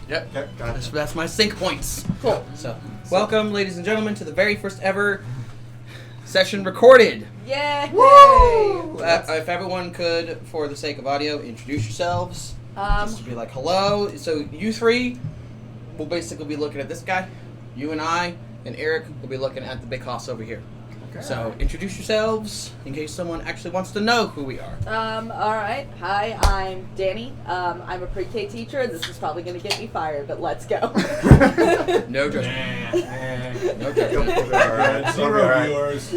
Yep. Okay, got it. That's my sync points. Cool. So, welcome, ladies and gentlemen, to the very first ever session recorded. Yay! Woo! If everyone could, for the sake of audio, introduce yourselves. Just to be like, hello. So, you three will basically be looking at this guy. You and I and Eric will be looking at the big hoss over here. Okay. So, introduce yourselves in case someone actually wants to know who we are. Alright. Hi, I'm Danny. I'm a pre-K teacher, and this is probably going to get me fired, but let's go. No judgment. No All right, zero viewers.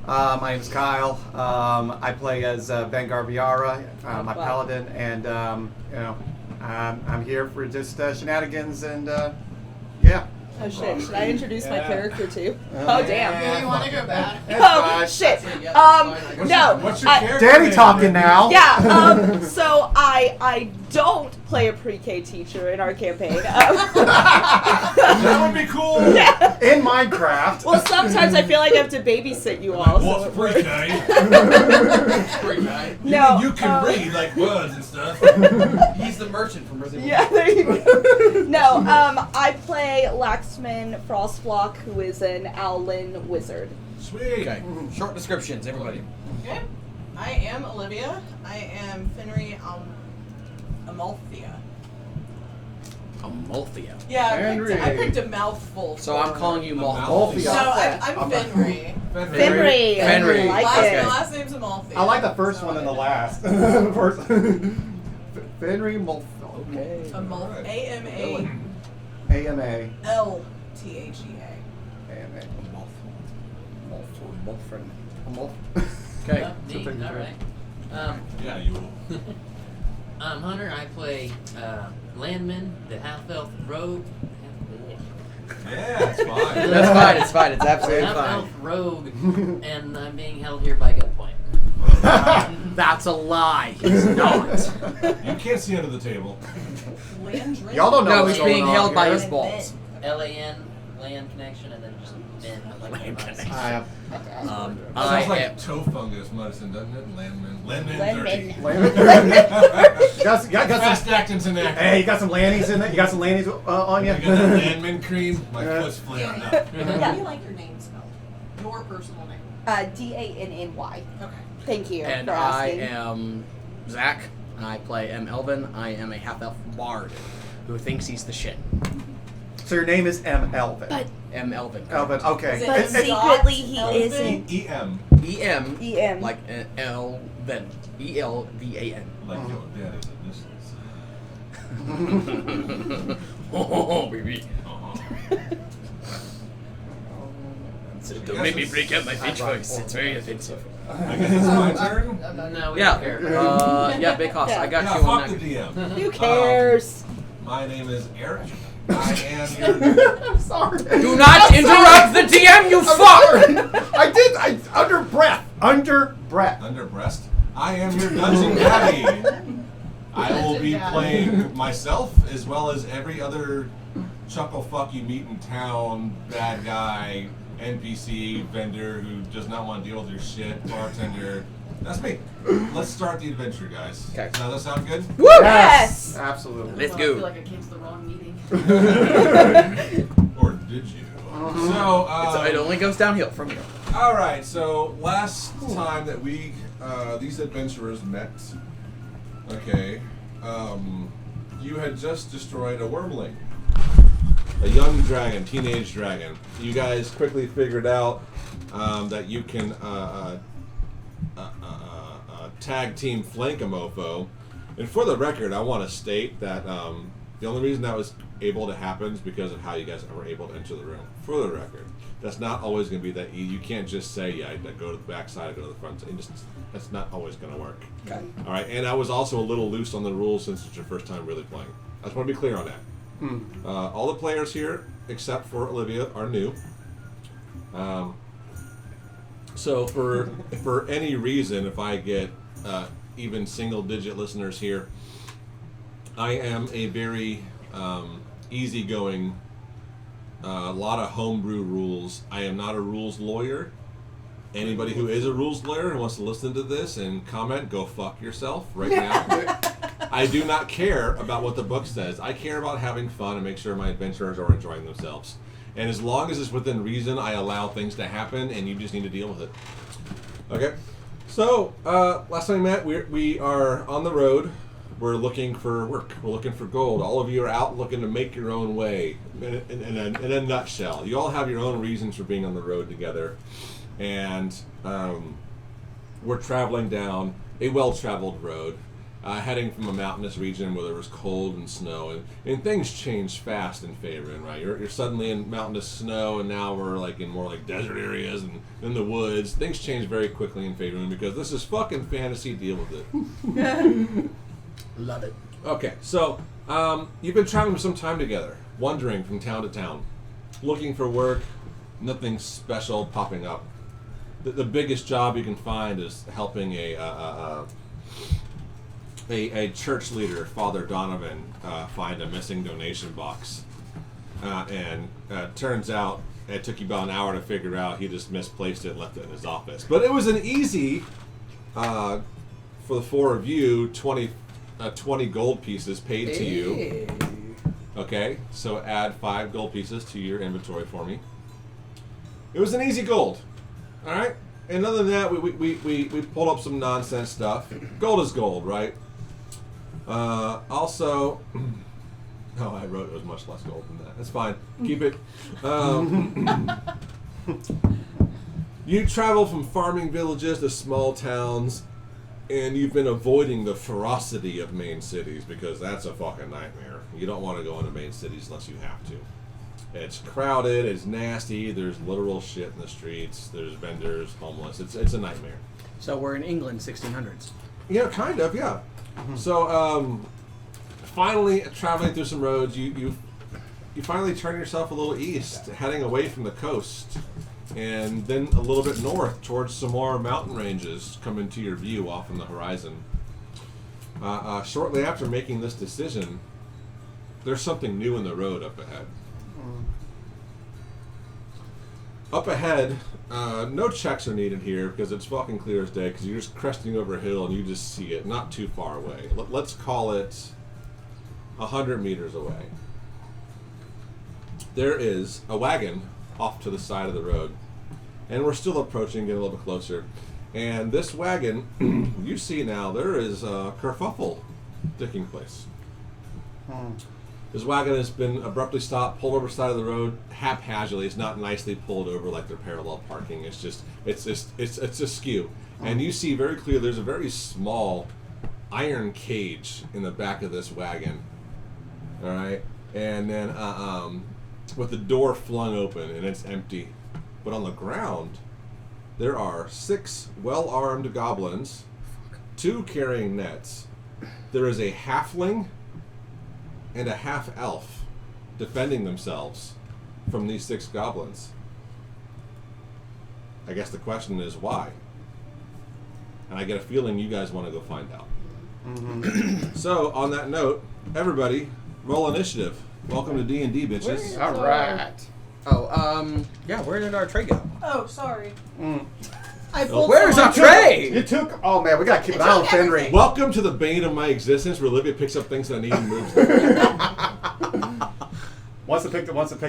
My name's Kyle. I play as Vanguard Viara. I'm a paladin, and I'm here for just shenanigans and yeah. Oh shit, should I introduce my character too? Oh damn. Yeah, you want to go back? Oh shit. No. What's your character Danny name? talking now. Yeah, so I don't play a pre-K teacher in our campaign. That would be cool. Yeah. In Minecraft. Well, sometimes I feel like I have to babysit you all. What's So pre-K? No. You can read like words and stuff. He's the merchant from Resident Yeah, there you go. No, I play Laxman Frostflock, who is an Owlin wizard. Sweet. Okay. Short descriptions, everybody. Okay. I am Olivia. I am Finnery Amalthea. Amalthea. Yeah, I Fenry. picked a mouthful. So I'm calling you Amalthea. Malthea. So I'm Finnery. Finnery. Fenry. I like Okay. it. My last name's Amalthea. I like the first one and the last. First. Fenry Mulf. Okay. Amalthea. AMA. A-M-A-L-T-H-E-A. AMA. Okay. Me? Alright. Yeah, you will. I'm Hunter. I play Landman, the half-elf rogue. Yeah, it's fine. That's fine. It's fine. It's absolutely Half-elf fine. rogue, and I'm being held here by gunpoint. That's a lie. He's not. You can't see under the table. Landry. Y'all don't know No, what's he's being going on held by here. his balls. L-A-N, land connection, and then just men. Like Land everybody. connection. I Sounds I like am. toe fungus medicine, doesn't it? Landman. Landman Landman. 30. got some, Fast acting's in there. hey, you got some lannies in there? You got some lannies on you? You got that Landman cream? My foot's flaring up. How do you like your name spelled? Your personal name. D-A-N-N-Y. Okay. Thank you And for I asking. am Zach. I play M. Elvin. I am a half-elf bard who thinks he's the shit. So your name is M. Elvin. But M. Elvin. Elvin, okay. But But secretly he isn't. E-M. E-M. E-M. Like Elvin. E-L-V-A-N. Like your daddy's initials. Oh, baby. Uh-huh. Don't make me break out my bitch voice. It's very offensive. I guess it's my turn? No, we Yeah. don't care. Yeah, big hoss. I got Yeah, you on fuck that. the DM. Who cares? My name is Eric. I am your... I'm sorry. Do not interrupt the DM, you fuck! I did. Under breath. Under breath. Under breast. I am your dungeon daddy. I will be playing myself as well as every other chuckle fuck you meet in town, bad guy, NPC, vendor who does not want to deal with your shit, bartender. That's me. Let's start the adventure, guys. Okay. Now, that sound good? Woo! Yes! Absolutely. Let's I feel go. like I came to the wrong meeting. Or did you? So, It only goes downhill from here. all right. So last time that we these adventurers met, okay, you had just destroyed a wormling, a young dragon, teenage dragon. You guys quickly figured out that you can tag team flank a mofo. And for the record, I want to state that the only reason that was able to happen is because of how you guys were able to enter the room. For the record, that's not always going to be that easy. You can't just say, yeah, I go to the back side, I go to the front side. That's not always going to work. Okay. All right, and I was also a little loose on the rules since it's your first time really playing. I just want to be clear on that. All the players here, except for Olivia, are new. So for any reason, if I get even single-digit listeners here, I am a very easygoing, a lot of homebrew rules. I am not a rules lawyer. Anybody who is a rules lawyer and wants to listen to this and comment, go fuck yourself right now. I do not care about what the book says. I care about having fun and make sure my adventurers are enjoying themselves. And as long as it's within reason, I allow things to happen, and you just need to deal with it. Okay. So last time we met, we are on the road. We're looking for work. We're looking for gold. All of you are out looking to make your own way. In a nutshell, you all have your own reasons for being on the road together, and we're traveling down a well-traveled road, heading from a mountainous region where there was cold and snow, and things change fast in Faerun, right? You're suddenly in mountainous snow, and now we're like in more like desert areas and in the woods. Things change very quickly in Faerun because this is fucking fantasy. Deal with it. Love it. Okay, so you've been traveling for some time together, wandering from town to town, looking for work. Nothing special popping up. The biggest job you can find is helping a church leader, Father Donovan, find a missing donation box. And turns out it took you about an hour to figure out he just misplaced it and left it in his office. But it was an easy, for the four of you, 20 gold pieces paid to you. Okay, so add 5 gold pieces to your inventory for me. It was an easy gold. All right? And other than that, we pulled up some nonsense stuff. Gold is gold, right? Also, I wrote it was much less gold than that. That's fine. Keep it. You travel from farming villages to small towns, and you've been avoiding the ferocity of main cities because that's a fucking nightmare. You don't want to go into main cities unless you have to. It's crowded, it's nasty, there's literal shit in the streets, there's vendors, homeless. It's a nightmare. So we're in England, 1600s. Yeah, kind of, yeah. So, finally, traveling through some roads, you finally turn yourself a little east, heading away from the coast, and then a little bit north towards some more mountain ranges come into your view off on the horizon. Shortly after making this decision, there's something new in the road up ahead. Up ahead, no checks are needed here because it's fucking clear as day because you're just cresting over a hill and you just see it not too far away. Let's call it 100 meters away. There is a wagon off to the side of the road, and we're still approaching, getting a little bit closer. And this wagon, you see now, there is a kerfuffle taking place. This wagon has been abruptly stopped, pulled over the side of the road, haphazardly. It's not nicely pulled over like they're parallel parking. It's just askew. And you see very clearly there's a very small iron cage in the back of this wagon. All right, and then with the door flung open and it's empty. But on the ground, there are 6 well-armed goblins, 2 carrying nets. There is a halfling and a half-elf defending themselves from these 6 goblins. I guess the question is why? And I get a feeling you guys want to go find out. So, on that note, everybody, roll initiative. Welcome to D&D, bitches. All right. Yeah, where did our tray go? Oh, sorry. Where's our tray? You took. Oh man, we gotta keep an eye on Fenry. Welcome to the bane of my existence, where Olivia picks up things that I need and moves them. Once it picked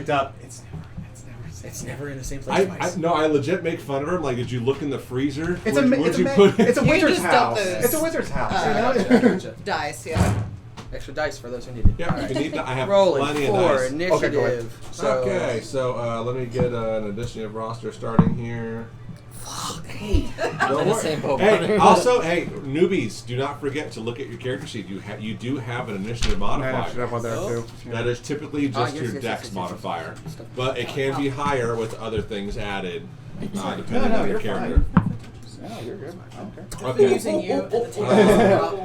up, It's never in the same place twice. I legit make fun of her. I'm like, did you look in the freezer? it's Where'd you put it? a You wizard's just dump house. those. It's a wizard's house. Gotcha. Dice, yeah. Extra dice for those who need it. Yeah, if you need, I have Rolling plenty of 4 dice. initiative. Okay, go ahead. So, Let me get an addition roster starting here. hey, Don't in the worry. same boat. Hey, also, newbies, do not forget to look at your character sheet. You do have an initiative I modifier. should have one there too. That is typically just yes, your yes, dex yes. modifier, but it can be higher with other things added, depending No, on your you're character. No, you're good. I don't care. Okay. Using you at the table.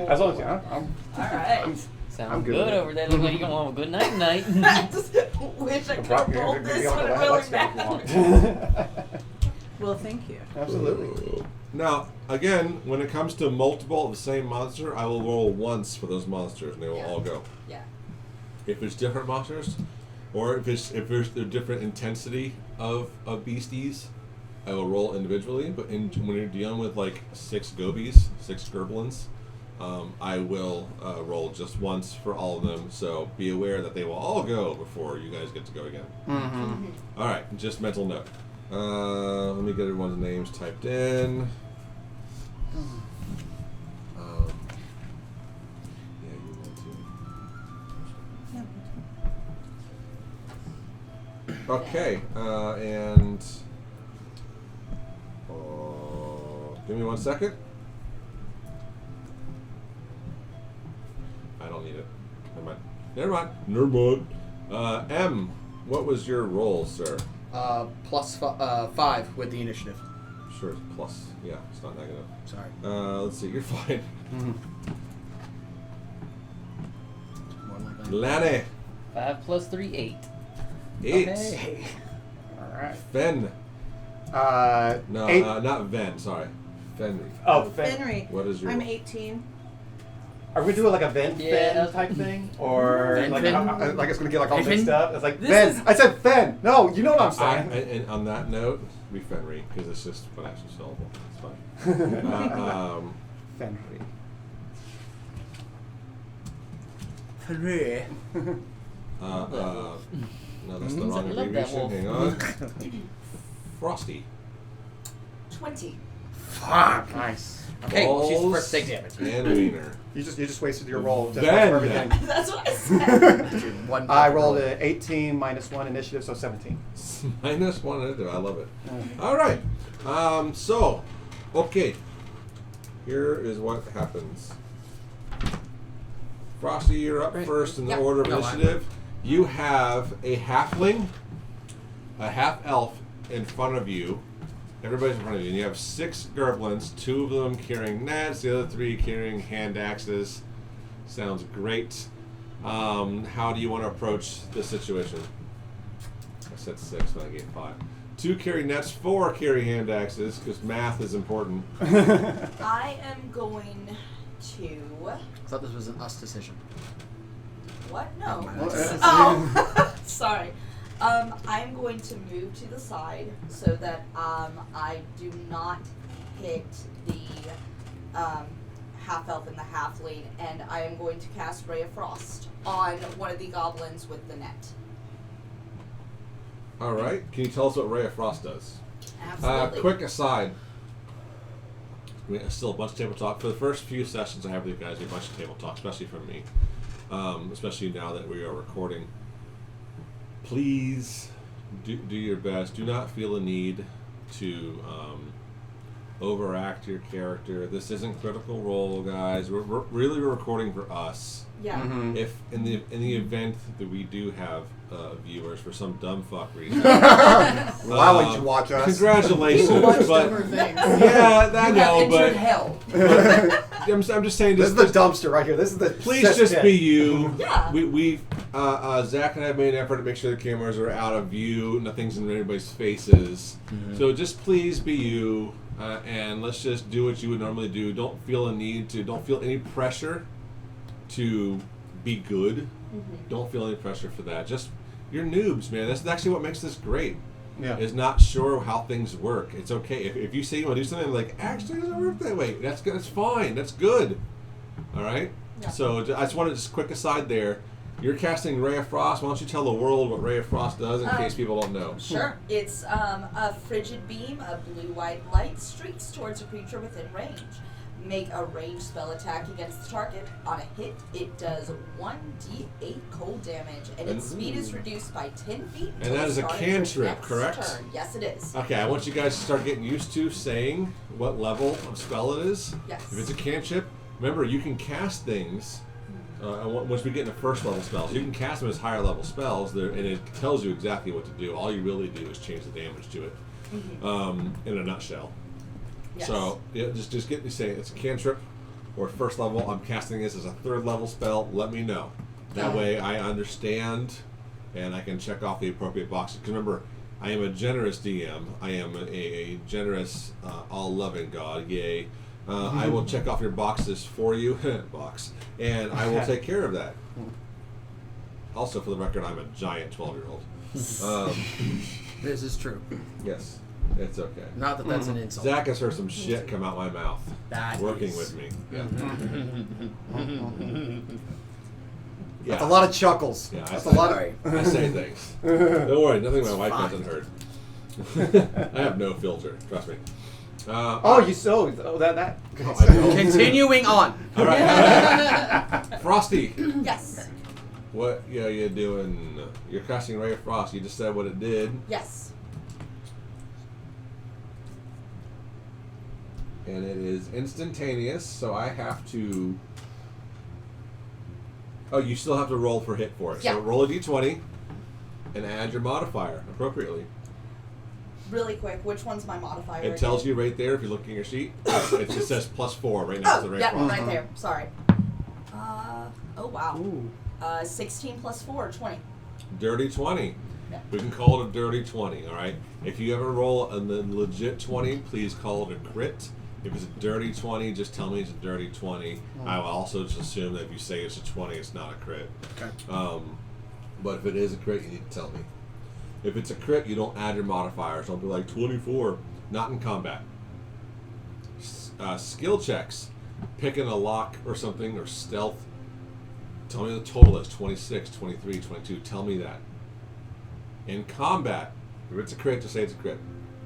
As long as I'm Alright. Sounds I'm good, good with it. over there. Look like you're going to have a good night tonight. I just wish I could have rolled this when it really mattered. Well, thank you. Absolutely. Now, again, when it comes to multiple of the same monster, I will roll once for those monsters, and they will all go. Yeah. If it's different monsters, or if there's a different intensity of beasties, I will roll individually. But when you're dealing with like 6 gobies, 6 gerblins, I will roll just once for all of them, so be aware that they will all go before you guys get to go again. All right, just mental note. Let me get everyone's names typed in. Yeah, you want to. Okay, and give me 1 second. I don't need it. Never mind. M, what was your roll, sir? Plus 5 with the initiative. Sure, it's plus. Yeah, it's not negative. Sorry. Let's see, you're fine. More like that. Lanny. 5 plus 3, 8. 8. Okay. All right. Fen. No, 8. not Ven, sorry. Fenry. Oh, Henry. What is your I'm roll? 18. Are we doing like a Ven Yeah. type thing? Or Ven like, Fen? like it's going to get like all Ven mixed Fen? up? It's like, This Ven. is- I said Fen. No, you know what I'm saying. And on that note, be Fenry, because it's just an actual syllable. It's fine. Fenry. No, that's the I wrong love that abbreviation. wolf. Hang on. Frosty. 20. Fuck. Nice. Okay, well, she's the Balls first to take damage. And Wiener. You just wasted your roll just Then. for everything. That's what I said. One I perfect rolled roll. an 18 minus 1 initiative, so 17. Minus 1 initiative. I love it. All right. So, okay. Here is what happens. Frosty, you're up Right. first in the Yep. order of No, I'm- initiative. You have a halfling, a half elf in front of you. Everybody's in front of you. And you have 6 gerblins, 2 of them carrying nets, the other 3 carrying hand axes. Sounds great. How do you want to approach this situation? I said 6, but I gave 5. 2 carry nets, 4 carry hand axes, because math is important. I am going to. I thought this was an us decision. What? No. Well, Oh, sorry. I'm going to move to the side so that I do not hit the half elf and the halfling, and I am going to cast Ray of Frost on one of the goblins with the net. All right. Can you tell us what Ray of Frost does? Absolutely. Quick aside. We have still a bunch of table talk. For the first few sessions I have with you guys, a bunch of table talk, especially from me. Especially now that we are recording. Please do your best. Do not feel a need to overact your character. This isn't Critical Role, guys. We're really recording for us. Yeah. Mhm. If in the event that we do have viewers for some dumb fuck reason, Why would you watch us? Congratulations, Much but dumber things. yeah, I You know, have but entered hell. I'm just saying, This is just, the dumpster right here. This is the. please just cesspit. be you. Yeah. We Zach and I have made an effort to make sure the cameras are out of view, nothing's in anybody's faces. So just please be you, and let's just do what you would normally do. Don't feel a need to. Don't feel any pressure to be good. Don't feel any pressure for that. Just you're noobs, man. That's actually what makes this great. Yeah. Is not sure how things work. It's okay if you say you want to do something like actually it doesn't work that way. That's good. That's fine. That's good. All right. Yeah. So I just wanted just quick aside there. You're casting Ray of Frost. Why don't you tell the world what Ray of Frost does in case people don't know? Sure. It's a frigid beam of blue-white light streaks towards a creature within range. Make a ranged spell attack against the target. On a hit, it does 1d8 cold damage, and its speed is reduced by 10 feet. And that is a cantrip, correct? Turn. Yes, it is. Okay, I want you guys to start getting used to saying what level of spell it is. Yes. If it's a cantrip, remember you can cast things. Once we get into first level spells, you can cast them as higher level spells, and it tells you exactly what to do. All you really do is change the damage to it, in a nutshell. Yes. So yeah, just get me saying it's a cantrip or first level. I'm casting this as a third level spell. Let me know. That way I understand, and I can check off the appropriate boxes. Because remember, I am a generous DM. I am a generous, all-loving God. Yay! I will check off your boxes for you, and I will take care of that. Also, for the record, I'm a giant 12-year-old. This is true. Yes. It's okay. Not that that's an insult. Zach has heard some shit come out my mouth. That working is- with me. Yeah. That's a lot of chuckles. Yeah, That's a lot of. I say things. Don't worry, nothing my wife fine. hasn't heard. I have no filter. Trust me. That. I know. Continuing on. All right. Frosty. Yes. What you doing? You're casting Ray of Frost. You just said what it did. Yes. And it is instantaneous, so I have to... Oh, you still have to roll for hit for it. Yeah. So roll a d20 and add your modifier appropriately. Really quick, which one's my modifier? It tells you right there if you look at your sheet. It just says +4 right next to the Ray of yeah, Frost. right there. Sorry. Oh wow. Ooh. 16 plus 4, 20. Dirty 20. Yeah. We can call it a dirty 20, all right? If you ever roll a legit 20, please call it a crit. If it's a dirty 20, just tell me it's a dirty 20. I will also just assume that if you say it's a 20, it's not a crit. Okay. But if it is a crit, you need to tell me. If it's a crit, you don't add your modifiers. Don't be like 24. Not in combat. Skill checks. Picking a lock or something, or stealth. Tell me the total is 26, 23, 22. Tell me that. In combat, if it's a crit, just say it's a crit.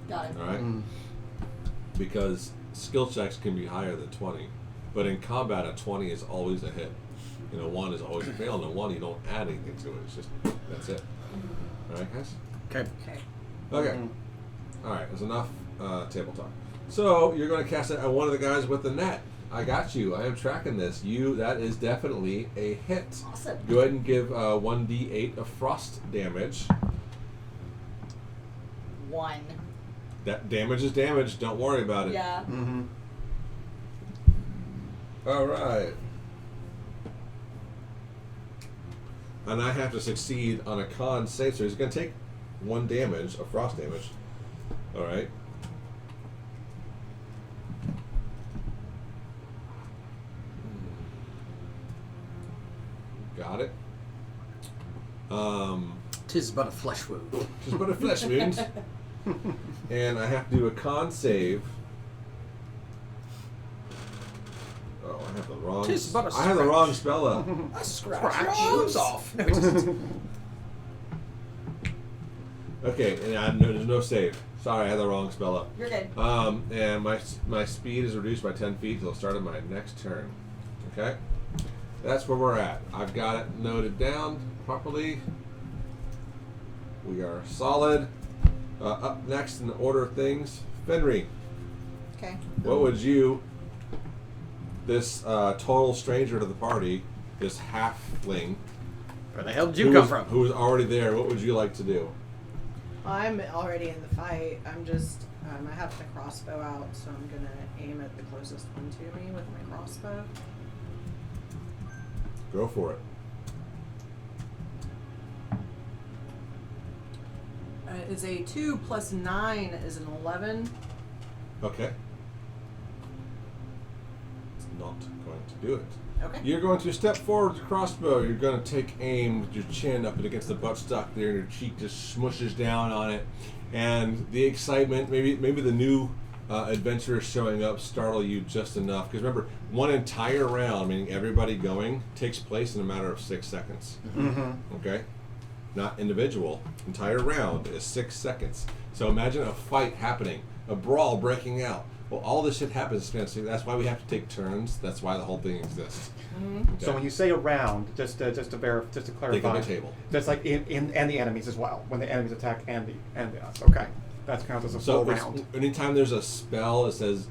Got it. All right? Because skill checks can be higher than 20. But in combat, a 20 is always a hit. And a 1 is always a fail. And a 1, you don't add anything to it. It's just, that's it. All right, guys? Okay. Okay. All right, there's enough table talk. So you're going to cast it at one of the guys with the net. I got you. I am tracking this. That is definitely a hit. Awesome. Go ahead and give 1d8 of frost damage. 1. That damage is damage. Don't worry about it. Yeah. Mm-hmm. All right. And I have to succeed on a con save, so he's going to take 1 damage of frost damage. All right. Got it. Tis but a flesh wound. Just put a flesh wound. And I have to do a con save. Oh, I have the wrong. Tis but a I have the wrong spell up. I scratch shoes off. No, Okay, and there's no save. Sorry, I had the wrong spell up. You're good. And my speed is reduced by 10 feet till the start of my next turn. Okay? That's where we're at. I've got it noted down properly. We are solid. Up next in the order of things, Fenry. Okay. What would you, this total stranger to the party, this halfling, Where the hell did you come from? who was already there, what would you like to do? I'm already in the fight. I'm just, I have the crossbow out, so I'm gonna aim at the closest one to me with my crossbow. Go for it. Is a 2 plus 9 is an 11. Okay. It's not going to do it. Okay. You're going to step forward with the crossbow. You're going to take aim with your chin up against the buttstock there, and your cheek just smushes down on it. And the excitement, maybe the new adventurers showing up startle you just enough. Because remember, one entire round, meaning everybody going, takes place in a matter of 6 seconds. Mm-hmm. Okay? Not individual. Entire round is 6 seconds. So imagine a fight happening, a brawl breaking out. Well, all this shit happens. That's why we have to take turns. That's why the whole thing exists. Mm-hmm. So when you say around, just to clarify, Think of a table. that's like in and the enemies as well. When the enemies attack and us. Okay, that counts as a So full round. anytime there's a spell that says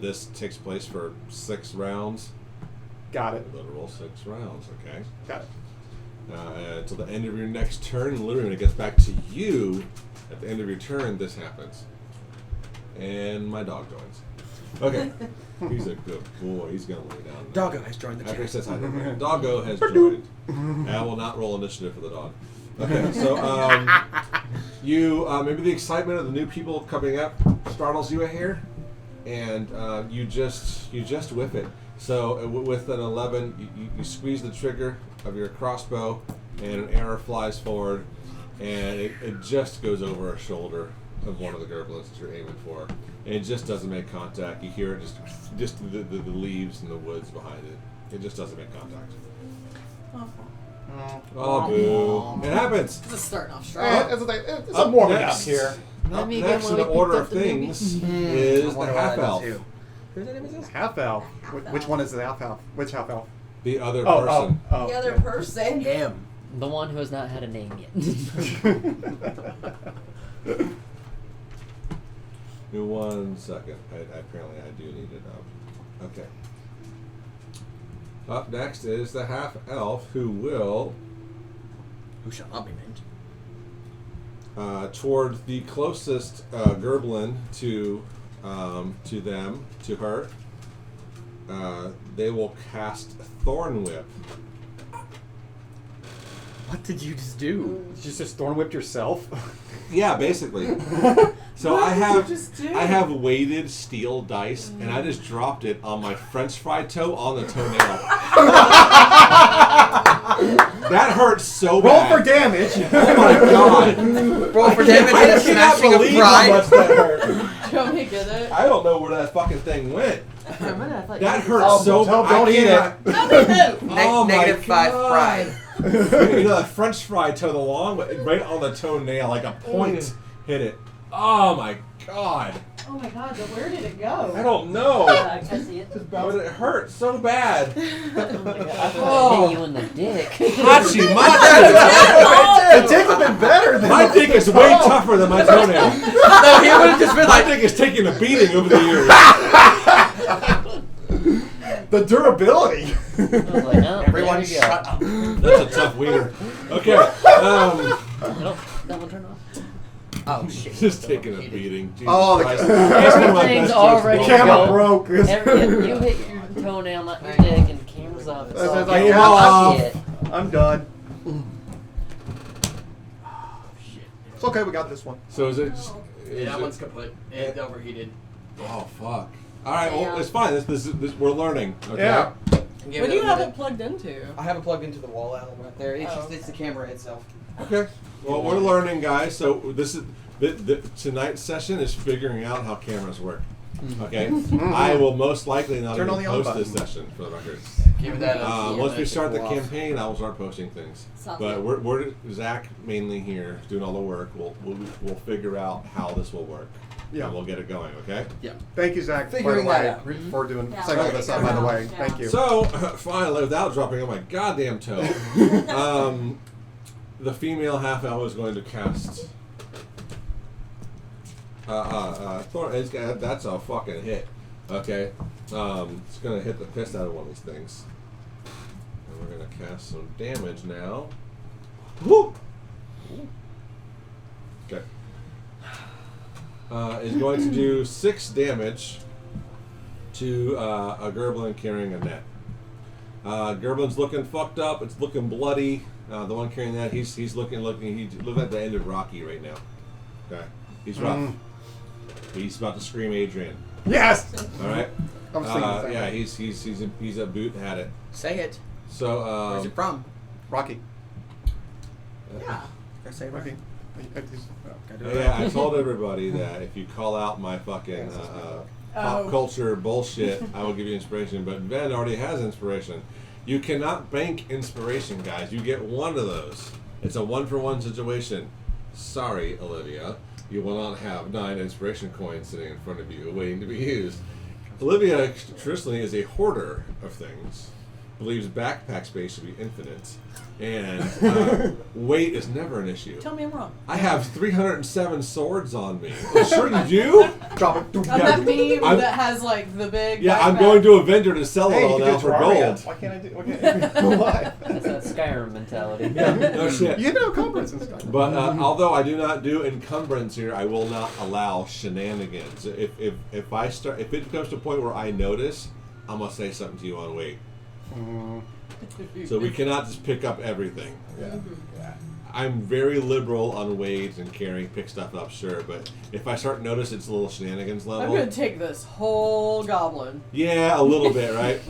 this takes place for 6 rounds, Got it. literal 6 rounds. Okay. Got it. Until the end of your next turn, and literally when it gets back to you, at the end of your turn, this happens. And my dog joins. Okay. He's a good boy. He's going to lay down. Doggo has joined the After he chat. says hi to me. Doggo has joined. I will not roll initiative for the dog. Okay, so you maybe the excitement of the new people coming up startles you a hair, and you just whiff it. So with an 11, you squeeze the trigger of your crossbow, and an arrow flies forward, and it just goes over a shoulder of one of the gerblins that you're aiming for, and it just doesn't make contact. You hear it just the leaves and the woods behind it. It just doesn't make contact. Oh, boo! It happens. This is starting off strong. It's a warming up here. Up next in the order of things is the half elf. Whose name is this? Half elf. Which one is the half elf? Which half elf? The other person. The other person. Him. The one who has not had a name yet. Give me 1 second. Apparently I do need it up. Okay. Up next is the half elf who shall not be named. toward the closest gerblin to her. They will cast Thorn Whip. What did you just do? You just thorn whipped yourself? Yeah, basically. So I have weighted steel dice, and I just dropped it on my French fry toe on the toenail. That hurts so Roll bad. for damage. Oh my god. Roll for damage and a smashing of believe how pride. much that hurt. Do you want me to get it? I don't know where that fucking thing went. That hurts Oh, so don't eat it. Oh my Negative 5 God. pride. You know, that French fry toe, the long way, right on the toenail, like a point hit it. Oh my god. Oh my god, so where did it go? I don't know. I see it. But it hurt so bad. Oh my god. I thought I hit you in the dick. Hachi The dick would have been better than My dick is way tougher than my toenail. No, he would have just been My like, dick is taking a beating over the years. the durability. I was like, oh, everyone there you go. shut up. That's a tough wiener. Okay. Nope, that one turned off. Oh, shit. Just taking a beating. Jesus Oh, the- Christ. That's one of my Everything's best jokes of already all The camera time. broke. You hit your toenail, not your dick, and the camera's off. It's That's all like, good. off. Shit. I'm done. It's okay, we got this one. So is it just... Yeah, that one's kaput. It's overheated. Oh, fuck. Alright, well, Yeah. it's fine. This, we're learning. Okay? Yeah. What do you have it plugged into? I have it plugged into the wall element right there. It's Oh. just it's the camera itself. Okay. Well, we're learning, guys. So this is tonight's session is figuring out how cameras work. Okay. I will most likely not Turn even on the on post this button. session for the record. Give it that. Once we start the campaign, I will start posting things. Sounds But good. we're Zach mainly here doing all the work. We'll figure out how this will work. Yeah. And we'll get it going. Okay. Thank you, Zach, Figuring by the that way, out. for doing Yeah, setting all this up, by the way. yeah. Thank you. So finally, without dropping on my goddamn toe, the female half elf is going to cast. Thorn. That's a fucking hit. Okay. It's gonna hit the piss out of one of these things. And we're gonna cast some damage now. Woo! Okay. Is going to do 6 damage to a gerblin carrying a net. Gerblin's looking fucked up. It's looking bloody. The one carrying that, he's looking at the end of Rocky right now. Okay, he's rough. He's about to scream Adrian. Yes! All right. I'm singing that. Yeah, he's a boot had it. Say it. So Where's it from? Rocky. Yeah. I say Rocky. Yeah, I told everybody that if you call out my fucking pop culture bullshit, I will give you inspiration. But Ben already has inspiration. You cannot bank inspiration, guys. You get one of those. It's a 1-for-1 situation. Sorry, Olivia. You will not have 9 inspiration coins sitting in front of you waiting to be used. Olivia traditionally is a hoarder of things. Believes backpack space should be infinite. And weight is never an issue. Tell me I'm wrong. I have 307 swords on me. Well, sure you do? Drop it. That meme I'm- that has like the big. Yeah, I'm backpack. going to a vendor to sell it Hey, all you now can do for Terraria. gold. Why can't I do? Why? That's that Skyrim mentality. Yeah, no shit. You know encumbrance and stuff. But although I do not do encumbrance here, I will not allow shenanigans. If it comes to a point where I notice, I'm gonna say something to you on weight. So we cannot just pick up everything. Yeah. I'm very liberal on weight and carrying, pick stuff up, sure. But if I start to notice it's a little shenanigans I'm level, gonna take this whole goblin. yeah, a little bit, right?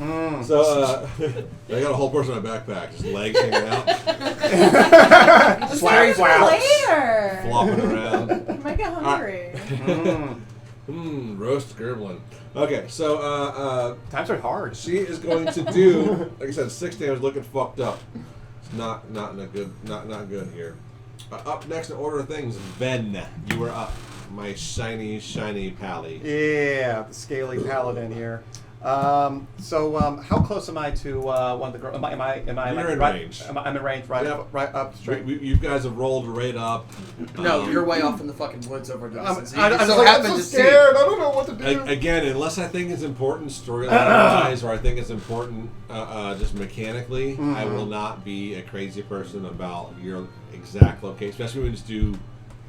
So I got a whole person in my backpack, just legs hanging out, Slap, slap. Later. flopping around. Oh my god. hungry. Roast Gerblin. Okay, so Times are hard. she is going to do, like I said, 6 damage, looking fucked up. It's not good here. Up next in order of things, Ben, you are up. My shiny pally. Yeah, the scaly paladin here. So how close am I to one of the girls? Am I You're in right, range. I'm in range, right? Yep. Right up straight. You guys have rolled right up. No, you're way off in the fucking woods over there. I'm So scared. I don't know what to do. Again, unless I think it's important storyline-wise, or I think it's important just mechanically, I will not be a crazy person about your exact location, especially when we just do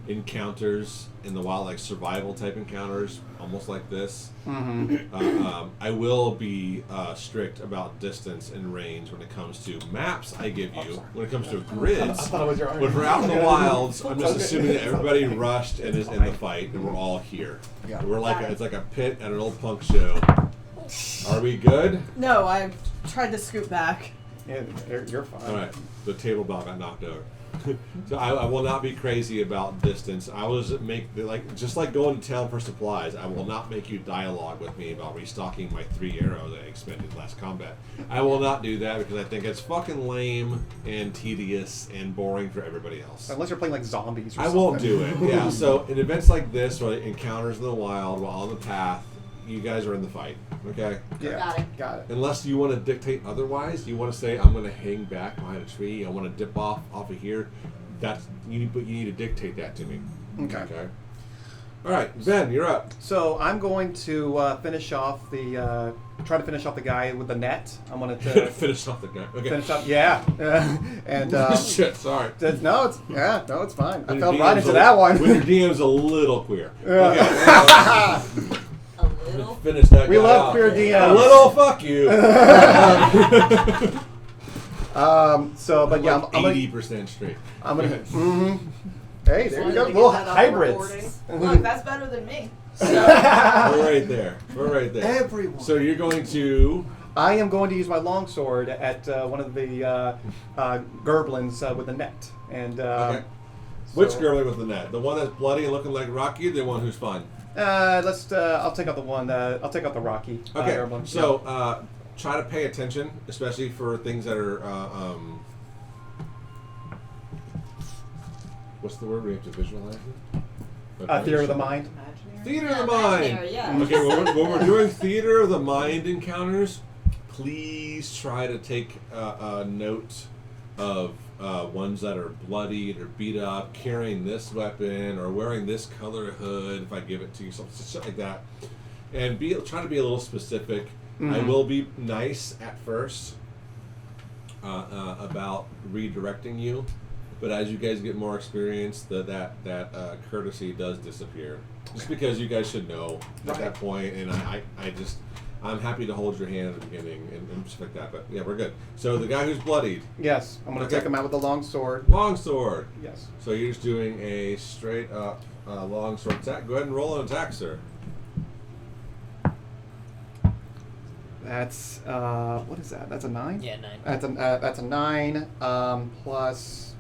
encounters in the wild, like survival type encounters, almost like this. I will be strict about distance and range when it comes to maps I give you. When it comes to grids, I thought it was your arm. when we're out in the wilds, I'm just assuming that everybody rushed and is in the fight, and we're all here. Yeah. We're like it's like a pit at an old punk show. Are we good? No, I tried to scoot back. Yeah, you're fine. All right. The table dog got knocked over. So I will not be crazy about distance. I will just like going to town for supplies. I will not make you dialogue with me about restocking my 3 arrows I expended last combat. I will not do that because I think it's fucking lame and tedious and boring for everybody else. Unless you're playing like zombies or I something. won't do it. Yeah. So in events like this, or encounters in the wild while on the path, you guys are in the fight. Okay. Yeah. Got it. Unless you want to dictate otherwise, you want to say I'm going to hang back behind a tree. I want to dip off of here. But you need to dictate that to me. Okay. All right, Ben, you're up. So I'm going to finish off the try to finish off the guy with the net. I'm going to Finish off the guy. Okay. finish up. Yeah. And Shit. Sorry. no, it's fine. I When fell your right DM's into that one. When your DM's a little queer. Okay. A little. Finish that. We guy love off. queer A DMs. little fuck you. So, but yeah, I'm gonna. 80% straight. I'm gonna. Hey, there you go. Little hybrids. Look, that's better than me. We're right there. Everyone. So you're going to. I am going to use my longsword at one of the gerblins with the net. And Okay. Which girlie with the net? The one that's bloody and looking like Rocky, or the one who's fun? let's. I'll take out the one. I'll take out the Rocky. Okay. gerblin. So try to pay attention, especially for things that are. What's the word we have to visualize it? Theater of the mind. Theater of the mind. Imaginary, yeah. Okay, when we're doing theater of the mind encounters, please try to take a note of ones that are bloodied or beat up, carrying this weapon or wearing this color hood. If I give it to you, something like that, and try to be a little specific. Mm-hmm. I will be nice at first about redirecting you. But as you guys get more experience, that courtesy does disappear. Just because you guys should know at that point, and I'm happy to hold your hand at the beginning and stuff like that. But yeah, we're good. So the guy who's bloodied, Yes, I'm going to take him out with the long sword. long sword. Yes. So you're just doing a straight up long sword attack. Go ahead and roll an attack, sir. That's what is that? That's a 9. Yeah, 9. That's a 9 plus.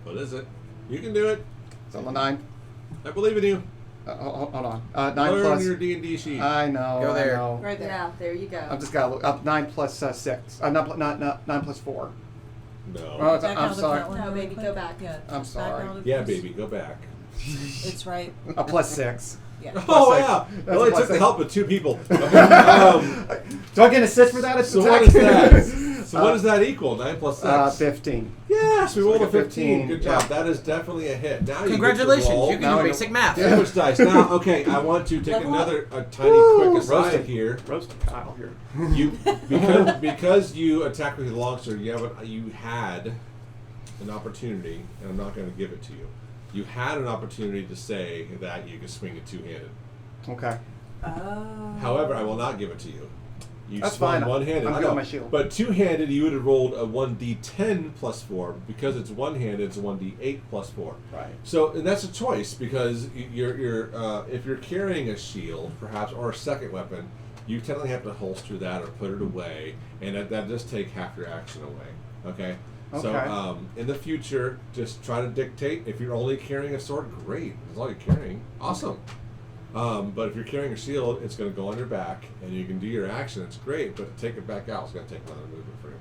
What is it? You can do it. It's on the 9. I believe in you. Hold on. 9 Learn plus. your D&D sheet. I know. Go there. I know. Right there. Yeah, there you go. I've just got to look up 9 plus 6. Not 9 plus 4. No. Oh, Back I'm out sorry. of that one No, really baby, quick. go back. Yeah. I'm back sorry. out of Yeah, this. baby, go back. It's right. A plus 6. Yeah. Oh six. yeah, That's it only a plus took the six. help of 2 people. Do I get an assist for that? So what is that? So what does that equal? 9 plus 6. 15. Yes, we So rolled we a got 15. 15, Good job. yeah. That is definitely a hit. Now Congratulations, you you get to can roll do basic math. sandwich dice. Now, okay, I want to take Level up. a tiny Woo! quick aside Roasted. here. Roasted Kyle here. You because you attacked with your longsword, you had an opportunity, and I'm not going to give it to you. You had an opportunity to say that you could swing it two-handed. Okay. Oh. However, I will not give it to you. You That's swung fine. one-handed. I'm I good know. with my shield. But two-handed, you would have rolled a 1d10 plus 4. Because it's one-handed, it's a 1d8 plus 4. Right. So and that's a choice because you're if you're carrying a shield, perhaps, or a second weapon, you technically have to holster that or put it away, and that does take half your action away. Okay. Okay. So in the future, just try to dictate. If you're only carrying a sword, great. That's all you're carrying. Awesome. But if you're carrying a shield, it's going to go on your back, and you can do your action. It's great, but to take it back out, it's going to take another movement for you.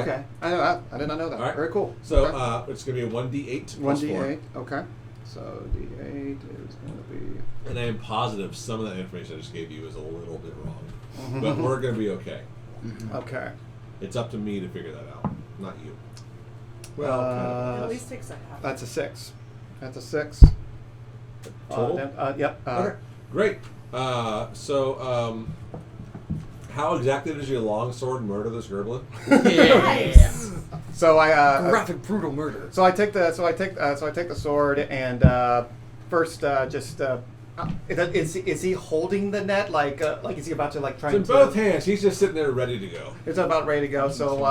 Okay. I know that. I did not know that. All right. Very cool. So okay. it's going to be a 1d8 1 plus 4. d8. Okay. So d8 is going to be. And I am positive some of that information I just gave you is a little bit wrong. But we're going to be okay. Okay. It's up to me to figure that out, not you. Well, kind It at least takes a half. That's a 6. That's a 6. Total? Yep. okay, great. So, how exactly does your longsword murder this gerblin? Nice. So I Graphic, brutal murder. So I take the sword and first is he holding the net like is he about to like try It's in to? both hands. He's just sitting there ready to go. It's about ready to go. So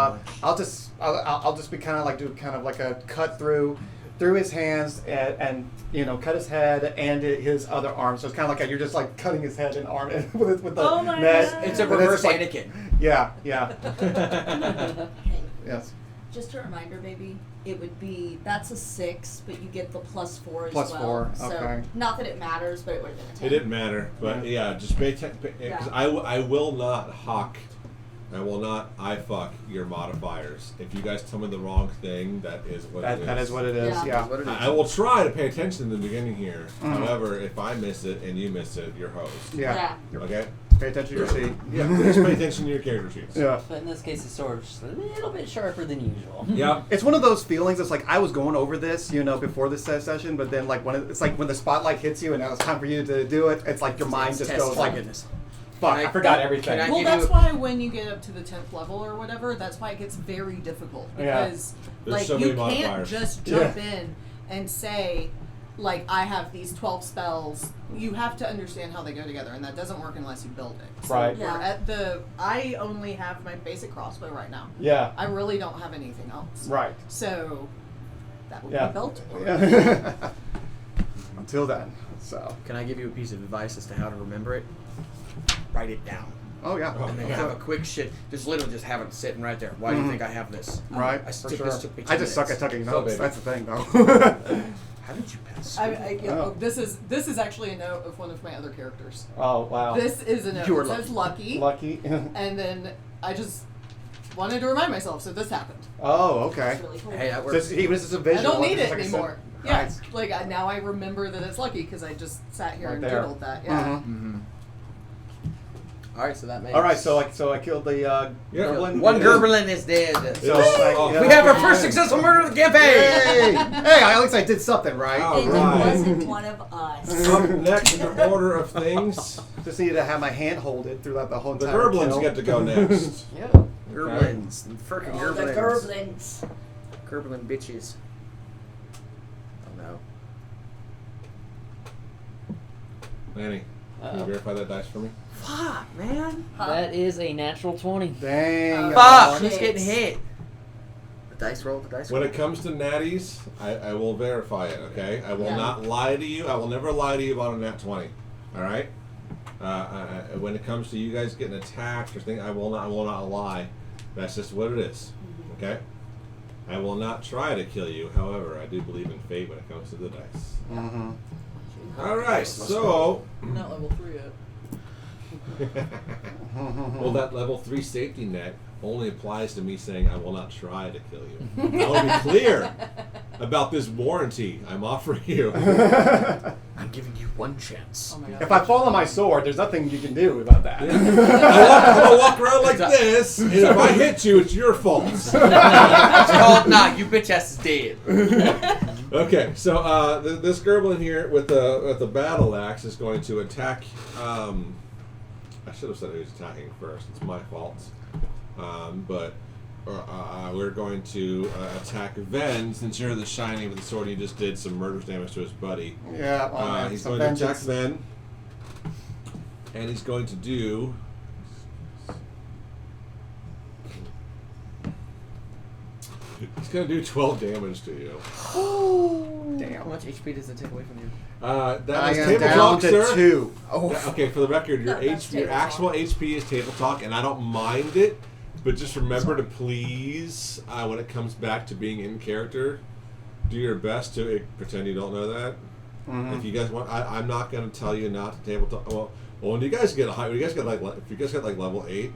I'll just be kind of like do kind of like a cut through his hands and you know cut his head and his other arm. So it's kind of like you're just like cutting his head and arm with the Oh my net. God. It's a And reverse like, Anakin. Yeah. Hey, Yes. just a reminder, baby. It would be that's a 6, but you get the +4 as Plus well. 4, So okay. not that it matters, but it would have been a 10. It didn't matter, but yeah, just pay attention because Yeah. I will not hawk. I will not eye fuck your modifiers. If you guys tell me the wrong thing, that is what it is. That is what it is. Yeah. Yeah. I will try to pay attention in the beginning here. However, if I miss it and you miss it, you're host. Yeah. Okay? Pay attention to your sheet. Yeah, please pay attention to your character sheets. Yeah. But in this case, the sword's just a little bit sharper than usual. Yeah. It's one of those feelings. It's like I was going over this, you know, before this session, but then like it's like when the spotlight hits you and now it's time for you to do it. It's like your mind just goes like, "Fuck, I forgot everything." can I Well, give that's you- why when you get up to the 10th level or whatever, that's why it gets very difficult Yeah. because There's like so you many can't modifiers. just jump in and say like I have these 12 spells. You have to understand how they go together, and that doesn't work unless you build it. So Right. we're Yeah. at I only have my basic crossbow right now. Yeah. I really don't have anything else. Right. So that would Yeah. be built. Yeah. Until then, so. Can I give you a piece of advice as to how to remember it? Write it down. Oh yeah. And then have a quick shit. Just literally just have it sitting right there. Why do you think I have this? Right. I For took sure. this took me 2 I just suck at minutes. tucking So, notes. baby. That's the thing, though. How did you pass? Oh. This is actually a note of one of my other characters. Oh wow. This is a note. You were It says lucky. Lucky. And then I just wanted to remind myself, so this happened. Oh okay. That's really cool. Hey, that works. Just even just a visual. I don't need just it like a anymore. sim- Yeah, Nice. like now I remember that it's lucky because I just sat here Right and there. doodled that. Yeah. Mhm. Mm-hmm. All right, so that makes. All right, so I killed the Gerblin. One Gerblin is dead. So Oh, like, We have our first successful murder of the campaign. Hey, at least I did something right. Oh. And Alright. it wasn't one of us. Up next in the order of things, Just needed to have my hand hold it throughout the whole the entire gerblins kill. get to go next. Yeah. Gerblins, frickin' Oh, the Gerblins. Gerblins. Gerblin bitches. Oh no. Manny, can you verify that dice for me? Fuck, man. That is a natural 20. Dang. Fuck, shit. who's getting hit? The dice roll. The dice roll. When it comes to natties, I will verify it, okay? I will Yeah. not lie to you. I will never lie to you about a nat 20, all right? When it comes to you guys getting attacked or things, I will not lie. That's just what it is, okay? I will not try to kill you. However, I do believe in fate when it comes to the dice. Mm-hmm. All right, so Not level 3 yet. well, that level 3 safety net only applies to me saying I will not try to kill you. I want to be clear about this warranty I'm offering you. I'm giving you one chance. Oh my god. If I fall on my sword, there's nothing you can do about that. I'm gonna walk around like this, and if I hit you, it's your fault. It's called nah. You bitch ass is dead. Okay, so this gerblin here with the battle axe is going to attack. I should have said he was attacking first. It's my fault. But we're going to attack Ven, since you're the shiny with the sword. He just did some murderous damage to his buddy. Yeah, well, He's some going to attack vengeance. Ven, and he's going to do. He's going to do 12 damage to you. How Damn. much HP does it take away from you? I That is am table down talk, to sir. 2. Oh, Okay, for the record, your That's your table actual talk. HP is table talk, and I don't mind it But just remember to please, when it comes back to being in character, do your best to pretend you don't know that. Mm-hmm. If you guys want, I'm not going to tell you not to tabletop. Well, when you guys get if you guys get like level 8,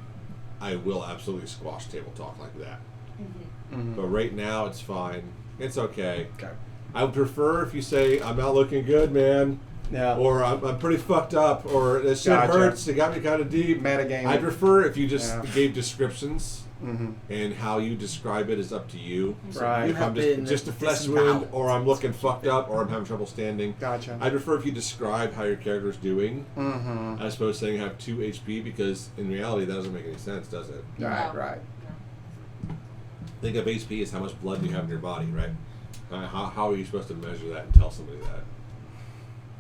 I will absolutely squash table talk like that. Mm-hmm. Mm-hmm. But right now, it's fine. It's okay. Okay. I would prefer if you say, I'm not looking good, man. Yeah. Or I'm pretty fucked up, or this shit hurts, it got me kind of deep. Metagaming. I prefer if you just gave descriptions, and how you describe it is up to you. Right. If I'm just a flesh wound, or I'm looking fucked up, or I'm having trouble standing. Gotcha. I prefer if you describe how your character's doing, as opposed to saying I have 2 HP, because in reality that doesn't make any sense, does it? Right. Think of HP as how much blood you have in your body, right? How are you supposed to measure that and tell somebody that?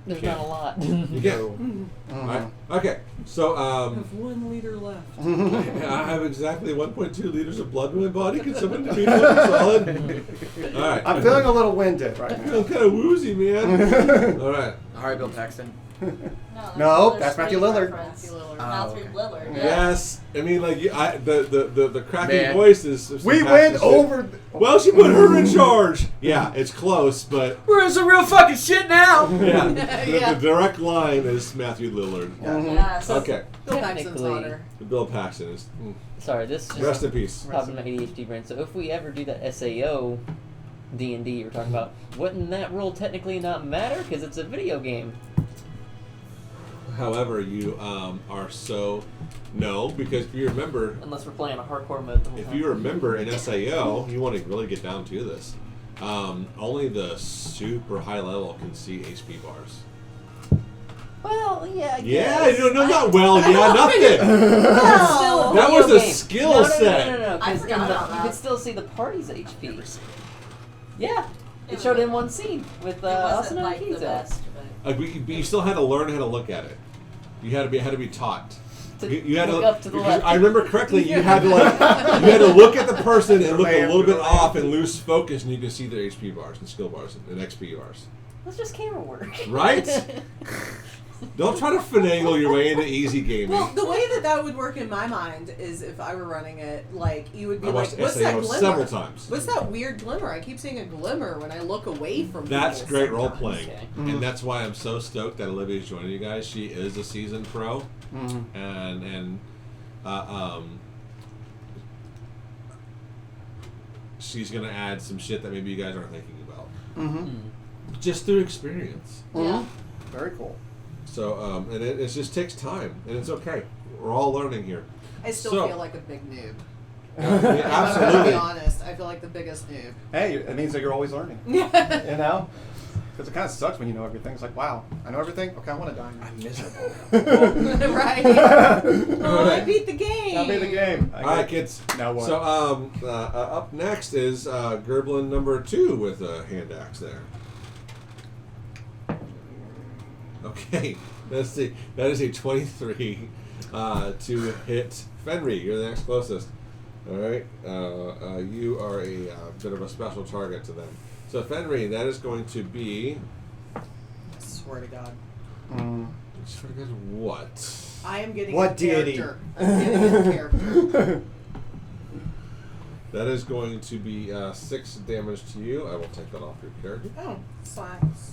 There's not a lot. You can't. Right. Okay, so I have 1 liter left. I have exactly 1.2 liters of blood in my body. Can someone give me something solid? All right. I'm feeling a little winded right I now. feel kind of woozy, man. All right. Alright, Bill Paxton. No, that's Matthew Lillard. Matthew Lillard. Matthew Lillard. Yeah. Yes, I mean like the cracking Man. voice is. We went over. Well, she put her in charge. Yeah, it's close, but We're in some real fucking shit now! yeah, the direct line is Matthew Lillard. Yes. Okay, Bill Paxton's Technically- daughter. Bill Paxton is. Sorry, this Rest just in peace. popped in my ADHD brain. So if we ever do that SAO D&D you're talking about, wouldn't that rule technically not matter? Because it's a video game. However, you are so because if you remember, Unless we're playing a hardcore mode the whole if time. you remember in SAO, you want to really get down to this. Only the super high level can see HP bars. Well, yeah, I Yeah, guess. no, not well. Yeah, nothing. Still a That video was a game. skill set. No. I 'Cause forgot in the- about you that. could still see the party's HP. Yeah, it showed in one scene with It wasn't Austin and like the Pizza. best, but But you still had to learn how to look at it. You had to be taught. To You had look up to the left. I remember correctly. You had to you had to look at the person and look a little bit off and lose focus, and you can see their HP bars and skill bars and XP bars. That's just camera work. Right? Don't try to finagle your way into easy gaming. Well, the way that would work in my mind is if I were running it, like, you would be I like, watched what's SAO that glimmer? several times. What's that weird glimmer? I keep seeing a glimmer when I look away from That's people great role sometimes. playing, Okay. and that's why I'm so stoked that Olivia's joining you guys. She is a seasoned pro, and she's gonna add some shit that maybe you guys aren't thinking about, just through experience. yeah. Very cool. So, and it just takes time, and it's okay. We're all learning here. I still So- feel like a big noob. Yeah, I'm gonna absolutely. be honest. I feel like the biggest noob. Hey, it means that you're always learning. Yeah. You know? Because it kind of sucks when you know everything. It's like, wow, I know everything? Okay, I want to die now. I'm miserable. Right. Oh, I beat the game. I'll be the game. All right, kids. Now what? So, up next is Gerblin number 2 with a hand axe there. Okay, let's see. That is a 23 to hit Fenry. You're the next closest. All right. You are a bit of a special target to them. So Fenry, that is going to be. I swear to God. Just forget what. I am getting What a deity? character. I'm getting a character. That is going to be 6 damage to you. I will take that off your character. Oh, slacks.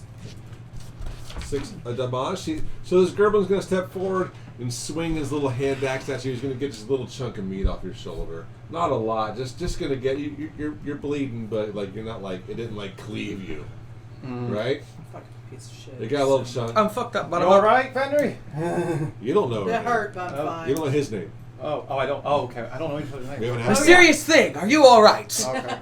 6 damage. So this Gerblin's going to step forward and swing his little hand axe at you. He's going to get just a little chunk of meat off your shoulder. Not a lot. Just going to get you. You're bleeding, but like you're not like it didn't like cleave you, right? Fucking piece of shit. You got a little chunk. I'm fucked up, but You I'm all right, Fenry? You don't know. It her hurt, but Oh, I'm fine. name. You don't know his name. Oh, I don't. Oh, okay. I don't know each other's names. We haven't A asked. serious thing. Are you alright? Okay.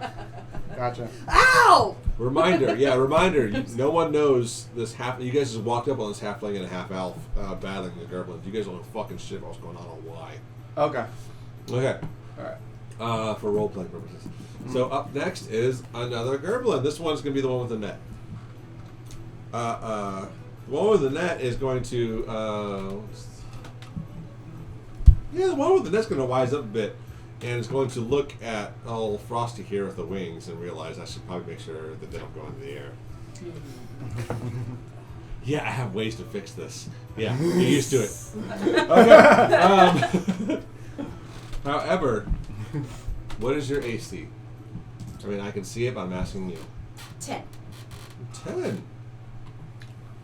Gotcha. Ow! Reminder. Yeah, reminder. No one knows this half. You guys just walked up on this halfling and a half elf battling the Gerblins. You guys don't know fucking shit about what's going on or why. Okay. Okay. All right. For role playing purposes. So up next is another Gerblin. This one's going to be the one with the net. The one with the net is going to. The one with the net's going to wise up a bit, and is going to look at old Frosty here with the wings and realize I should probably make sure that they don't go into the air. Yeah, I have ways to fix this. Yeah, get used to it. Okay. However, What is your AC? I mean, I can see it, but I'm asking you. 10. 10.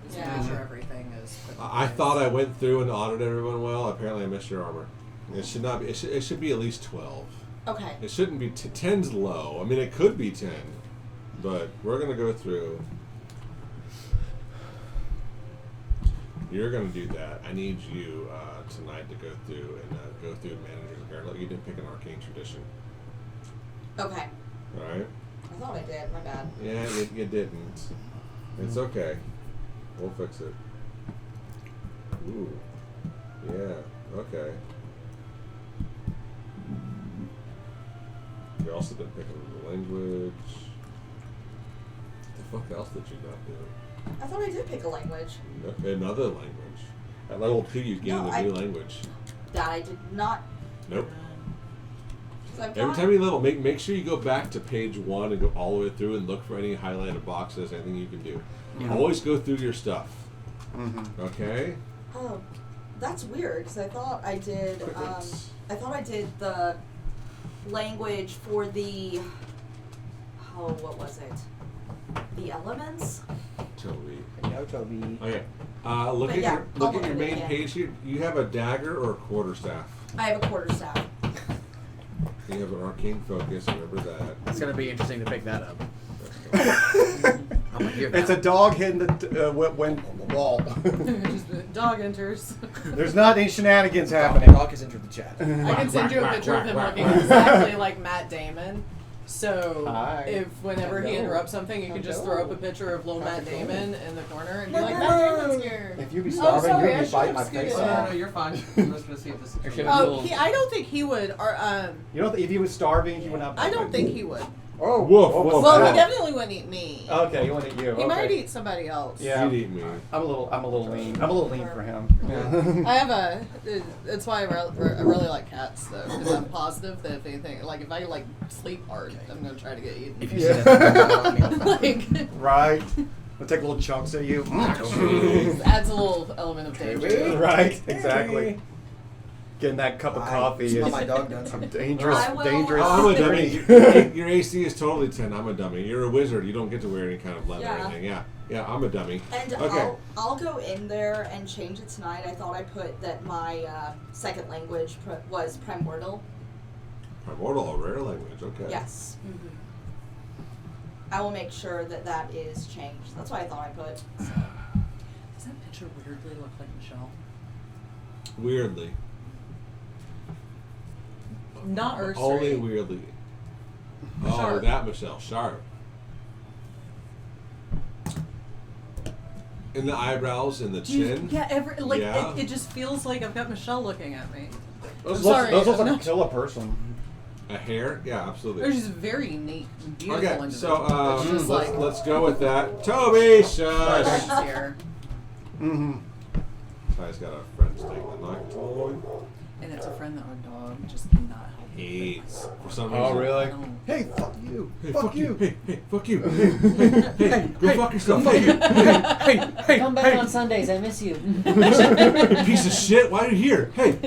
Just make sure everything is. I thought I went through and audited everyone well. Apparently, I missed your armor. It should not be. It should be at least 12. Okay. It shouldn't be 10's low. I mean, it could be 10, but we're gonna go through. You're gonna do that. I need you tonight to go through manager's guard. You didn't pick an arcane tradition. Okay. All right. I thought I did. My bad. Yeah, you didn't. It's okay. We'll fix it. Ooh. Yeah. Okay. You also didn't pick a language. What the fuck else did you not do? I thought I did pick a language. Another language. At level 2, you gain a new language. That I did not. Nope. 'Cause I've Every got- time you level, make sure you go back to page 1 and go all the way through and look for any highlighted boxes, anything you can do. Yeah. Always go through your stuff. Mm-hmm. Okay? Oh, that's weird because I thought I did. Quick. I thought I did the language for the. Oh, what was it? The elements. Toby. No, Toby. Okay. Look But at yeah, your I'll look at look your at it main again. page here. You have a dagger or a quarterstaff. I have a quarterstaff. You have an arcane focus. Remember that. It's gonna be interesting to pick that up. I'm gonna hear that. It's a dog hitting the wall. Just the dog enters. There's not any shenanigans Dog happening. has entered the chat. I can send you a Whack, picture of whack, him whack, looking whack. exactly like Matt Damon. So Hi. if whenever he Hello. interrupts something, you can just throw up a picture of little Matt How's it going? Damon in the corner and be like, Matt Damon's here. If you be Oh, starving, sorry, I you'll be biting my should've face scooted off. No, you're fine. I'm just gonna see if this is. Or should Oh, I don't think he would. Or You know, if he was starving, he would not. I don't think he would. Oh, Woof, what was woof. Well, that? he definitely wouldn't eat me. Okay, he wouldn't eat you. He okay. might eat somebody else. Yeah. You'd eat me. I'm a little lean. I'm a little lean for him. I have a. That's why I really like cats though, because I'm positive that if anything, like if I like sleep hard, I'm gonna try to get eaten. If you Yeah. see that, like Right. We'll take little chunks of you. adds a little element of danger. Right. Exactly. Getting that cup of coffee smell is my dog done. some dangerous, I will- dangerous. Oh, I'm a dummy. drink. Your AC is totally 10. I'm a dummy. You're a wizard. You don't get to wear any kind of leather or Yeah. anything. Yeah, I'm a dummy. And Okay. I'll go in there and change it tonight. I thought I put that my second language was primordial. Primordial, a rare language. Okay. Yes. I will make sure that that is changed. That's what I thought I put. So. Does that picture weirdly look like Michelle? Weirdly. Not Ursula. Only weirdly. Oh, Sharp. that Michelle. Sharp. In the eyebrows and the chin. Yeah, Yeah. It just feels like I've got Michelle looking at me. Those Sorry, look I'm like not- a killer person. A hair? Yeah, They're absolutely. just very unique, and beautiful Okay, so individuals. It's just like let's go with that. Toby, shush! friends here, Mm-hmm. Ty's got a friend staying the night. and it's a friend that our dog just cannot help. Hates for some reason. Oh, really? I don't- Hey, fuck you. Hey, fuck you. Hey, fuck you. Hey, go fuck yourself. Hey, Come back on Sundays. I miss you. piece of shit. Why are you here? Hey.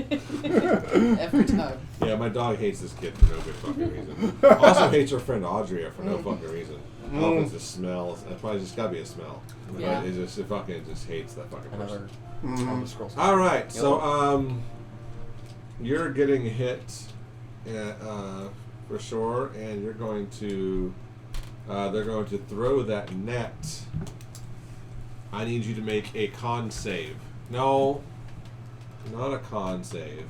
Every time. Yeah, my dog hates this kid for no good fucking reason. Also hates her friend Audrey for no fucking reason. I don't know if it's the smell. It's probably just gotta be a smell. Yeah. But it fucking just hates that fucking person. Another Mhm. the scrolls. All right, so you're getting hit, for sure, and you're going to. They're going to throw that net. I need you to make a con save. No, not a con save.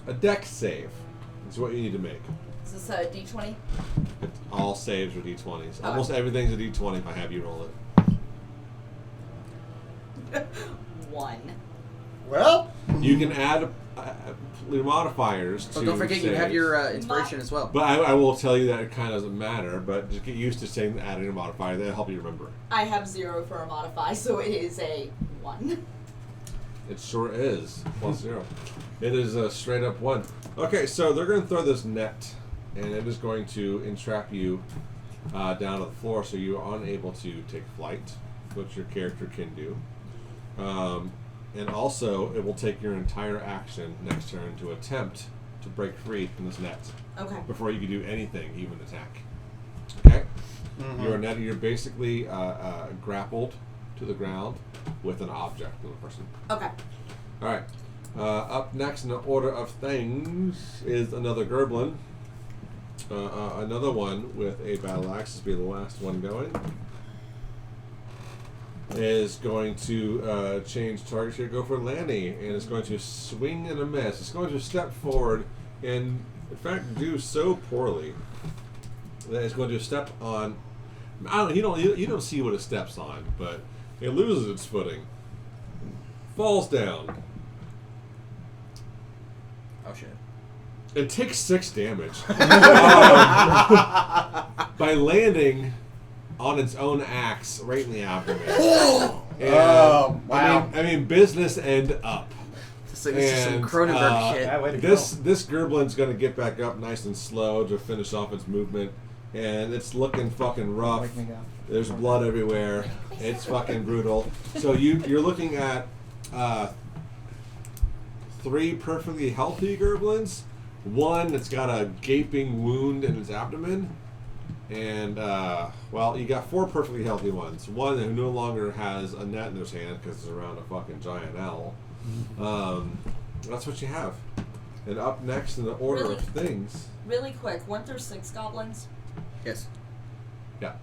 A dex save is what you need to make. Is this a D20? All saves are d20s. Oh. Almost everything's a d20 if I have you roll it. 1. Well, You can add your modifiers to Oh, don't forget you have saves. your inspiration as well. But I will tell you that it kind of doesn't matter, but just get used to saying adding a modifier. That'll help you remember. I have 0 for a modify, so it is a 1. It sure is. Plus 0. It is a straight up 1. Okay, so they're going to throw this net, and it is going to entrap you down to the floor, so you are unable to take flight, which your character can do. And also, it will take your entire action next turn to attempt to break free from this net Okay. before you can do anything, even attack. Okay? You're basically grappled to the ground with an object of a person. Okay. All right. Up next in the order of things is another Gerblin. Another one with a battle axe, this will be the last one going. Is going to change target here, go for Lanny, and it's going to swing and a miss. It's going to step forward and, in fact, do so poorly that it's going to step on. You don't see what it steps on, but it loses its footing, falls down. Oh shit. It takes 6 damage by landing on its own axe right in the abdomen. And, wow. I mean, business end up. This is some Cronenberg shit. Yeah, way to This Gerblin's gonna get back up nice and slow to finish off its movement, and it's looking fucking rough. Wake me up. There's blood everywhere. It's fucking brutal. So you're looking at 3 perfectly healthy Gerblins, 1 that's got a gaping wound in its abdomen, and well, you got 4 perfectly healthy ones. 1 who no longer has a net in his hand because it's around a fucking giant owl. That's what you have. And up next in the order of things. Really quick, 1 through 6 goblins. Yes. Yeah.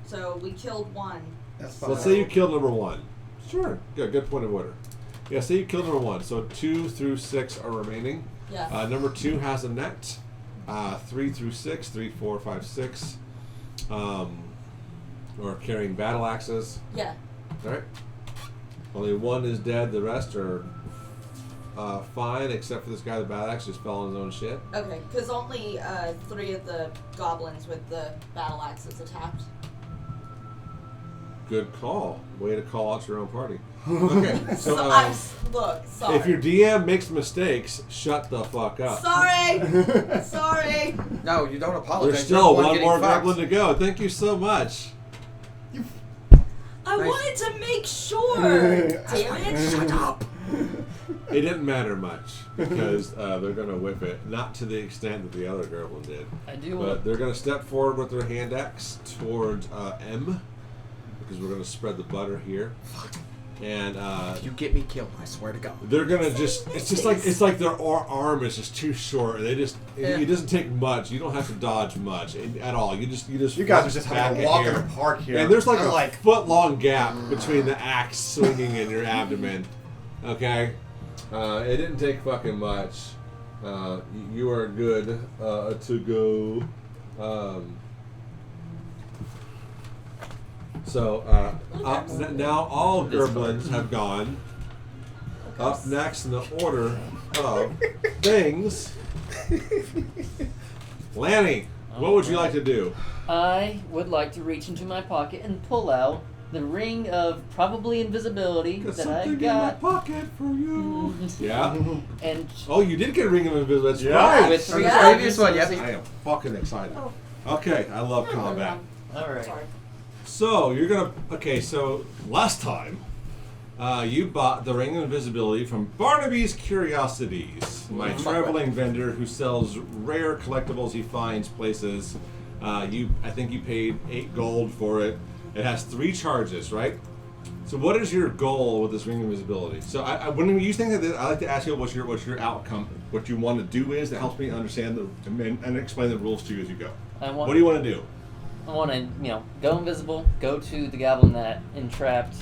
So we killed 1. That's So fine. let's say you killed number 1. Sure. Good point of order. Yeah, say you killed number 1. So 2 through 6 are remaining. Yeah. Number 2 has a net. 3 through 6, 3, 4, 5, 6. Or carrying battle axes. Yeah. Alright. Only 1 is dead, the rest are fine, except for this guy with the battle axe just fell on his own shit. Okay, because only 3 of the goblins with the battle axes attacked. Good call. Way to call out your own party. Okay, so Look, sorry. if your DM makes mistakes, shut the fuck up. Sorry! Sorry! No, you don't apologize. There's still You're the one getting more fucked. goblin to go. Thank you so much. I Nice. wanted to make sure! Damn it! Shut up. It didn't matter much because they're going to whip it, not to the extent that the other goblin did. I do But want. they're going to step forward with their hand axe towards M, because we're going to spread the butter here. And If you get me killed, I swear to God. they're gonna it's like their arm is just too short. They just it doesn't take much. You don't have to dodge much at all. You just You guys are just back having a a walk hair. in the park here. And there's like I'm a foot-long gap between the axe swinging in your abdomen. Okay, it didn't take fucking much. You are good to go. So now all Gerblins have gone. Up next in the order of things, Lanny, what would you like to do? I would like to reach into my pocket and pull out the ring of probably invisibility Got that something I in my got. pocket for you. Yeah. And Oh, you did get a ring of invisibility. That's Yeah. right. with From 3 the charges previous one, using- yep. I am fucking excited. Okay, I love combat. Alright. Sorry. So you're gonna so last time you bought the ring of invisibility from Barnaby's Curiosities, my traveling vendor who sells rare collectibles he finds places. I think you paid 8 gold for it. It has 3 charges, right? So what is your goal with this ring of invisibility? So when you think of this, I like to ask you what's your outcome, what you want to do is that helps me understand and explain the rules to you as you go. What do you want to do? I want to, go invisible, go to the goblin that entrapped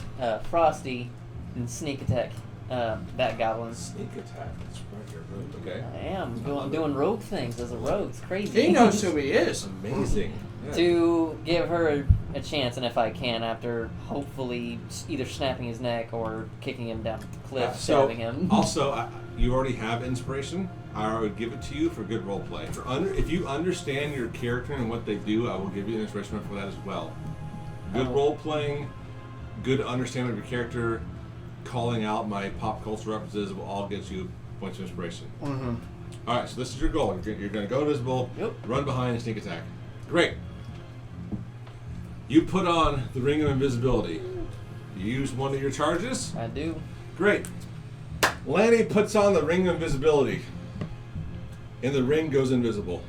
Frosty, and sneak attack that goblin. Sneak attack. That's right, you're right. Okay. I am doing rogue things as a rogue. It's crazy. He knows who he is. Amazing. Yeah. To give her a chance, and if I can, after hopefully either snapping his neck or kicking him down the cliff, stabbing him. Also, you already have inspiration. I would give it to you for good role play. If you understand your character and what they do, I will give you inspiration for that as well. Good role playing, good understanding of your character, calling out my pop culture references will all get you points of inspiration. Mm-hmm. All right, so this is your goal. You're going to go invisible, run behind, and sneak attack. Great. You put on the ring of invisibility. You use one of your charges. I do. Great. Lanny puts on the ring of invisibility. and the ring goes invisible.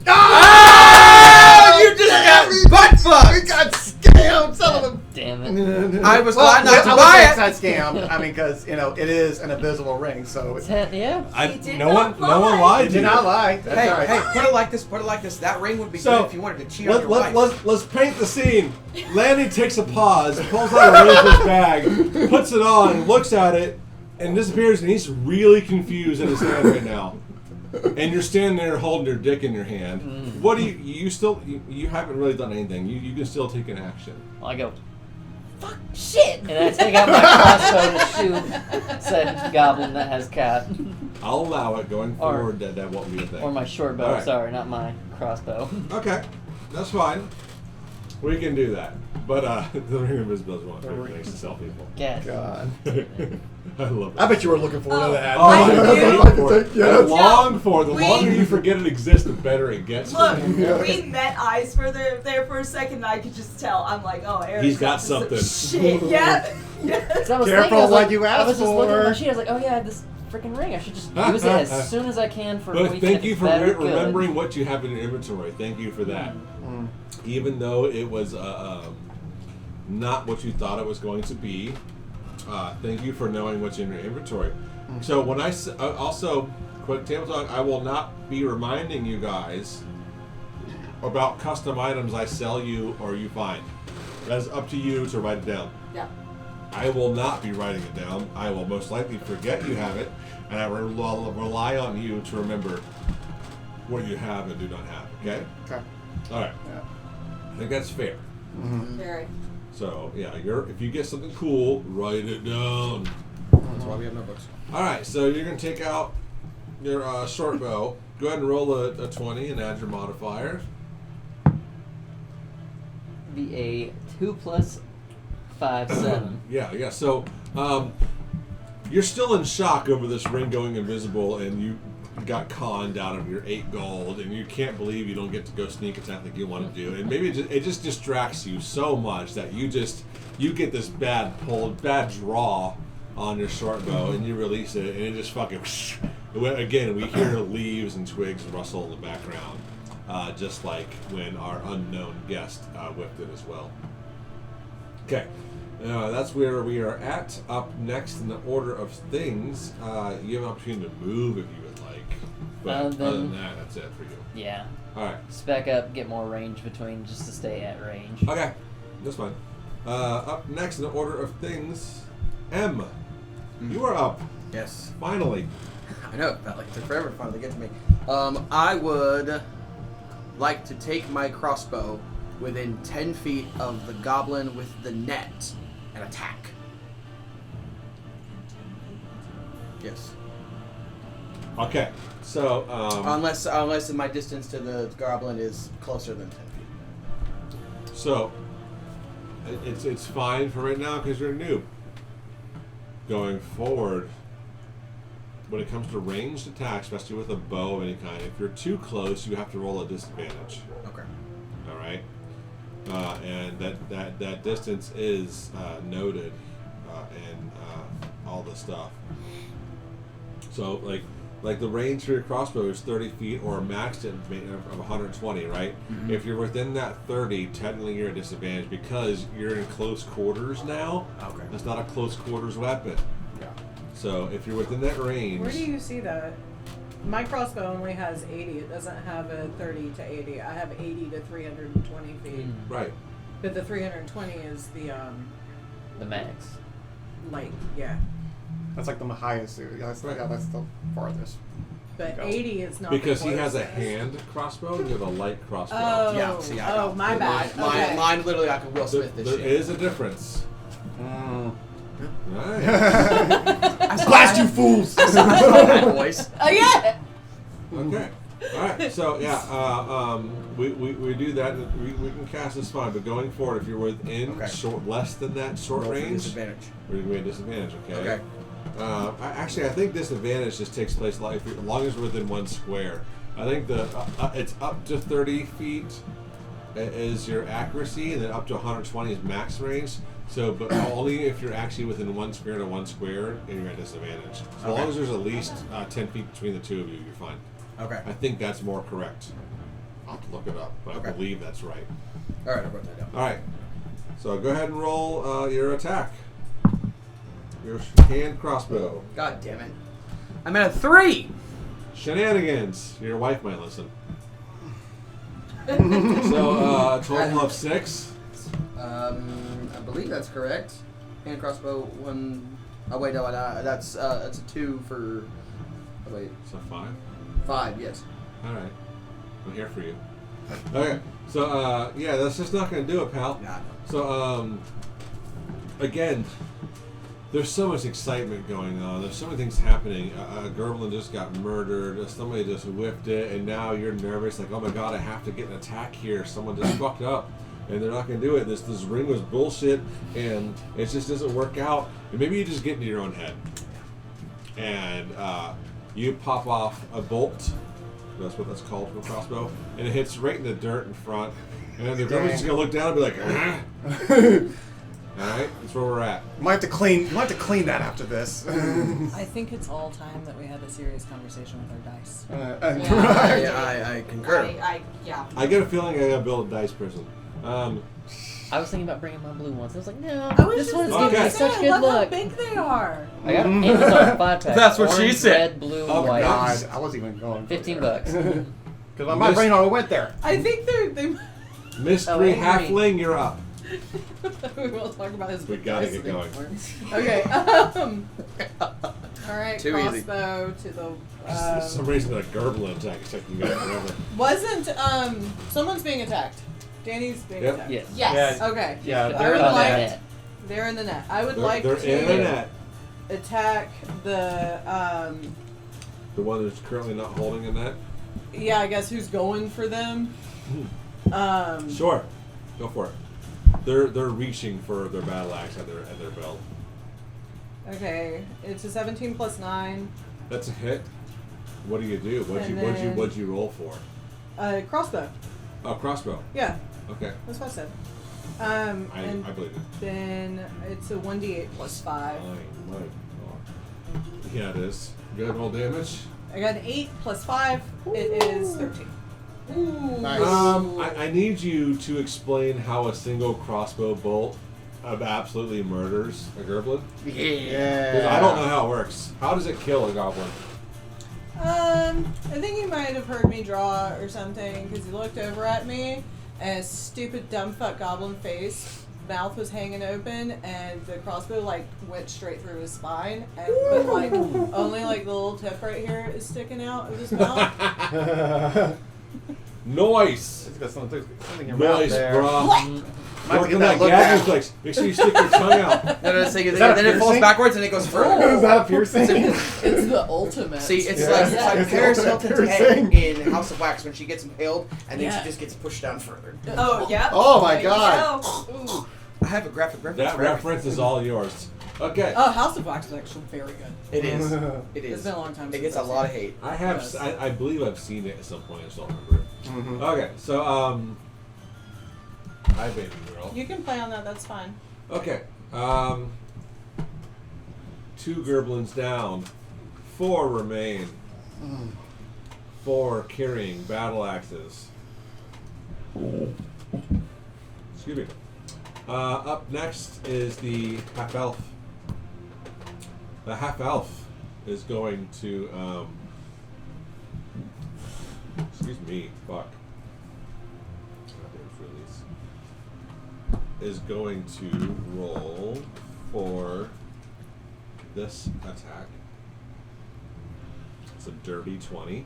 Oh! You just got butt fucked! We got scammed, son of a... Damn it. I was glad not to I buy wouldn't it. say it's not scammed. I mean, because, it is an invisible ring, so... Yeah. He did No not one lie. lied You to did you. not lie. That's Hey, right. hey, put it like this, put it like this. That ring would be So, good if you wanted to cheat on your wife. Let's paint the scene. Lanny takes a pause, pulls out a ring from his bag, puts it on, looks at it, and disappears, and he's really confused in his hand right now. And you're standing there holding your dick in your hand. What do you haven't really done anything. You can still take an action. I go, Fuck shit. and I take out my crossbow to shoot said goblin that has cat. I'll allow it going Or- forward that won't be a thing. Or my short bow, Alright. sorry, not my crossbow. Okay, that's fine. We can do that. But the ring of invisibility is one of my favorite things to sell people. Cat. God. I love it. I bet you were looking forward to that. Oh, I I knew- long for it. Yes. I long for it. The We- longer you forget it exists, the better it gets. Look, for you. we met eyes for there for a second, and I could just tell. I'm like, oh, Eric's He's got up to some something. Shit, yeah. Yes. So I was Careful thinking, I was what like, you I was asked just looking at my for. sheet. I was like, oh yeah, I have this freaking ring. I should just use it as soon as I can for a But weekend. thank you for Better good. remembering what you have in your inventory. Thank you for that. Even though it was not what you thought it was going to be, thank you for knowing what's in your inventory. So when also, quick table talk, I will not be reminding you guys about custom items I sell you or you find. That's up to you to write it down. Yeah. I will not be writing it down. I will most likely forget you have it, and I will rely on you to remember what you have and do not have. Okay? Okay. All right. Yeah. I think that's fair. Very. So yeah, if you get something cool, write it down. That's why we have notebooks. All right. So you're gonna take out your short bow. Go ahead and roll a 20 and add your modifier. Be a 2 + 5, 7. Yeah. So you're still in shock over this ring going invisible, and you got conned out of your 8 gold, and you can't believe you don't get to go sneak attack like you want to do. And maybe it just distracts you so much that you get this bad draw on your short bow, and you release it, and it just fucking. Again, we hear leaves and twigs rustle in the background, just like when our unknown guest whipped it as well. Okay. That's where we are at. Up next in the order of things, you have an opportunity to move if you would like. But other than that, that's it for you. Yeah. Alright. Spec up, get more range between just to stay at range. Okay. That's fine. Up next in the order of things, M. You are up. Yes. Finally. I know, it felt like it took forever to finally get to me. I would like to take my crossbow within 10 feet of the goblin with the net and attack. Yes. Okay. So, Unless my distance to the goblin is closer than 10 feet. so it's fine for right now because you're a noob. Going forward, when it comes to ranged attacks, especially with a bow of any kind, if you're too close, you have to roll a disadvantage. Okay. All right, and that distance is noted in all the stuff. So like the range for your crossbow is 30 feet or a max of 120, right? Mm-hmm. If you're within that 30, technically you're at a disadvantage because you're in close quarters now. Okay. That's not a close quarters weapon. Yeah. So if you're within that range, Where do you see that? My crossbow only has 80. It doesn't have a 30 to 80. I have 80 to 320 feet. right? But the 320 is The max. yeah. That's like the highest. That's the farthest. But Go. 80 is not Because the he has a closest. hand crossbow, and you have a light crossbow. Oh, Yeah, see, I got my bad. Okay. Mine literally, I could Will There Smith this there shit. is a difference. Right. Blast you fools! I saw that, boys. Oh yeah. Okay. All right. So yeah, we do that. We can cast this fine, but going forward, if you're within less than that short Roll for range, disadvantage. we're gonna be at disadvantage. Okay. Okay. Actually, I think disadvantage just takes place as long as we're within one square. I think it's up to 30 feet is your accuracy, and then up to 120 is max range. So, but only if you're actually within one square to one square, and you're at disadvantage. So as long as there's at least 10 feet between the two of you, you're fine. Okay. I think that's more correct. I'll have to look it up, but Okay. I believe that's right. All right, I wrote that down. All right. So go ahead and roll your attack. Your hand crossbow. God damn it! I'm at a 3. Shenanigans. Your wife might listen. So total of 6. I believe that's correct. Hand crossbow 1. Oh wait, no, that's a 2 for. Oh wait, So 5. 5. Yes. All right. I'm here for you. Okay. So yeah, that's just not gonna do it, pal. Nah, no. So again, there's so much excitement going on. There's so many things happening. Gerblin just got murdered. Somebody just whipped it, and now you're nervous. Like, oh my god, I have to get an attack here. Someone just fucked up, and they're not gonna do it. This ring was bullshit, and it just doesn't work out. And maybe you just get into your own head, and you pop off a bolt. That's what that's called from a crossbow, and it hits right in the dirt in front. And the Grblin's just gonna look down and be like, all right, that's where we're at. You might have to clean that after this. I think it's all time that we had a serious conversation with our dice. Right. I concur. Yeah. I get a feeling I gotta build a dice prison. I was thinking about bringing my blue ones. I was like, no, I was this just one's gonna giving me say, such good look how look. big they are. I got an Amazon 5-pack. That's what she orange, said. Red, blue, Oh white. God, I wasn't even going. $15. Because my brain already went there. I think they. Mystery angry. halfling, you're up. We will talk about his We big gotta dice get going. anymore. Okay. All right. Too easy. Crossbow to the. For some reason, a Gerblin attack is taking you guys forever. Wasn't someone's being attacked? Danny's being Yep. attacked. Yes. Yes. Yeah. Okay. Yeah, I they're would on like. that. They're in the net. I would like They're to in the net. attack the. The one that's currently not holding a net. Yeah, I guess who's going for them? Sure, go for it. They're reaching for their battle axe at their belt. Okay, it's a 17 plus 9. That's a hit. What do you do? What'd you roll for? Crossbow. Oh, crossbow. Yeah, Okay, that's what I said. I And believe it. then it's a 1d8 plus 5. My God. Yeah, it is. Good roll damage. I got an 8 plus 5. It is 13. Nice. I need you to explain how a single crossbow bolt absolutely murders a Gerblin. Yeah. 'Cause I don't know how it works. How does it kill a goblin? I think he might have heard me draw or something because he looked over at me and his stupid dumb fuck goblin face, mouth was hanging open, and the crossbow like went straight through his spine, and but like only like the little tip right here is sticking out of his mouth. Nice. It's got something in your mouth Nice, there. bro. Might Working get that looked gag at. reflex. Make sure you stick your tongue out. Then it falls backwards and it goes further. Is that a piercing? It's the ultimate. See, it's Yeah. like, Yeah, it's it's like Paris the ultimate Hilton's head piercing. in House of Wax when she gets impaled and then Yeah. she just gets pushed down further. Oh, yeah. Oh my There you God. go. Ooh, I have a graphic reference. That for everything. reference is all yours. Okay. Oh, House of Wax is actually very good. It is. It It's is. been a long time It since gets a I've lot of seen hate. I have. Yes. I believe I've seen it at some point. I just don't remember it. Mhm. Okay, so hi baby girl. You can play on that. That's fine. Okay, 2 Gerblins down, 4 remain. 4 carrying battle axes. Excuse me. Up next is the half elf. The half elf is going to. Excuse me. Fuck. Goddamn Frillies. Is going to roll for this attack. It's a dirty 20.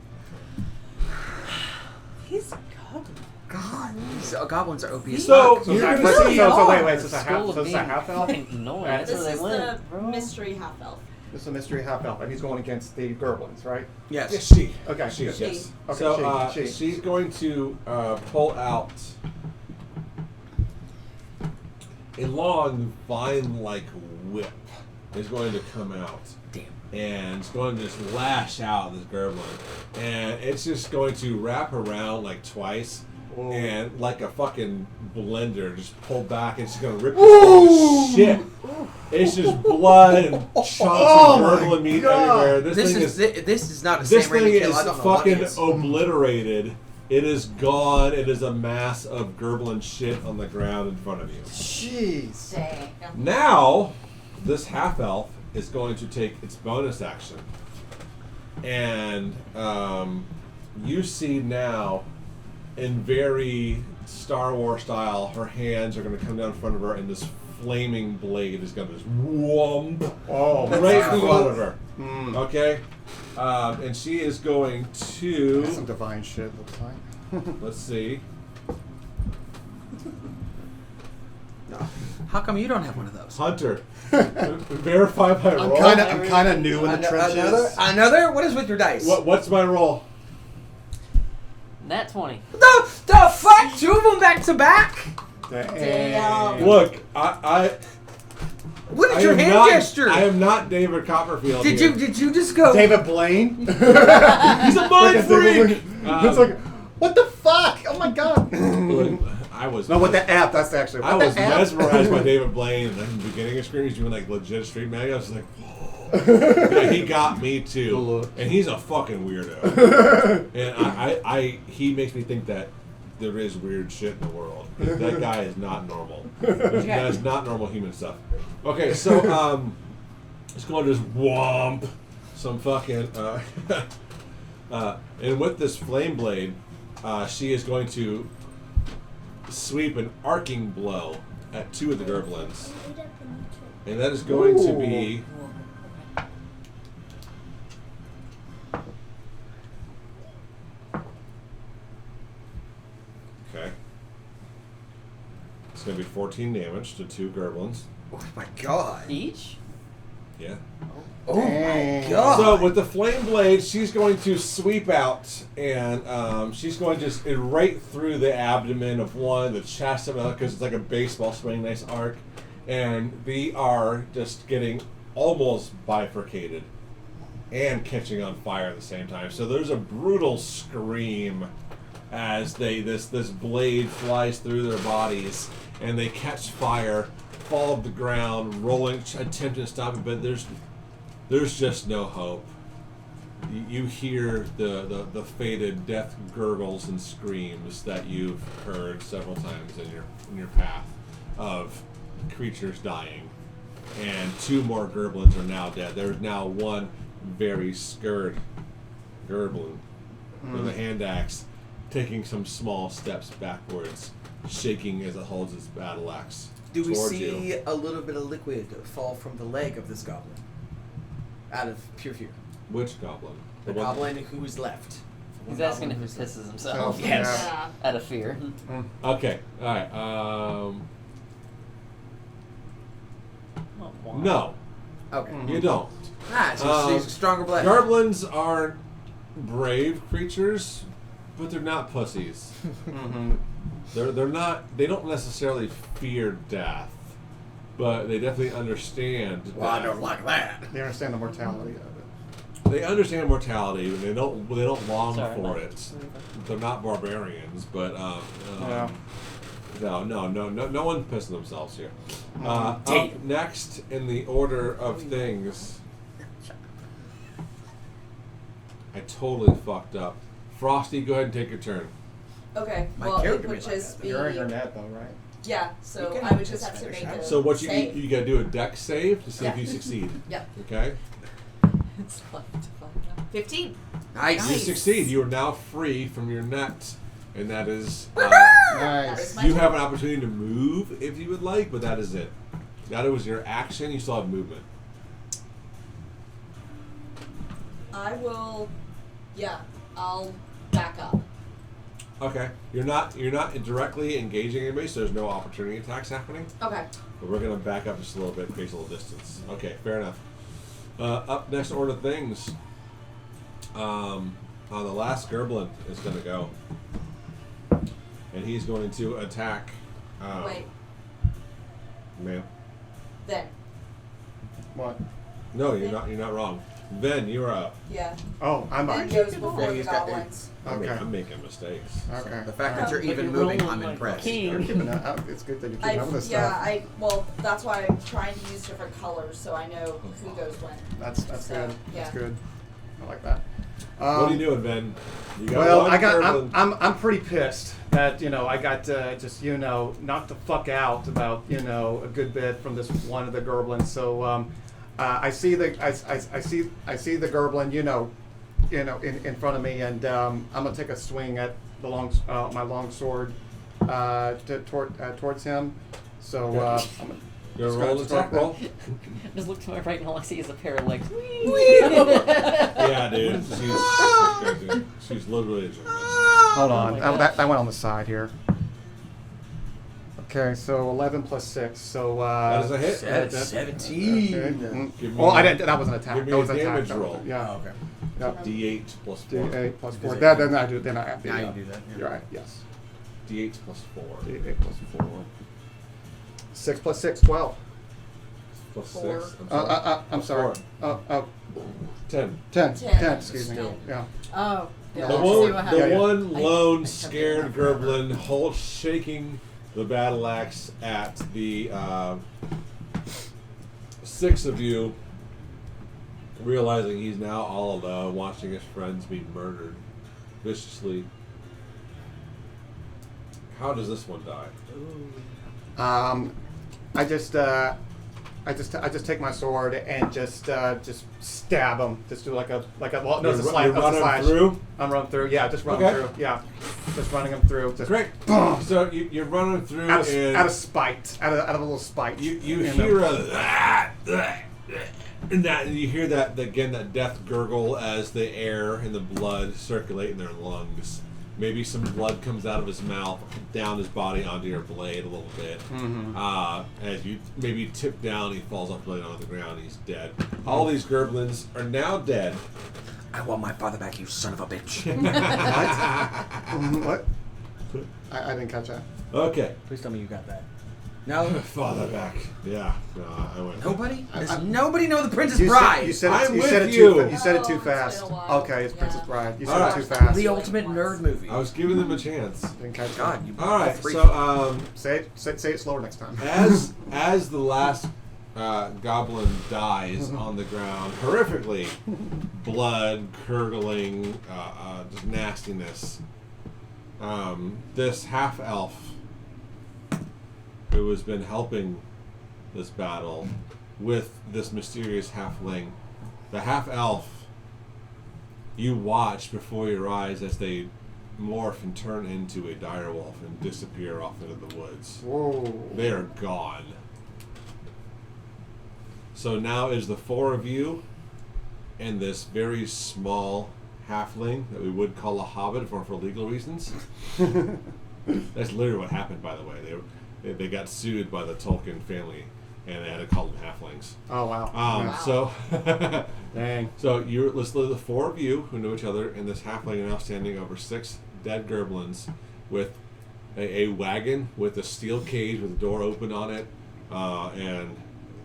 He's good. God, these goblins are OP as So, fuck. So, you're so, gonna so, see so wait, The so it's a school half, of so it's a being half elf? fucking annoying. That's This where is they the went, bro. mystery half elf. This is a mystery half elf, and he's going against the Gerblins, right? Yes. Yes, she. Okay. She is, yes. Okay, So she. she's going to pull out a long vine-like whip. Is going to come out. Damn. And it's going to just lash out this Gerblin. And it's just going to wrap around like twice, and like a fucking blender, just pulled back, and she's gonna rip this thing to shit. It's just blood and chunks and gurgling meat everywhere. This is not a This Sam thing Raimi kill. is I don't know what fucking is. obliterated. It is gone. It is a mass of gurgling shit on the ground in front of you. Jeez. Dang. Now, this half elf is going to take its bonus action, and you see now, in very Star Wars style, her hands are going to come down in front of her, and this flaming blade is going to just whomp right in front of her. Okay, and she is going That's to. some divine shit, looks like. Let's see. How come you don't have one of those? Hunter, verify my roll. I'm kind of new in the trenches. Another? What is with your dice? What's my roll? Nat 20. The fuck? 2 of them back to back? Damn. Look, I What is I your am hand not, gesture? I am not David Copperfield. Did here. you just go? David Blaine. He's a mind freak. It's like, what the fuck? Oh my god. Look, I was. No, with the app, that's actually. I with was the app. mesmerized by David Blaine, and in the beginning of Scream, he's doing like legit street mag. I was like, whoa. Yeah, he got me too, and he's a fucking weirdo. And he makes me think that there is weird shit in the world. That guy is not normal. That is not normal human stuff. Okay, so it's going to just whomp some fucking. And with this flame blade, she is going to sweep an arcing blow at 2 of the Gerblins. And that is going to be... Okay. It's going to be 14 damage to 2 Gerblins. Oh my god. Each? Yeah. Oh my god. So with the flame blade, she's going to sweep out, and she's going to just right through the abdomen of one, the chest of another, because it's like a baseball swing, nice arc, and they are just getting almost bifurcated and catching on fire at the same time. So there's a brutal scream as this blade flies through their bodies, and they catch fire, fall to the ground, rolling, attempting to stop it, but there's just no hope. You hear the faded death gurgles and screams that you've heard several times in your path of creatures dying, and 2 more Gerblins are now dead. There's now 1 very scared Gerblin with a hand axe, taking some small steps backwards, shaking as it holds its battle axe. Do we towards see you. a little bit of liquid fall from the leg of this goblin? Out of pure fear. Which goblin? The one- goblin who is left. He's asking if he pisses himself. Yes. Yeah. Out of fear. Okay, alright. No, Okay. you don't. Ah, so he's a stronger blood. Goblins aren't brave creatures, but they're not pussies. They're not. They don't necessarily fear death, but they definitely understand. Well, I death. don't like that. They understand the mortality of it. They understand mortality, but they don't long Sorry, for Mike. it. They're not barbarians, but Yeah. no one pissing themselves here. Up next in the order of things, I totally fucked up. Frosty, go ahead and take your turn. Okay, My well, it character would may like just that, be... You're in your net though, right? Yeah, so You can I would just have to finish make that. a So what you save. gotta do a dex save to see if Yeah. you succeed. Yep. Okay. It's fun to find out. 15. Nice. You succeed. You are now free from your net, and that is. That is Nice. my You turn. have an opportunity to move if you would like, but that is it. That was your action. You still have movement. I will... Yeah, I'll back up. Okay. You're not directly engaging anybody, so there's no opportunity attacks happening. Okay. But we're gonna back up just a little bit, create a little distance. Okay, fair enough. Up next order of things. The last Gerblin is gonna go, and he's going to attack. Wait, Man. then. What? No, you're not. You're not wrong. Ben, you're up. Yeah. Oh, I'm Then up. goes before Yeah, the he's got goblins. Okay. I'm making mistakes. Okay. The fact that you're But even you're moving, rolling I'm like a impressed. king. You're keeping that. It's good that you're keeping up with this stuff. Well, that's why I'm trying to use different colors so I know who goes when. That's So, good. yeah. That's good. I like that. What are you doing, Ben? You got Well, one Gerblin. I'm pretty pissed that I got just knocked the fuck out about a good bit from this one of the Gerblins. So I see the Gerblin in front of me, and I'm gonna take a swing at the my long sword towards him. So I'm gonna You're gonna roll the attack roll. Just look to my right and all I see is a pair of legs. Yeah, dude. She's literally a gymnast. Hold Oh on. my gosh. That went on the side here. Okay, so 11 plus 6. So That is a hit. that's- 17. Okay. Give me Oh, I a- didn't. That was an attack. give me That a was an attack. damage That was- roll. Yeah. Oh, okay. Yep. D8 plus 4. D8 plus 4. Because Then I do. Then I have to. Now you do that. Yeah. You're right. Yes. D8 plus 4. D8 plus 4. 6 plus 6. 12. Plus 6. Four. I'm sorry. 10. 10. 10. 10. Excuse me. Still. Yeah. Oh. Yeah, The let's one, see what the happens. Yeah. one lone I scared kept it Gerblin shaking the battle axe at the 6 of you, realizing he's now all alone, watching his friends be murdered viciously. How does this one die? I just take my sword and just stab him. Just do like a well, no, it's a You're slash. It's a running slash. through? I'm running through. Yeah, just running Okay. through. Yeah, just running him through. Just Great. boom. So you're running through Out and of spite, out of a little spite. you know. hear and you hear that again, that death gurgle as the air and the blood circulate in their lungs. Maybe some blood comes out of his mouth, down his body onto your blade a little bit. Mm-hmm. As you maybe tip down, he falls off the blade onto the ground. He's dead. All these Gerblins are now dead. I want my father back, you son of a bitch. What? I didn't catch that. Okay. Please tell me you got that. No? Father back. Yeah. No, I went. Nobody? Does nobody know the Princess You Bride? said, you said it. I'm You with said it you. too. You said it Oh, too it's fast. been a while. Okay, it's Princess Yeah. Bride. You said Alright. it too fast. The ultimate nerd movie. I was giving them a chance. Didn't catch that. God, you All right. three. So Say it slower next time. as the last goblin dies on the ground, horrifically, blood curdling, just nastiness. This half elf who has been helping this battle with this mysterious halfling, the half elf, you watch before your eyes as they morph and turn into a direwolf and disappear off into the woods. Whoa. They are gone. So now is the 4 of you and this very small halfling that we would call a hobbit for legal reasons. That's literally what happened, by the way. They got sued by the Tolkien family, and they had to call them halflings. Oh wow. So, Dang. so you're literally the 4 of you who know each other, and this halfling now standing over 6 dead Gerblins with a wagon with a steel cage with a door open on it, and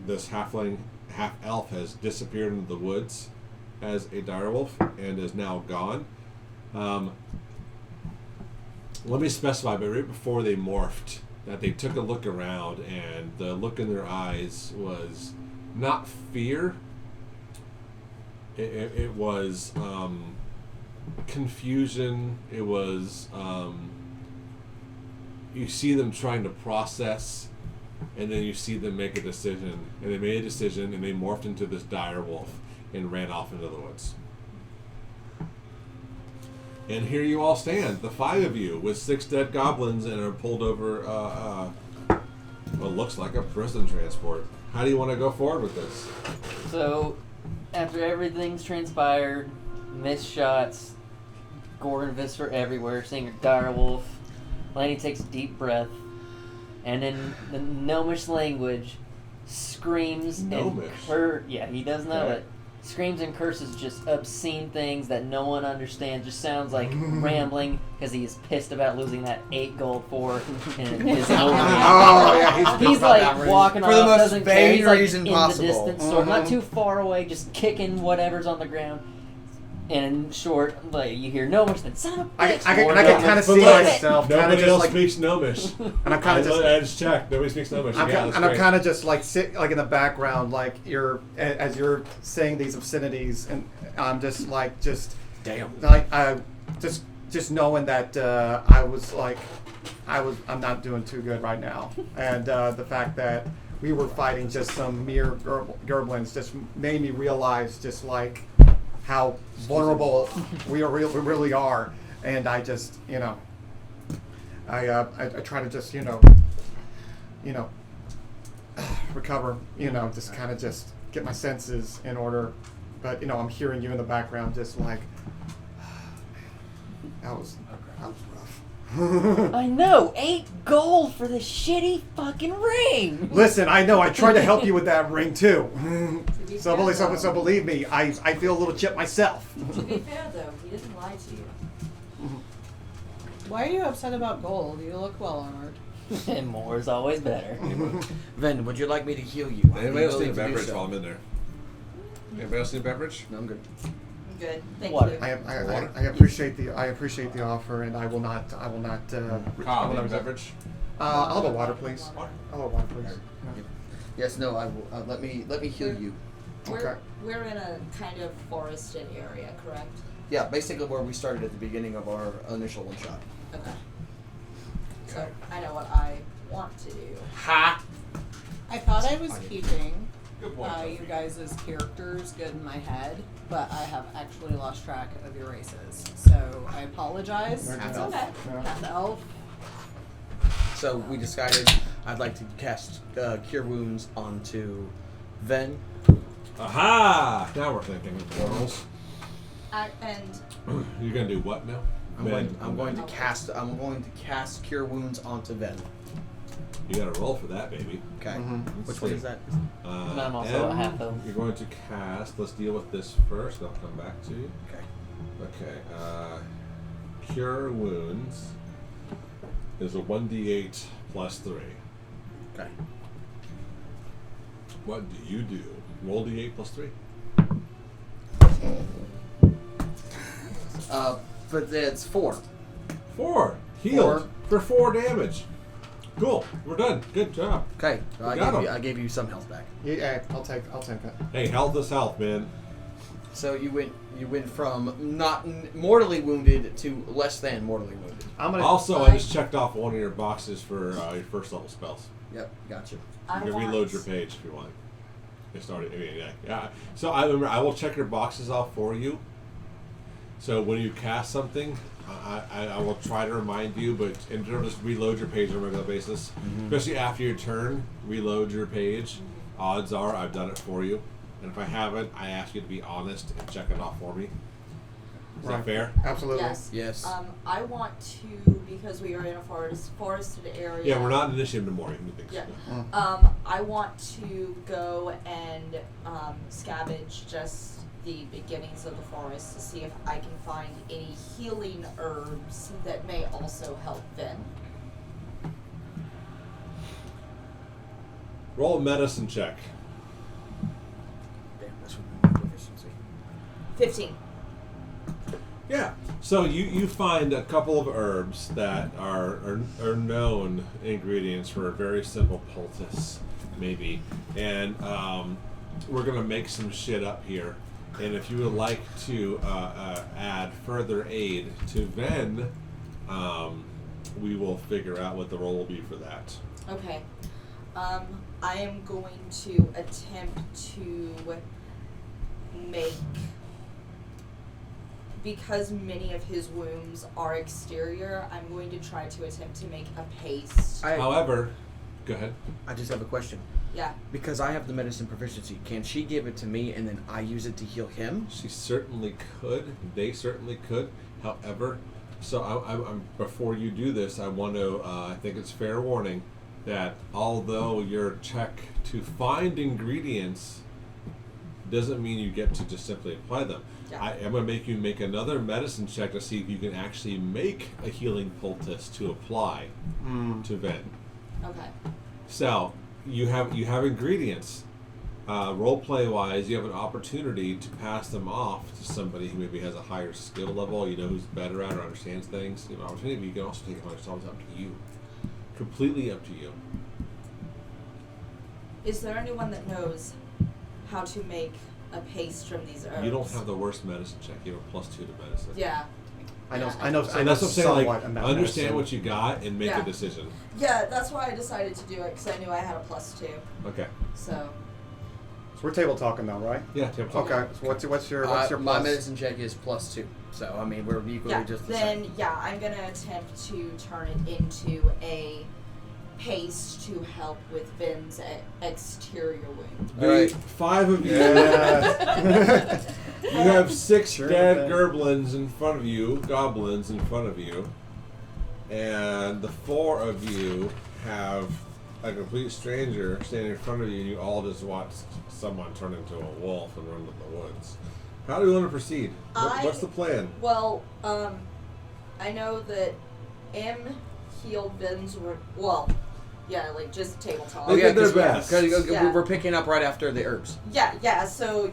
this halfling, half elf, has disappeared into the woods as a direwolf and is now gone. Let me specify, but right before they morphed, that they took a look around, and the look in their eyes was not fear. It was confusion. It was you see them trying to process, and then you see them make a decision, and they made a decision, and they morphed into this dire wolf and ran off into the woods. And here you all stand, the 5 of you, with 6 dead goblins, and are pulled over what looks like a prison transport. How do you want to go forward with this? So, after everything's transpired, missed shots, gore and viscera everywhere, seeing a direwolf, Lanny takes a deep breath, and in the gnomish language, screams Gnomish? yeah, he does know Okay. it. screams and curses just obscene things that no one understands. Just sounds like rambling because he's pissed about losing that 8 gold for in his own Oh yeah, He's like walking For the off, most doesn't care. He's vague like reason in possible. the distance, sort of not too far away, just kicking whatever's on the ground. And in short, like you hear Gnomish, then son of a I bitch. can kind of see Look, myself kind of Nobody just else like, speaks Gnomish. and I'm kind of just. I just checked. Nobody speaks Gnomish. I'm kind of just like sit like in the background, like as you're saying these obscenities, and I'm just like Damn. like just knowing that I'm not doing too good right now, and the fact that we were fighting just some mere gerblins just made me realize just like how vulnerable we really are, and I just I try to just recover, just kind of just get my senses in order, but I'm hearing you in the background just like that was rough. I know, 8 gold for this shitty fucking ring. Listen, I know. I tried to help you with that ring too. To be So fair, though, believe me, I feel a little chip myself. to be fair though, he didn't lie to you. Why are you upset about gold? You look well armored. And more is always better. Ven, would you like me to heal you? Anybody else need a To do beverage so. while I'm in there? Anybody else need a beverage? No, I'm good. I'm good. Thank Water. you. I appreciate the offer, and I will not. Kyle, need a resist. beverage? I'll have a water, please. Water. I'll have a water, please. Yes, no, I will. Let me heal you. Okay. We're in a kind of forested area, correct? Yeah, basically where we started at the beginning of our initial one shot. Okay. So I know what I want to do. Ha! I thought I was keeping Good point. you guys' characters good in my head, but I have actually lost track of your races. So I apologize. That's okay. Half elf. So we decided I'd like to cast Cure Wounds onto Ven. Aha! Now we're thinking of portals. And You're gonna do what now? I'm going to cast Cure Wounds onto Ven. You gotta roll for that, baby. Okay. Mhm. Which one is that? Uh, I'm also a M, half elf. You're going to cast. Let's deal with this first. I'll come back to you. Okay. Okay. Cure Wounds is a 1d8 plus 3. Okay. What do you do? Roll d8 plus 3. But it's 4. 4. Healed for 4 damage. Cool. We're done. Good job. Okay. So We got him. I gave you some health back. Yeah, I'll take it. Hey, health is health, man. So you went from not mortally wounded to less than mortally wounded. I'm gonna. Also, I just checked off one of your boxes for your first level spells. Yep. Gotcha. You can reload your page if you want. It started. Yeah. So I remember I will check your boxes off for you. So when you cast something, I will try to remind you, but in terms of just reload your page on a regular basis, especially after your turn, reload your page. Odds are I've done it for you, and if I haven't, I ask you to be honest and check it off for me. Is that fair? Absolutely. yes. Yes. I want to, because we are in a forested area. Yeah, we're not in initiative anymore. You can do things. Yeah. I want to go and scavenge just the beginnings of the forest to see if I can find any healing herbs that may also help Vin. Roll a medicine check. Damn, that's what my proficiency. 15. Yeah. So you find a couple of herbs that are known ingredients for a very simple poultice, maybe. And we're going to make some shit up here. And if you would like to add further aid to Ven, we will figure out what the role will be for that. Okay. I am going to attempt to make, because many of his wounds are exterior, I'm going to try to attempt to make a paste. However, go ahead. I just have a question. Yeah. Because I have the medicine proficiency, can she give it to me and then I use it to heal him? She certainly could. They certainly could. However, so I'm before you do this, I want to. I think it's fair warning that although your check to find ingredients doesn't mean you get to just simply apply them. Yeah. I am going to make you make another medicine check to see if you can actually make a healing poultice to apply to Ven. Okay. So you have ingredients. Role play wise, you have an opportunity to pass them off to somebody who maybe has a higher skill level. You know, who's better at or understands things. You have an opportunity, but you can also take it on yourself. It's up to you. Completely up to you. Is there anyone that knows how to make a paste from these herbs? You don't have the worst medicine check. You have a +2 to medicine. Yeah. I know. Yeah. I know. So I know that's what I'm saying. somewhat Like, about understand medicine. what you got and make Yeah. a decision. Yeah, that's why I decided to do it, because I knew I had a +2. Okay. So. So we're table talking now, right? Yeah. Tabletop. Okay. So what's your My plus? medicine check is +2. So, I mean, we're equally Yeah, just the then, same. yeah, I'm going to attempt to turn it into a paste to help with Vin's exterior wound. The Alright. 5 of you. Yes. You have 6 Sure dead thing. goblins in front of you, and the 4 of you have a complete stranger standing in front of you, and you all just watch someone turn into a wolf and run to the woods. How do we want to proceed? What's the plan? Well, I know that M healed Vin's wound. Well, yeah, like just tabletop. They did their 'cause best. Yeah. We're picking up right after the herbs. Yeah, so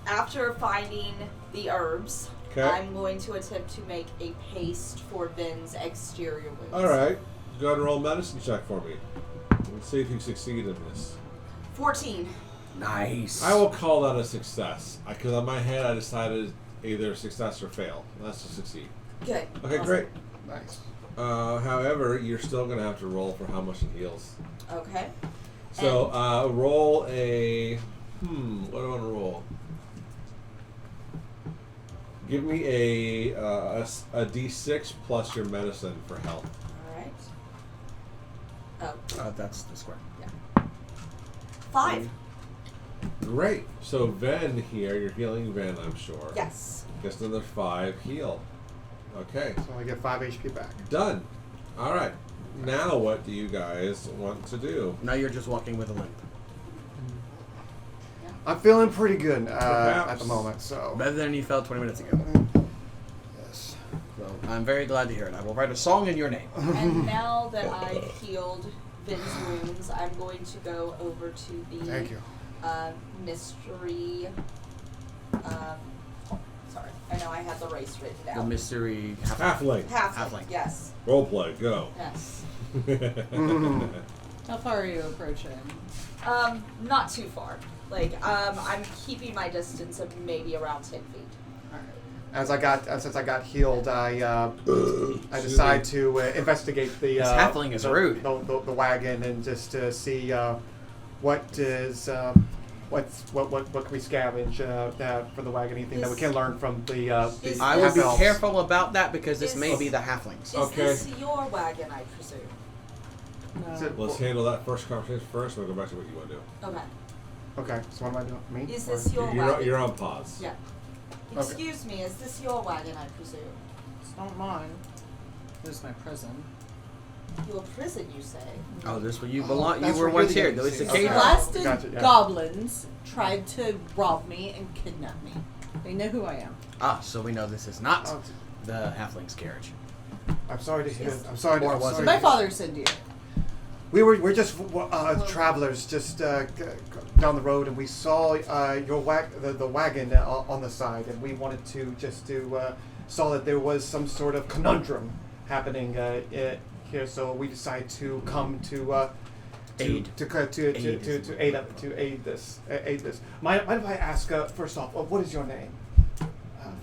after finding the herbs, Okay. I'm going to attempt to make a paste for Vin's exterior wounds. All right. Go ahead and roll a medicine check for me. Let's see if you succeed in this. 14. Nice. I will call that a success because in my head I decided either success or fail. That's to succeed. Good. Okay, Awesome. great. Nice. However, you're still going to have to roll for how much it heals. Okay. So roll a. What do I want to roll? Give me a D6 plus your medicine for health. All right. Oh, That's the square. 5. Great. So Ven here, you're healing Ven, I'm sure. Yes. Just another 5 heal. Okay. So I get 5 HP back. Done. All right. Now what do you guys want to do? Now you're just walking with a limp. I'm feeling pretty good Perhaps. at the moment. So. Better than you felt 20 minutes ago. Yes. So I'm very glad to hear it. I will write a song in your name. And now that I've healed Vin's wounds, I'm going to go over to the Thank you. mystery. Sorry, I know I had the race written The down. mystery Halfling. Halfling. Yes. Roleplay. Go. Yes. How far are you approaching? Not too far. Like, I'm keeping my distance of maybe around 10 feet. Since I got healed, I decide to investigate the This halfling is rude. The wagon and just to see what is what can we scavenge for the wagon? Anything that we can learn from the I will be half-elves. careful about that because this Is- may be the halflings. Is Okay. this your wagon, I presume? Is No. it- Let's handle that first conversation first. We'll go back to what you want to do. Okay. Okay, so what am I doing? Me? Is Or- this your wagon? You're on pause. Yeah. Excuse me, is this your wagon, I presume? It's not mine. This is my prison. Your prison, you say? Oh, this where you belong. You That's were where once you're here. getting At least the to. cage. Okay. Blasted Gotcha, yeah. goblins tried to rob me and kidnap me. They know who I am. Ah, so we know this is not Oh, the halfling's carriage. I'm sorry to hear. I'm sorry to. Or I'm was sorry it? My to- father sent you. We're just travelers, just down the road, and we saw your the wagon on the side, and we wanted to just saw that there was some sort of conundrum happening here, so we decided to come to Aid. aid this. Mind if I ask first off, what is your name?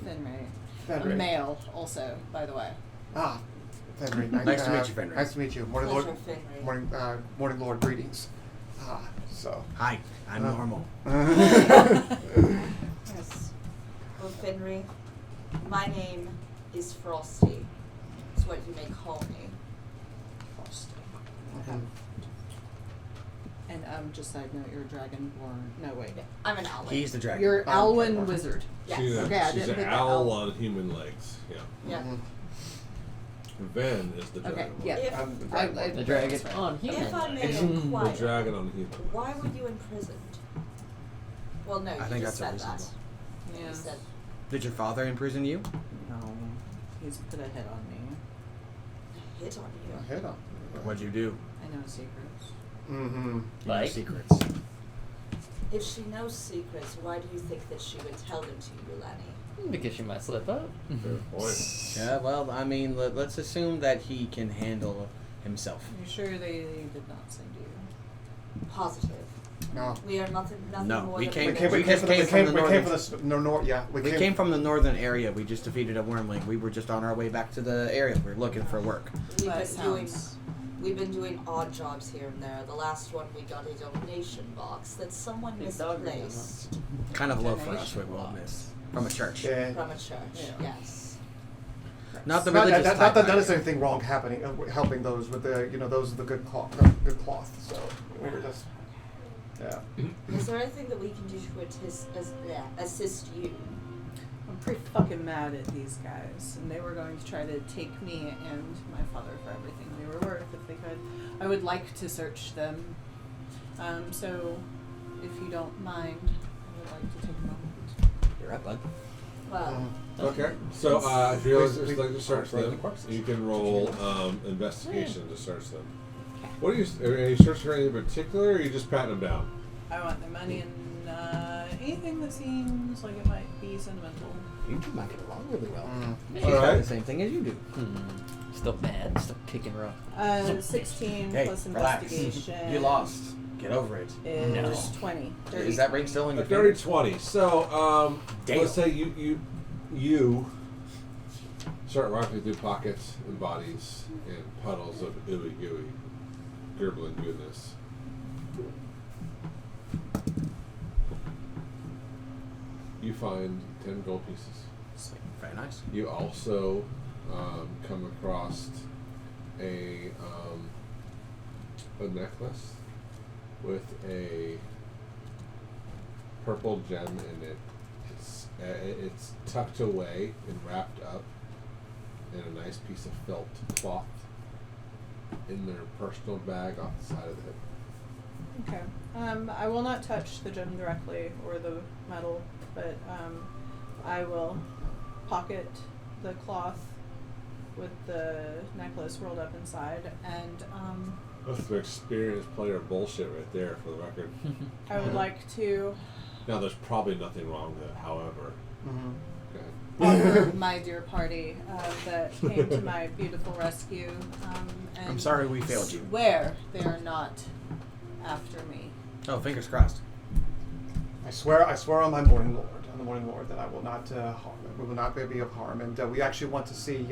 Fenrir. Fenrir. A male, also, by the way. Ah, Fenrir. Nice to meet you, Fenrir. Nice to meet you. Morning, Lord. Pleasure, Fenrir. Morning, Lord. Greetings. Ah, so. Hi, I'm normal. Yes. Well, Fenrir, my name is Frosty. It's what you may call me. And just side note, you're a dragonborn. No, wait. I'm an owl. He's the dragon. You're Alwyn okay. wizard. Yes. She's, Okay, I she's didn't an pick that owl out. on human legs. Yeah. Yeah. Ven is the Okay, dragon. yeah. If, The dragon that's right. on if I human. may The inquire, dragon on human. why were you imprisoned? Well, no, I you think just that's said that. reasonable. You Yes. said Did your father imprison you? No, he's put a hit on me. hit on you. Hit on. What'd you do? I know secrets. Mm-hmm. You know Like? secrets. If she knows secrets, why do you think that she would tell them to you, Lenny? Because she might slip up. Fair point. Yeah, well, I mean, let's assume that he can handle himself. You sure they did not send you? Positive. No. We are nothing No, more we than came- We came, we we came just from the, came we from came, the we came northern- from the north. Yeah, We came from the northern area. We just defeated a wormling. We were just on our way back to the area. We were looking for work. We've been doing odd jobs here and there. The last one we got a donation box that someone Big dog misplaced Kind of low for us, we Donation will box. admit. From a church. Yeah. from a church. Yeah. Yes. Not the Not religious that, type. not that either. there's anything wrong happening, helping those with the, those are the good cloth. So we were just, yeah. Is there anything that we can do to assist you? I'm pretty fucking mad at these guys, and they were going to try to take me and my father for everything they were worth if they could. I would like to search them. So, if you don't mind, I would like to take a moment. You're up, bud. Well, Okay, so if you're We- like to search we- them, you can roll investigation to search them. What are you searching for anything in particular, or are you just patting them down? I want their money and anything that seems like it might be sentimental. You two might get along really well. She's All got right. the same thing as you do. Still bad. Still kicking rough. 16 Hey, plus relax. investigation. You lost. Get over it. Is No. 20. Is that ring still in A your dirty fingers? 20. So, Damn. let's say you start rocking through pockets and bodies and puddles of ooey gooey, gurgling goodness. You find 10 gold pieces. Sweet. Very nice. You also come across a necklace with a purple gem in it. It's tucked away and wrapped up in a nice piece of felt cloth in their personal bag off the side of the hip. Okay. I will not touch the gem directly or the metal, but I will pocket the cloth with the necklace rolled up inside, and That's an experienced player bullshit right there, for the record. I would like to Now, there's probably nothing wrong with it, however. Mm-hmm. Okay. honor my dear party that came to my beautiful rescue. And I'm sorry we failed you. swear they are not after me. Oh, fingers crossed. I swear on my morning lord, that I will not harm. We will not be of harm, and we actually want to see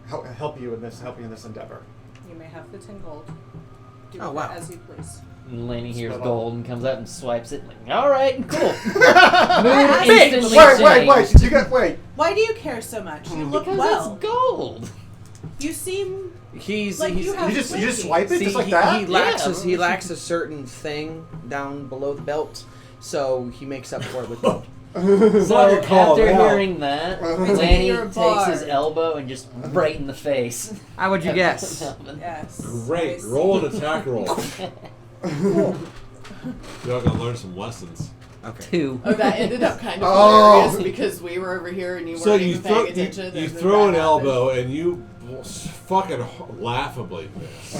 help you in this endeavor. You may have the 10 gold. Do Oh, with wow. it as you please. And Laney hears Spit gold on. and comes out and swipes it. Like, all right, cool. Mood Hey, instantly Wait! changed. You got wait. Why do you care so much? You look Because well. it's gold. You seem He's Like you have You just wiki. swipe it see, just like he, that. He lacks Yeah. he lacks a certain thing down below the belt, so he makes up for it with gold. So Not a call, after yeah. hearing that, It's like Lanny you're a takes his bard. elbow and just right in the face. How would you guess? yes. Great. I see. Roll an attack roll. You're gonna learn some lessons. Okay. 2. Oh, that ended up kind of Oh. hilarious because we were over here and you So weren't you even throw paying attention. you and then throw that an happened. elbow and you fucking laughably miss.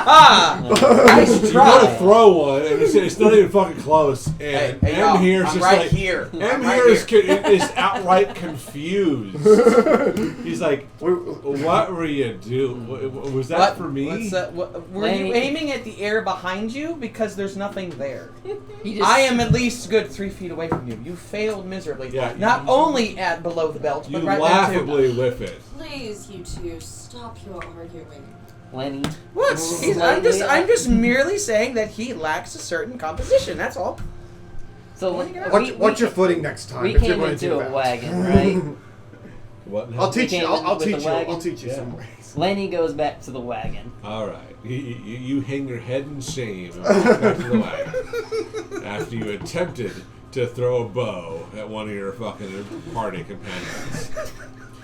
Nice You try. go to throw one and it's not even fucking close. And Hey, M y'all, here's I'm just right like here. M I'm right here is, here. is outright confused. He's like, "What were you doing? Was that What? for me?" What's that? What, were Lanny- you aiming at the air behind you? Because there's nothing there. He just, I am at least a good 3 feet away from you. You failed miserably. Yeah, Not you- only at below the belt, You but right there too. laughably whiff it. Please, you two, stop your arguing. Lanny. What? I'm just merely saying that he lacks a certain composition. That's all. So Watch your footing next time. We if you're came going to into do a that. wagon, right? What? I'll teach you. came in I'll with teach the you. wagon? I'll teach you Yeah. some ways. Lanny goes back to the wagon. All right. You hang your head in shame and walk back to the wagon after you attempted to throw a bow at one of your fucking party companions.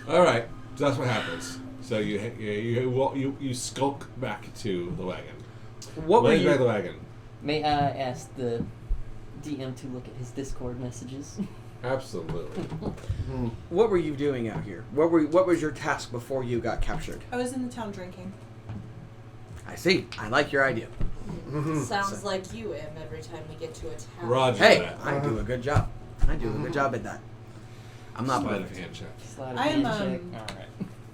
All right. So that's what happens. So you skulk back to the wagon. What were Land back you? the wagon. May I ask the DM to look at his Discord messages? Absolutely. What were you doing out here? What was your task before you got captured? I was in the town drinking. I see. I like your idea. Sounds like you, Em, every time we get to a town. Roger Hey, that. I do a good job. I do a good job at that. I'm not Sleight of perfect. hand check. Slide I am, check. Alright.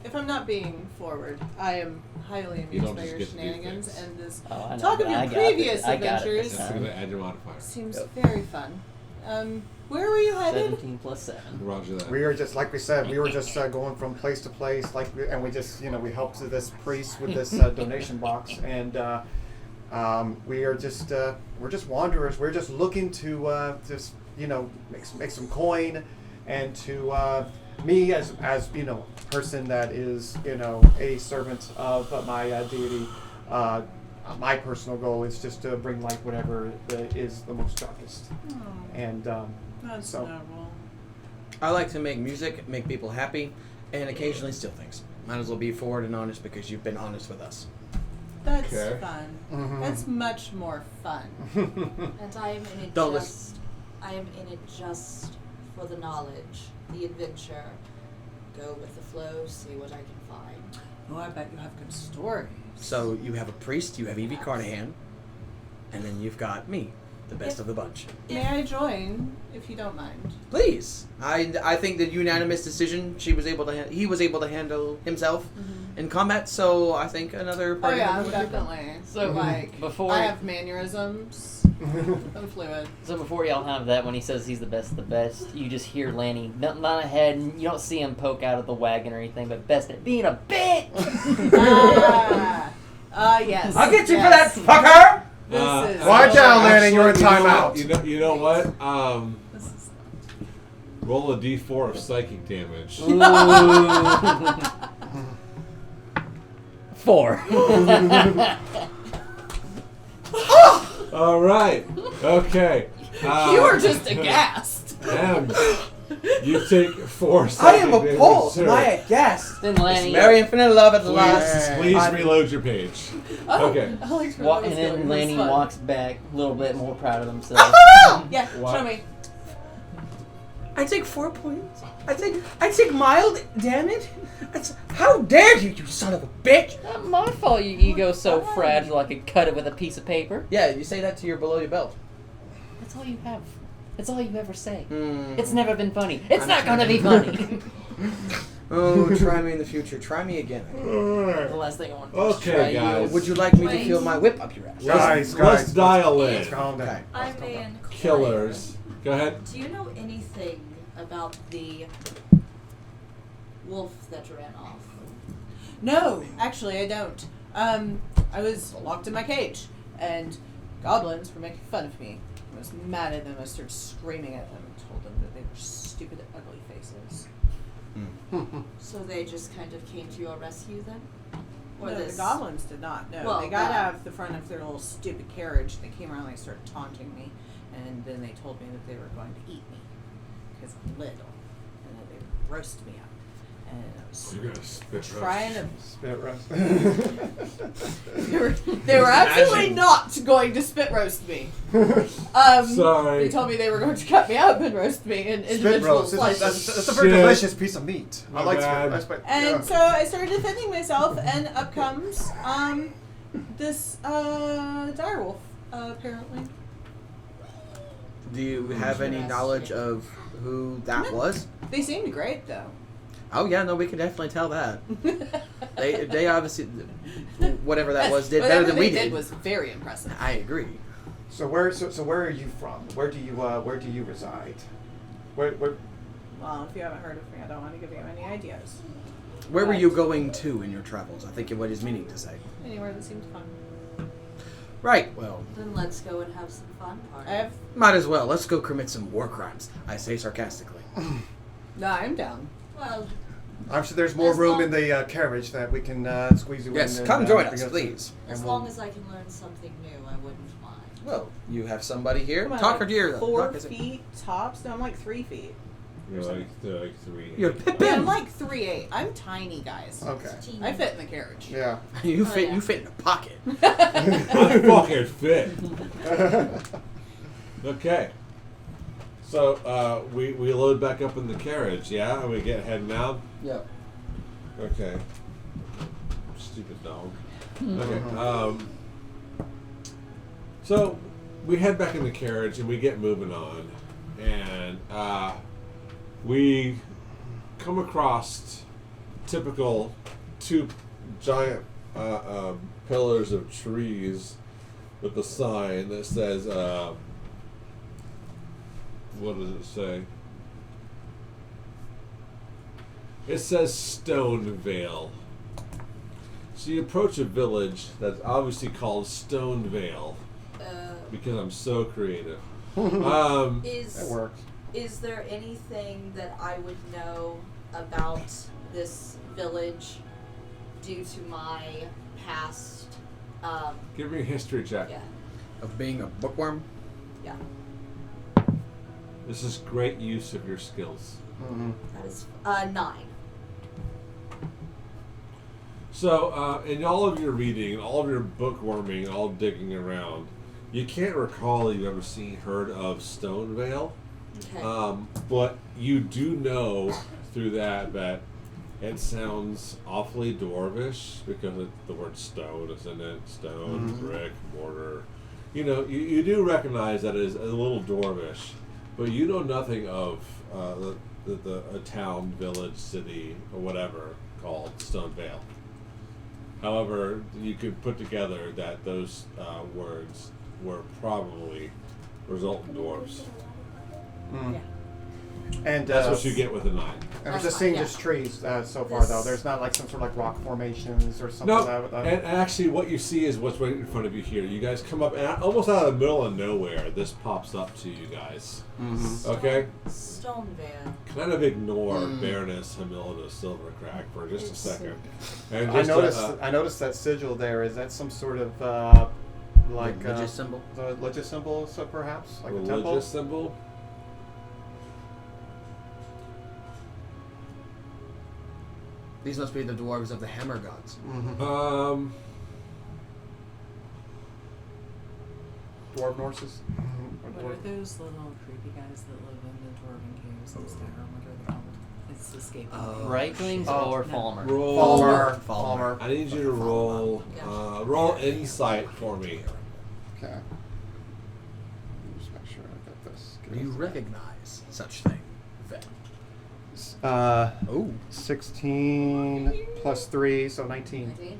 If I'm not being forward, I am highly You amused don't by just your get to do shenanigans things. and this Oh, I know, talk but of your I got previous it. I got it. adventures. That's going to add your modifier. Seems Yep. very fun. Where were you headed? 17 plus 7. Roger that. We were just, like we said, we were just going from place to place, and we just, we helped this priest with this donation box, and we're just wanderers. We're just looking to just, make some coin, and to me as person that is, a servant of my deity. My personal goal is just to bring light whatever is the most darkest, and. That's So- noble. I like to make music, make people happy, and occasionally steal things. Might as well be forward and honest because you've been honest with us. That's Okay. fun. Mhm. That's much more fun. And I am in it Don't I am in it just for the knowledge, the adventure. Go with the flow, see what I can find. Oh, I bet you have good stories. So you have a priest, you have Evie Carnahan, and then you've got me, the best of the bunch. May I join, if you don't mind? Please, I think the unanimous decision. He was able to handle himself in combat. So I think another. Oh party yeah, member would do better. definitely. So, like, before- I have mannerisms. I'm fluid. So before y'all have that, when he says he's the best of the best, you just hear Lanny, not ahead, and you don't see him poke out of the wagon or anything, but best at being a bitch! Yes. I'll get you yes. for that, fucker. This is. Watch out, Lanny, you're in Actually, timeout. You know what? This is Roll a d4 of psychic damage. Ooh. 4. All right. Okay. You were just aghast. You take 4 I psychic am damage, appalled. sir. Am I a guest? Then Lanny, Very infinite love at last. Please I'm- reload your page. Okay. I liked where that and was then going. It Lanny was fun. walks back, a little bit more proud of himself. Yeah, What? show me. I take 4 points. I take mild damage. How dare you, you son of a bitch! Not my fault your ego's so fragile I could cut it with a piece of paper. Yeah, you say that to your below your belt. That's all you have. That's all you ever say. Mm. It's never been funny. It's not gonna be funny. Oh, try me in the future. Try me again. The last thing I want to do is Okay, try guys. Would you like me to Wait. feel my whip up your ass? Let's dial in. Let's calm down. Okay. I'm in Killers. Go ahead. Do you know anything about the wolf that ran off? No, actually, I don't. I was locked in my cage, and goblins were making fun of me. I was mad at them. I started screaming at them and told them that they were stupid, ugly faces. So they just kind of came to your rescue then? Or No, this? the goblins did not. No, Well, they got out of the front of their little stupid carriage. They came around and they started taunting me, and then they told me that they were going to eat me because I'm little, and that they would roast me up. And I was You're gonna spit trying to. Spit roast. They were absolutely not going to spit roast me. Sorry. They told me they were going to cut me up and roast me in Spit individual roast. slices. That's a very Shit. delicious piece of meat. I My like bad. spit. And so I started defending myself, and up comes this direwolf, apparently. Do you have any knowledge of who that was? They seemed great, though. Oh yeah, no, we can definitely tell that. They obviously, whatever that was, did better Whatever than we they did. was very impressive. I agree. So where are you from? Where do you reside? Where Well, if you haven't heard of me, I don't want to give you any ideas. Where were you going to in your travels? I think what he's meaning to say. Anywhere that seems fun. Right. Well, Then let's go and have some fun party. I have. might as well. Let's go commit some war crimes. I say sarcastically. No, I'm down. Well, I'm sure there's more As room long- in the carriage that we can squeeze you in. Yes, and, come join bring us, to- please. as and long we'll- as I can learn something new, I wouldn't mind. Well, you have somebody here. Come on, Talk like her to your 4 knock us in. feet tops. No, I'm like 3 feet. You're like 3. You're Yeah, Pippin. I'm like 3'8". I'm tiny, guys. Okay. I fit in the carriage. Yeah. You Oh, fit. yeah. You fit in a pocket. I fucking fit. Okay. So we load back up in the carriage, yeah, and we get heading out. Yep. Okay. Stupid dog. Okay. So we head back in the carriage and we get moving on, and we come across typical 2 giant pillars of trees with a sign that says, what does it say? It says Stonevale. So you approach a village that's obviously called Stonevale because I'm so creative. That works. Is there anything that I would know about this village due to my past? Give me a history check. Yeah, Of being a bookworm. yeah. This is great use of your skills. That is 9. So, in all of your reading, all of your bookworming, all digging around, you can't recall you've ever heard of Stonevale. Okay. But you do know through that it sounds awfully dwarvish because the word stone is in it. Stone, brick, mortar. You know, you do recognize that it is a little dwarvish, but you know nothing of a town, village, city, or whatever called Stonevale. However, you could put together that those words were probably resultant dwarves. Yeah. And That's what you get with a 9. I was That's just fine, seeing yeah. just trees so far, though. There's not like some sort of like rock formations or something. No, and actually what you see is what's right in front of you here. You guys come up, and almost out of the middle of nowhere, this pops up to you guys. Okay? Stonevale. Kind of ignore Baroness Hamilda Silvercrack for just a second. And I just, noticed that sigil there. Is that some sort of like Religious symbol. the religious symbol, so perhaps like a temple? religious symbol. These must be the dwarves of the hammer gods. Dwarf Norses. What are those little creepy guys that live in the dwarven caves in Skyrim? What are they called? It's escaping me. Rightlings or Falmer? Roll. Falmer. I need you to roll. Roll insight for me. Okay. Just make sure I got this. Do you recognize such thing? Vet? Oh. 16 plus 3, so 19.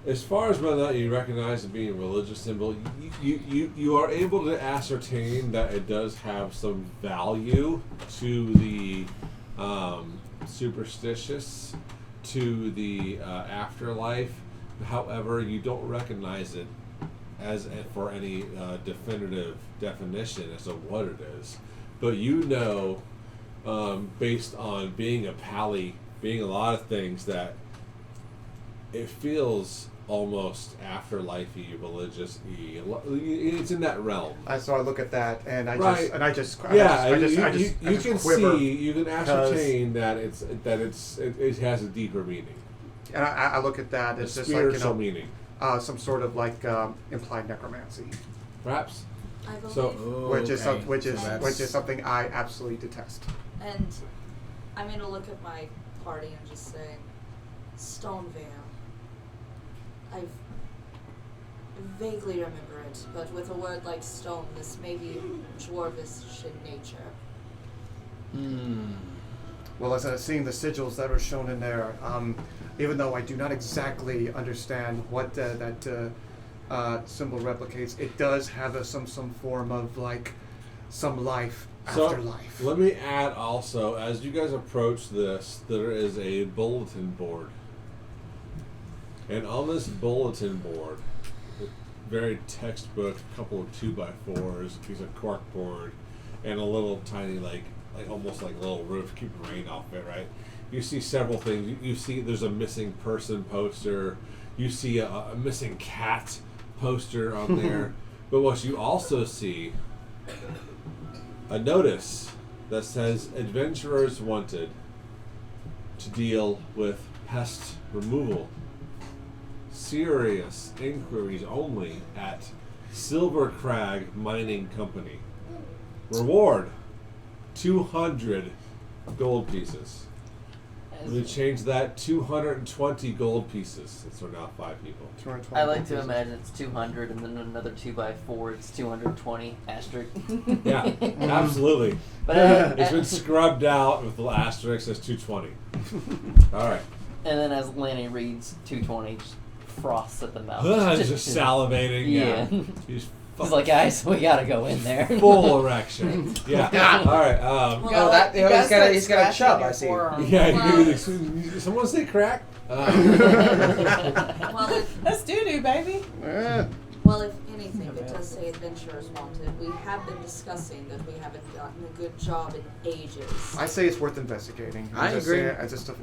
As far as whether or not you recognize it being a religious symbol, you are able to ascertain that it does have some value to the superstitious, to the afterlife. However, you don't recognize it as for any definitive definition as to what it is. But you know, based on being a pally, being a lot of things, that it feels almost afterlife-y, religious-y. It's in that realm. So I look at that and I Right. just You can quiver. see, you can ascertain that it has a deeper meaning, And I look at that a as just like, spiritual meaning, some sort of like implied necromancy, perhaps. I believe. So, which is okay. which is So that's- which is something I absolutely detest. And I'm going to look at my party and just say, Stonevale. I vaguely remember it, but with a word like stone, this may be dwarvish in nature. Well, as I was seeing the sigils that are shown in there, even though I do not exactly understand what that symbol replicates, it does have some form of like some life after life. Let me add also, as you guys approach this, there is a bulletin board. And on this bulletin board, very textbook, a couple of 2x4s, a piece of corkboard, and a little tiny, like almost like a little roof, keep the rain off it, right? You see several things. You see there's a missing person poster. You see a missing cat poster on there. But what you also see, a notice that says adventurers wanted to deal with pest removal. Serious inquiries only at Silver Crag Mining Company. Reward 200 gold pieces. We changed that 220 gold pieces since we're now 5 people. I like to imagine it's 200 and then another 2x4, it's 220 asterisk. Yeah, absolutely. But It's been scrubbed out with the asterisk as 220. All right. And then as Lanny reads 220, just froths at the mouth. Just salivating. Yeah. He's He's like, guys, we gotta go in there. full erection. Yeah. All right. Well, that You he's guys got a start chub. scratching I your see. forearm. Yeah. Someone say crack. Well, if, That's doo-doo, baby. well, if anything, it does say adventurers wanted. We have been discussing that we haven't gotten a good job in ages. I say it's worth investigating. I just agree.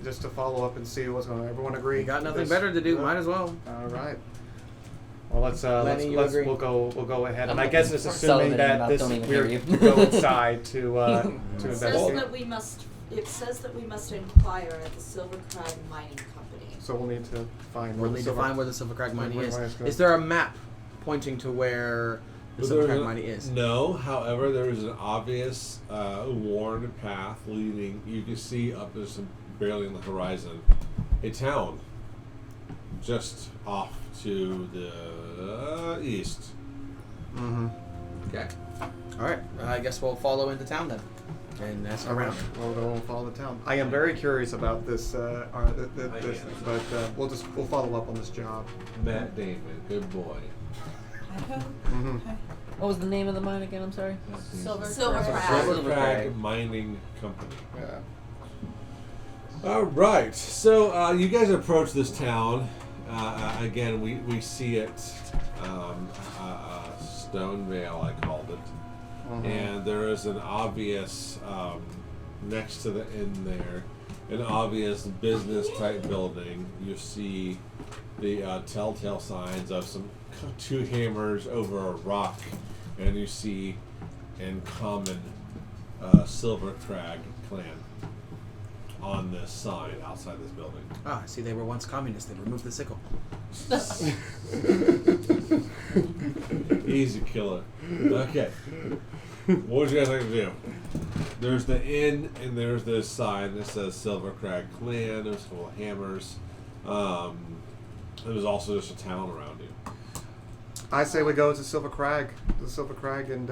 Just to follow up and see what's going on. Everyone agree? You got nothing This- better to do. Might as well. All right. Well, let's Lenny, you let's agree? we'll go ahead. And I'm I guess it's Sullivan assuming that mouth, this don't even we're hear to you. go inside to It says investigate. that we must. It says that we must inquire at the Silver Crag Mining Company. So we'll need to find. We'll where the need to silver- find where the Silver Crag mining where is. the mine's going. Is there a map pointing to where the Silver Crag mining is? No, however, there is an obvious worn path leading. You can see up there's some barely on the horizon, a town just off to the east. Mm-hmm. Okay. All right. I guess we'll follow into town then, and ask All right. around. We'll go and follow the town. I am very curious about this, this, but we'll follow up on this job. Matt Damon, good boy. Mm-hmm. What was the name of the mine again? I'm sorry. Silver Crag. Crag. Silver Crag Mining Company. Yeah. All right, so you guys approach this town. Again, we see it, Stonevale, I called it, and there is an obvious next to the inn there, an obvious business type building. You see the telltale signs of some 2 hammers over a rock, and you see in common Silver Crag clan on this sign outside this building. Ah, I see. They were once communists. They removed the sickle. Easy killer. Okay. What would you guys like to do? There's the inn, and there's this sign that says Silver Crag Clan. There's full of hammers. There's also just a town around you. I say we go to Silver Crag, and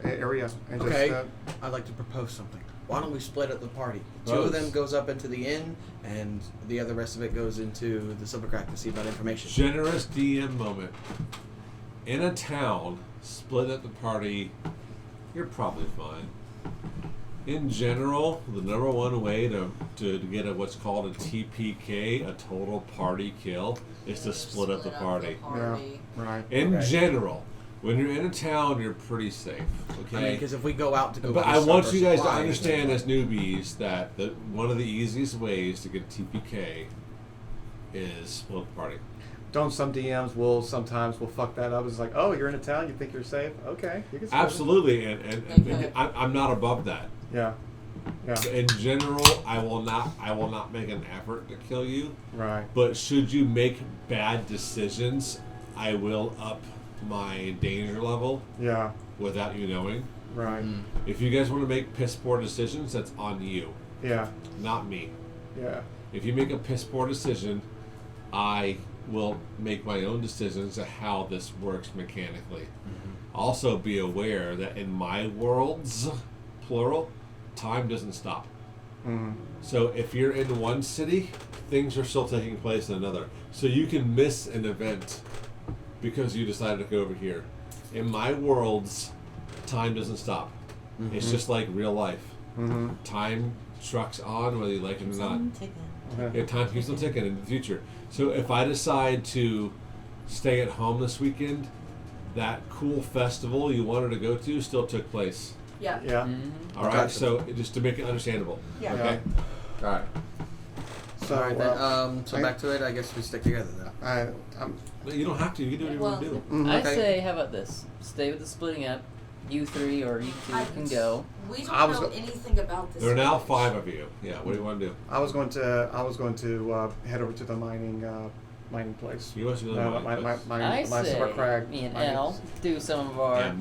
area, and Okay. just. I'd like to propose something. Why don't we split up the party? 2 Propose. of them goes up into the inn, and the other rest of it goes into the Silver Crag to see about information. Generous DM moment. In a town, split up the party, you're probably fine. In general, the number one way to get what's called a TPK, a total party kill, is to split up the party. Yeah. Right. In Okay. general, when you're in a town, you're pretty safe. Okay. I mean, because if we go out to go, But get I want supper you guys to supplies, understand then- as newbies that one of the easiest ways to get TPK is split the party. Don't some DMs will sometimes fuck that up? It's like, oh, you're in a town, you think you're safe? Okay, you can. split it. Absolutely, and Okay. I'm not above that. Yeah. Yeah. In general, I will not make an effort to kill you. Right. But should you make bad decisions, I will up my danger level Yeah. without you knowing. Right. If you guys want to make piss poor decisions, that's on you, Yeah. not me. Yeah. If you make a piss poor decision, I will make my own decisions of how this works mechanically. Also, be aware that in my worlds, plural, time doesn't stop. Mm-hmm. So if you're in one city, things are still taking place in another. So you can miss an event because you decided to go over here. In my worlds, time doesn't stop. It's just like real life. Mm-hmm. Time trucks on whether you like it or not. Okay. Yeah, time keeps on ticking in the future. So if I decide to stay at home this weekend, that cool festival you wanted to go to still took place. Yeah. Yeah. Mm-hmm. All right. Gotcha. So just to make it understandable. Yeah. Okay. All right. So, All right, then, so I- back to it. I guess we stick together then. You don't have to. You can do what you want to do. Mhm. I Okay. say, how about this? Stay with the splitting up. you 3 or you 2 can go. We I don't was know go- anything about this. There are now village. 5 of you. Yeah, what do you want to do? I was going to head over to the mining place. You want to go to the mining place? I my say Silver Crag me and mining. Al do some of our,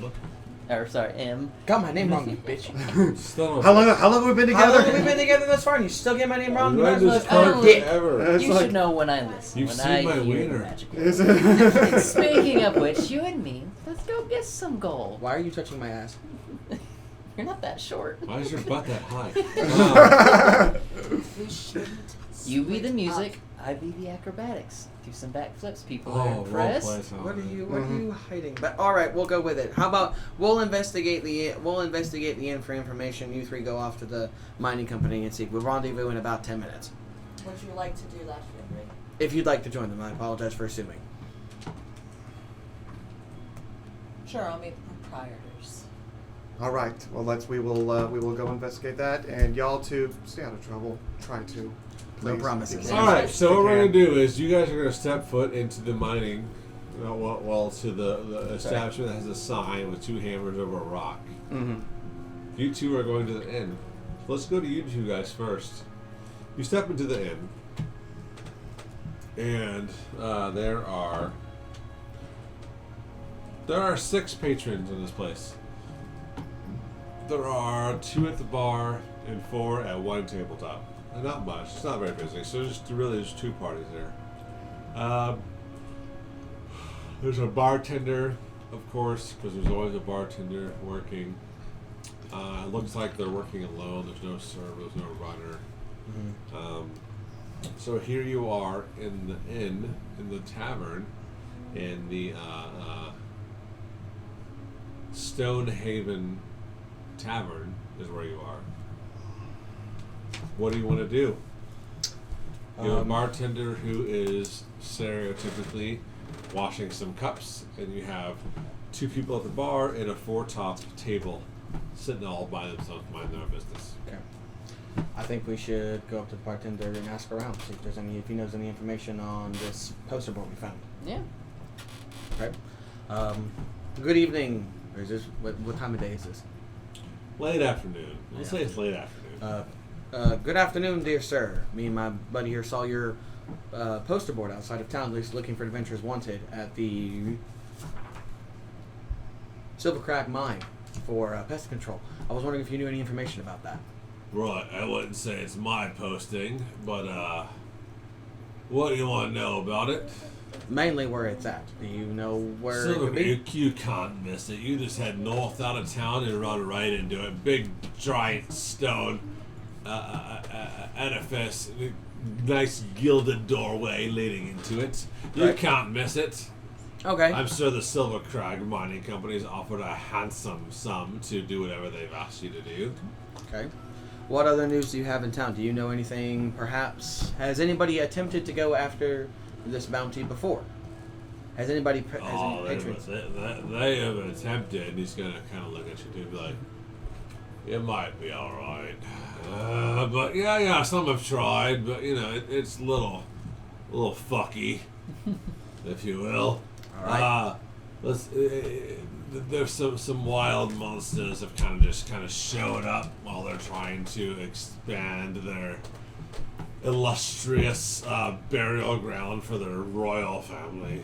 M. Got my name wrong, you bitch. Still How long have we been How together? long have we been together thus far and you still get my name wrong? You might as Run well this call card it dick. forever. It's You like- should know when I listen. You've when seen I my hear wiener. magical. Is it- Speaking of which, you and me, let's go get some gold. Why are you touching my ass? You're not that short. Why is your butt that high? We shouldn't. You be the speak music, I be the acrobatics. Do some backflips. People Oh, are role impressed. play sound. What are you hiding? But all right, we'll go with it. How about we'll investigate the inn for information. You 3 go off to the mining company and see. We'll rendezvous in about 10 minutes. Would you like to do that, Henry? If you'd like to join them, I apologize for assuming. Sure, I'll meet the proprietors. All right. Well, we will go investigate that, and y'all two stay out of trouble. Try to. No please. promises. All right, so what we're going to do is you guys are going to step foot into the mining, to the establishment that has a sign with 2 hammers over a rock. Mm-hmm. You 2 are going to the inn. Let's go to you 2 guys first. You step into the inn, and there are 6 patrons in this place. There are 2 at the bar and 4 at one tabletop. And not much. It's not very busy. So there's 2 parties there. There's a bartender, of course, because there's always a bartender working. It looks like they're working alone. There's no server. There's no runner. Mm-hmm. So here you are in the inn, in the tavern, in the Stonehaven Tavern is where you are. What do you want to do? You have a bartender who is stereotypically washing some cups, and you have 2 people at the bar and a 4-top table sitting all by themselves, minding their business. Okay. I think we should go up to the bartender and ask around, see if he knows any information on this poster board we found. Yeah. Okay. Good evening. Or is this what time of day is this? Late afternoon. Let's say it's late afternoon. Good afternoon, dear sir. Me and my buddy here saw your poster board outside of town, looking for adventurers wanted at the Silver Crag Mine for pest control. I was wondering if you knew any information about that. Right, I wouldn't say it's my posting, but what do you want to know about it? Mainly where it's at. Do you know where it Silver, could be? you can't miss it. You just head north out of town and run right into it. Big giant stone edifice, nice gilded doorway leading into it. You Right. can't miss it. Okay. I'm sure the Silver Crag Mining Company has offered a handsome sum to do whatever they've asked you to do. Okay. What other news do you have in town? Do you know anything, perhaps? Has anybody attempted to go after this bounty before? Has anybody, Oh, any patrons? they have attempted, and he's going to kind of look at you too and be like, it might be alright. But yeah, some have tried, but it's a little fucky, if you will. Alright. There's some wild monsters have kind of showed up while they're trying to expand their illustrious burial ground for their royal family.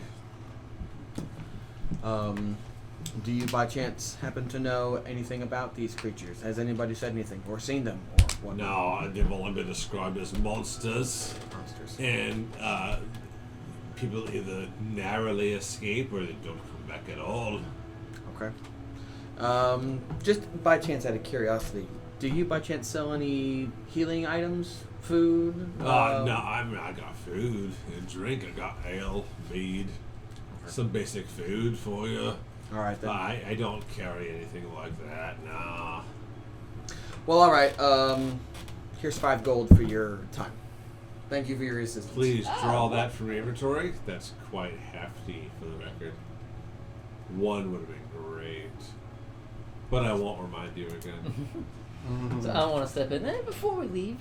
Do you by chance happen to know anything about these creatures? Has anybody said anything or seen them or what? No, they've only been described as monsters, Monsters. and people either narrowly escape or they don't come back at all. Okay. Just by chance, out of curiosity, do you by chance sell any healing items, food? No, I got food and drink. I got ale, mead, some basic food for you. All right then. I don't carry anything like that. Nah. Well, all right. Here's 5 gold for your time. Thank you for your assistance. Please draw that from your inventory. That's quite hefty, for the record. 1 would have been great, but I won't remind you again. So I want to step in. Before we leave,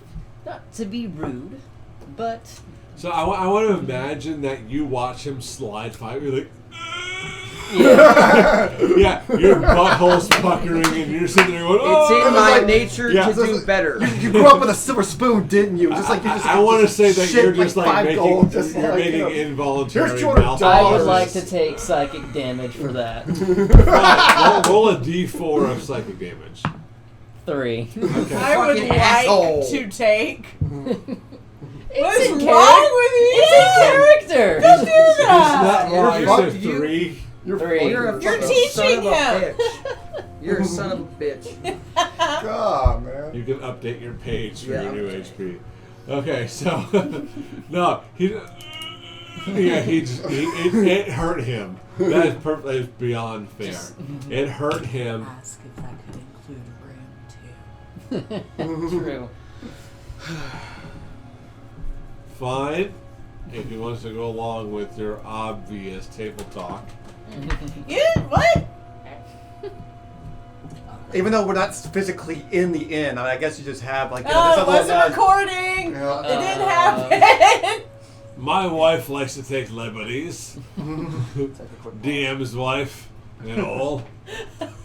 not to be rude, but So I want to imagine that you watch him slide by. You're like, Yeah, your butthole's puckering and you're sitting there going, oh! It's in my like- nature Yeah. to do better. You grew up with a silver spoon, didn't you? Just like you just. I want to say that shit you're just like five making, gold, just you're like, making you know. involuntary Here's $200. mouth I would Dollars. like to take psychic damage for that. Fine, roll a d4 of psychic damage. 3. Okay. I would Fucking like asshole. to take. What It's is in wrong with you? It's in character. Don't do It's that. not Yeah, wrong. You fuck said you. 3. You're 3. You're a You're fucking son teaching of a him. bitch. You're a son of a bitch. God, man. You can update your page for Yeah. your new HP. Okay, so no, it hurt him. That is that is beyond fair. It hurt him. Ask if that could include room 2. True. Fine, if he wants to go along with your obvious table talk. Yeah, what? Even though we're not physically in the inn, I guess you just have like. Oh, it this wasn't other- recording. Yeah. It didn't happen. My wife likes to take liberties. DM's wife and all.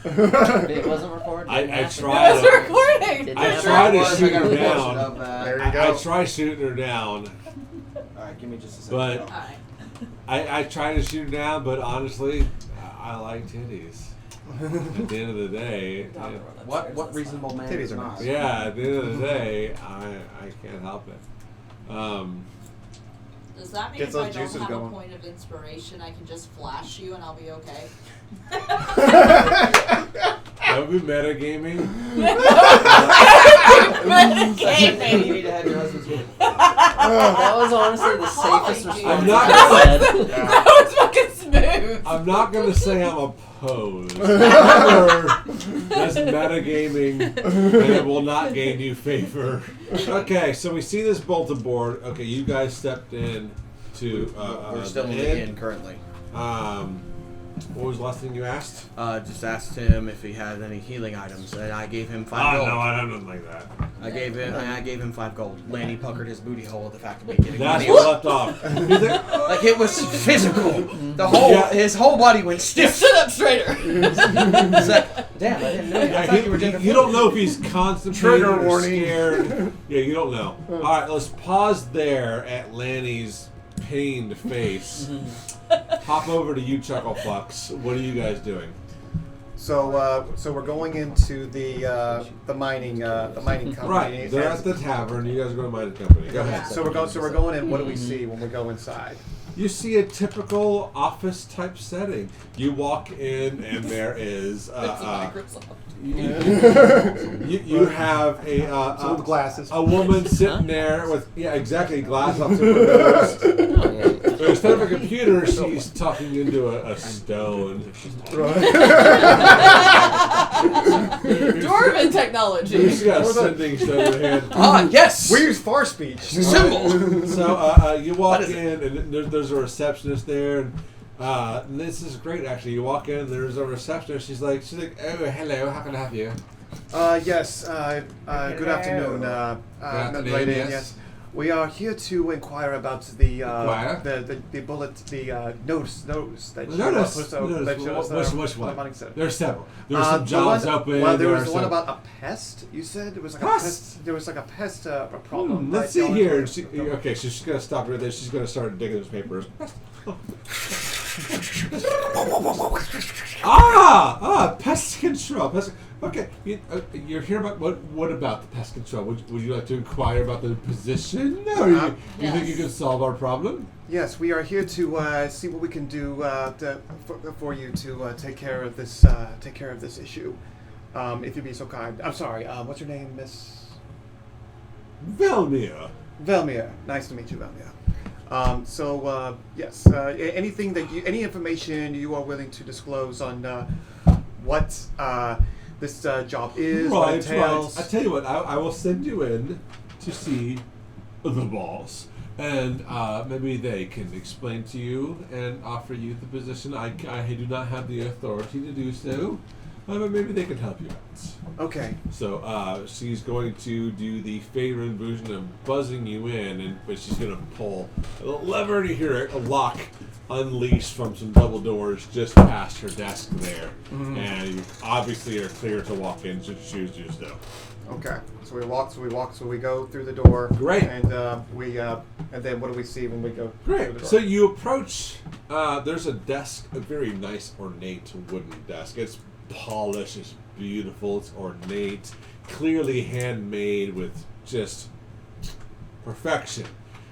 It wasn't recorded. I It tried. was recording. It I didn't tried to I shoot got a her portion down. of that. There you I go. try shooting her down, Alright, give me just a second. but Alright. I try to shoot her down. But honestly, I like titties. At the end of the day, What reasonable man Titties is are not? nice. yeah. At the end of the day, I can't help it. Does that mean Gets if those I don't juices have going. a point of inspiration, I can just flash you and I'll be okay? That would be metagaming. You need to have your husband's here. That was honestly the safest response I'm not I've gonna- said. That was fucking smooth. I'm not gonna say I'm opposed. However, that's metagaming, and it will not gain you favor. Okay, so we see this bulletin board. Okay, you guys stepped in to. We're still in the the inn. inn currently. What was the last thing you asked? Just asked him if he had any healing items, and I gave him 5 Oh gold. no, I have nothing like that. I gave him 5 gold. Lanny puckered his booty hole at the fact of me getting That's money. what left off. He's like, Like it was physical. The whole Yeah. his whole body went stiff. Sit up straighter. It's like, damn, I didn't know. I thought you were gender you don't know if he's constipated Trigger or warning. scared. Yeah, you don't know. All right, let's pause there at Lanny's pained face. Hop over to you, Chucklefucks. What are you guys doing? So we're going into the mining company. Right, they're And- at the tavern. You guys are going to mind the company. Go ahead. So we're going in. What do we see when we go inside? You see a typical office type setting. You walk in and there is you have So with glasses. a woman sitting there with exactly glass up to her nose. But instead of a computer, she's talking into a stone. Dwarven technology. She's got a sending stone in her hand. Ah, yes. We use far speech. Symbol. So you walk What is in, and there's a receptionist there, and this is great actually. You walk in, there's a receptionist. She's like, oh hello, how can I help you? Yes. Good afternoon. afternoon, lady, yes. We are here to inquire about the Inquire? the bullet notice that you Notice. that showed us Which one? the mining center. There's several. There's some The jobs one- open. Well, there was are the one some- about a pest. You said it was like a Pest? pest. There was like a pest problem. Let's right? see here. Okay, so she's gonna stop right there. She's gonna start digging those papers. Pest control. Okay, you're here about what about the pest control? Would you like to inquire about the position? Or you think you can solve our problem? Yes, we are here to see what we can do for you to take care of this issue. If you'd be so kind. I'm sorry. What's your name, Miss Velmir. Velmir? Nice to meet you, Velmir. Yes. Anything that any information you are willing to disclose on what this job is, what it entails. I tell you what, I will send you in to see the boss, and maybe they can explain to you and offer you the position. I do not have the authority to do so, But maybe they can help you out. Okay. So she's going to do the favorite version of buzzing you in, but she's going to pull a lever to hear a lock unleashed from some double doors just past her desk there. And you obviously are clear to walk in, so choose to do so. Okay. So we go through the door. Great. And and then what do we see when we go through the door? So you approach, there's a desk, a very nice ornate wooden desk. It's polished, it's beautiful, it's ornate, clearly handmade with just perfection.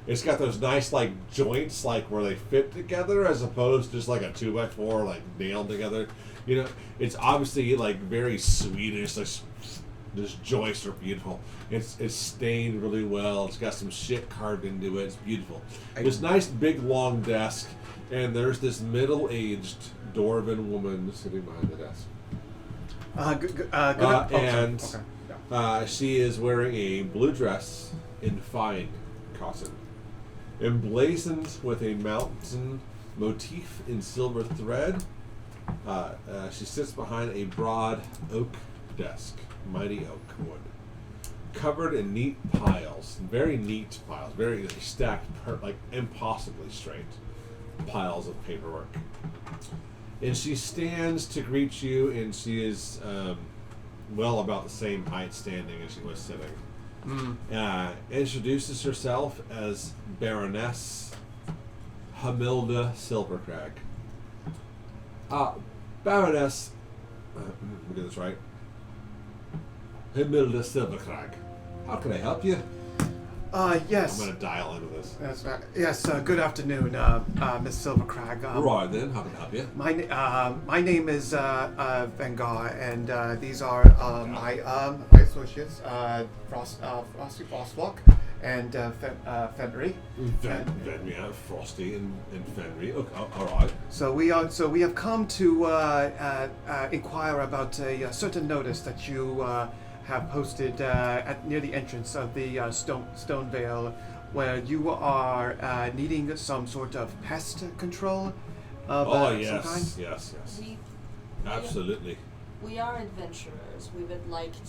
It's got those nice like joints, like where they fit together, as opposed to just like a 2x4 like nailed together. You know, it's obviously like very Swedish. Like, this joists are beautiful. It's stained really well. It's got some shit carved into it. It's beautiful. This nice big long desk, and there's this middle-aged dwarven woman sitting behind the desk. She is wearing a blue dress in fine cotton, emblazoned with a mountain motif in silver thread. She sits behind a broad oak desk, mighty oak wood, covered in neat piles, very neat piles, very stacked, like impossibly straight piles of paperwork. And she stands to greet you, and she is well about the same height standing as she was sitting. Introduces herself as Baroness Hamilda Silvercrag. Baroness, let me get this right. Hamilda Silvercrag. How can I help you? Yes. I'm going to dial into this. That's right. Yes, good afternoon, Miss Silvercrag. Right then, how can I help you? My name is Vangar, and these are my associates, Frosty Frostwalk and Fenry. Yeah, Frosty and Fenry. Okay, all right. So we have come to inquire about a certain notice that you have posted near the entrance of the Stone Vale, where you are needing some sort of pest control of some kind. Yes. Absolutely. We are adventurers. We would like to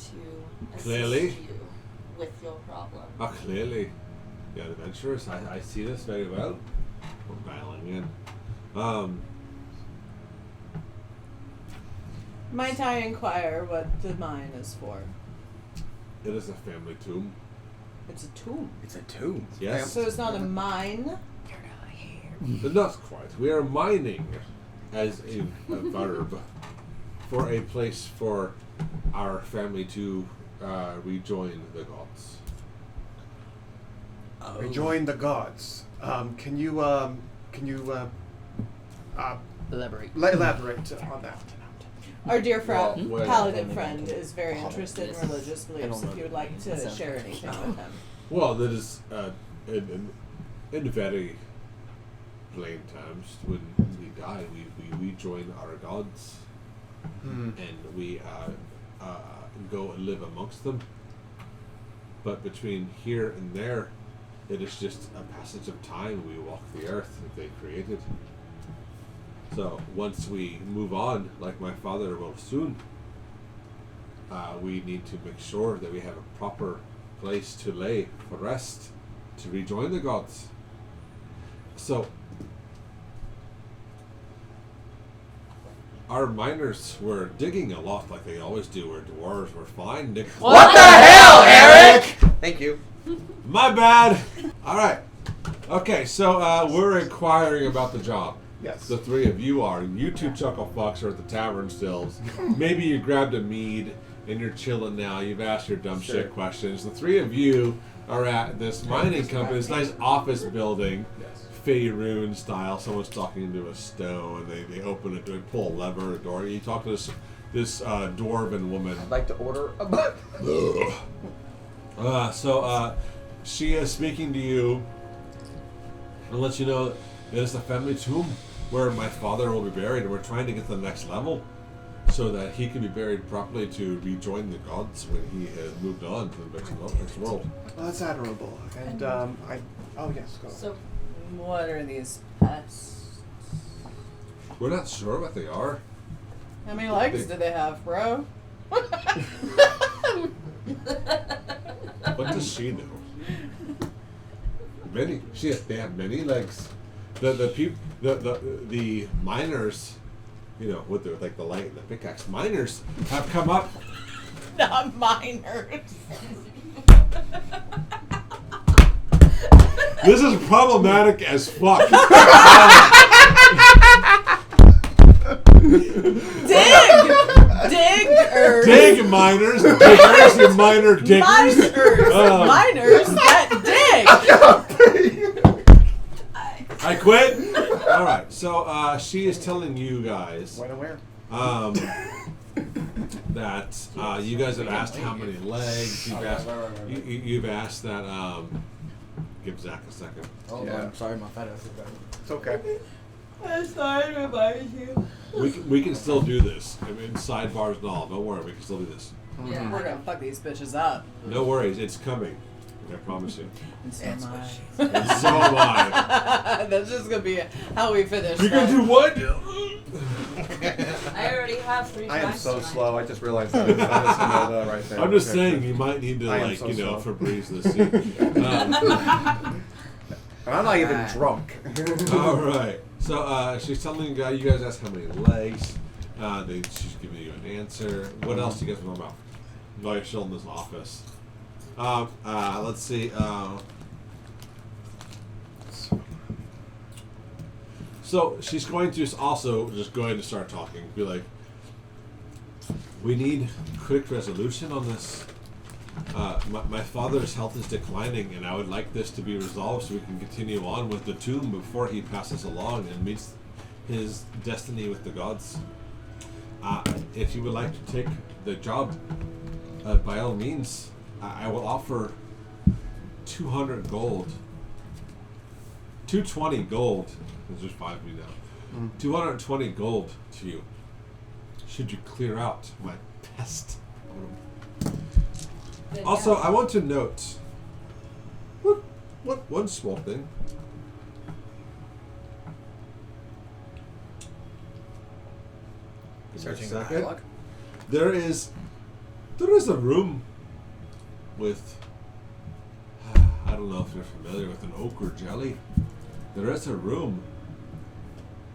assist Clearly. you with your problem. Clearly. Yeah, adventurous. I see this very well. We're dialing in. Might I inquire what the mine is for? It is a family tomb. It's a tomb. It's a tomb. Yes. So it's not a mine? But not quite. We are mining as a verb for a place for our family to rejoin the gods. Rejoin the gods. Can you Elaborate. elaborate on that? Our dear Well, paladin friend is very interested in religious beliefs. If you would like to Sounds share like anything with him. Well, that is in very plain terms. When we die, we rejoin our gods, and we go and live amongst them. But between here and there, it is just a passage of time. We walk the earth that they created. So once we move on, like my father will soon, we need to make sure that we have a proper place to lay for rest, to rejoin the gods. So our miners were digging a lot like they always do. Our dwarves were fine. What the hell, Eric? Thank you. My bad. All right. Okay, so we're inquiring about the job. Yes. The three of you are. You two chuckle fucks are at the tavern stills. Maybe you grabbed a mead and you're chilling now. You've asked your dumb shit questions. The three of you are at this mining company, this nice office building, Faerun style. Someone's talking into a stone. They open it, they pull a lever, a door. You talk to this dwarven woman. I'd like to order a book. So she is speaking to you and lets you know that it's the family tomb where my father will be buried, and we're trying to get to the next level so that he can be buried properly to rejoin the gods when he has moved on to the next world. Well, that's admirable. And oh yes, go. So, What are these pests? We're not sure what they are. How many legs do they have, bro? What does she know? Many. They have many legs. The miners, you know, with the light and the pickaxe, miners have come up. Not minors. This is problematic as fuck. Diggers. Dig miners, diggers, you minor diggers. Miners that dig. I quit. All right. So she is telling you guys When and where? That you guys have asked how many legs. You've asked. You've asked that. Give Zach a second. Oh, Yeah. I'm sorry, my fat ass is better. It's okay. I'm sorry to remind you. We can still do this. I mean, sidebars and all. Don't worry. We can still do this. Yeah. We're gonna fuck these bitches up. No worries. It's coming. I promise you. And so That's am what I. she And so am I. That's just gonna be how we finish. You're gonna that. do what? I already have 3 I times am so tonight. slow. I just realized that. I'm just gonna know that right there. I'm just saying you might need to I am so slow. Febreze this scene. And I'm not even drunk. All right. So she's telling you guys asked how many legs. She's giving you an answer. What else do you guys know about? While you're still in this office. Let's see. So she's going to also just going to start talking. Be like, we need quick resolution on this. My father's health is declining, and I would like this to be resolved so we can continue on with the tomb before he passes along and meets his destiny with the gods. If you would like to take the job, by all means, I will offer 200 gold. 220 gold. There's just 5 of me now. 220 gold to you. Should you clear out my pest? Also, I want to note one small thing. Searching Second. the backlog. There is a room with, I don't know if you're familiar with an ochre jelly. There is a room.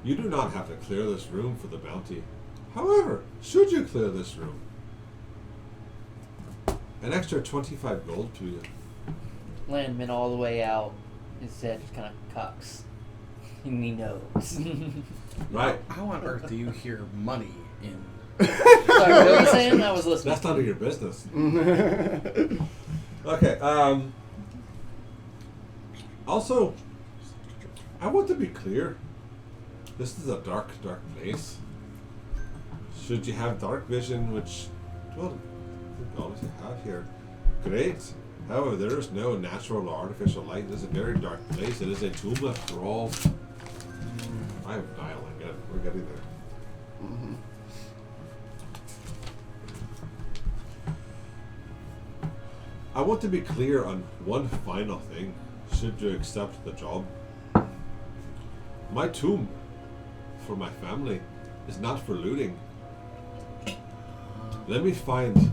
You do not have to clear this room for the bounty. However, should you clear this room, an extra 25 gold to you. Landman all the way out. His head kind of cocks. And he knows. Right. How on earth do you hear money in? Sorry, what were you saying? I was listening. That's none of your business. Okay. Also, I want to be clear. This is a dark, dark place. Should you have dark vision, which, well, obviously have here, great. However, there is no natural or artificial light. It is a very dark place. It is a tomb after all. I have dialing it. We're getting there. I want to be clear on one final thing. Should you accept the job? My tomb for my family is not for looting. Let me find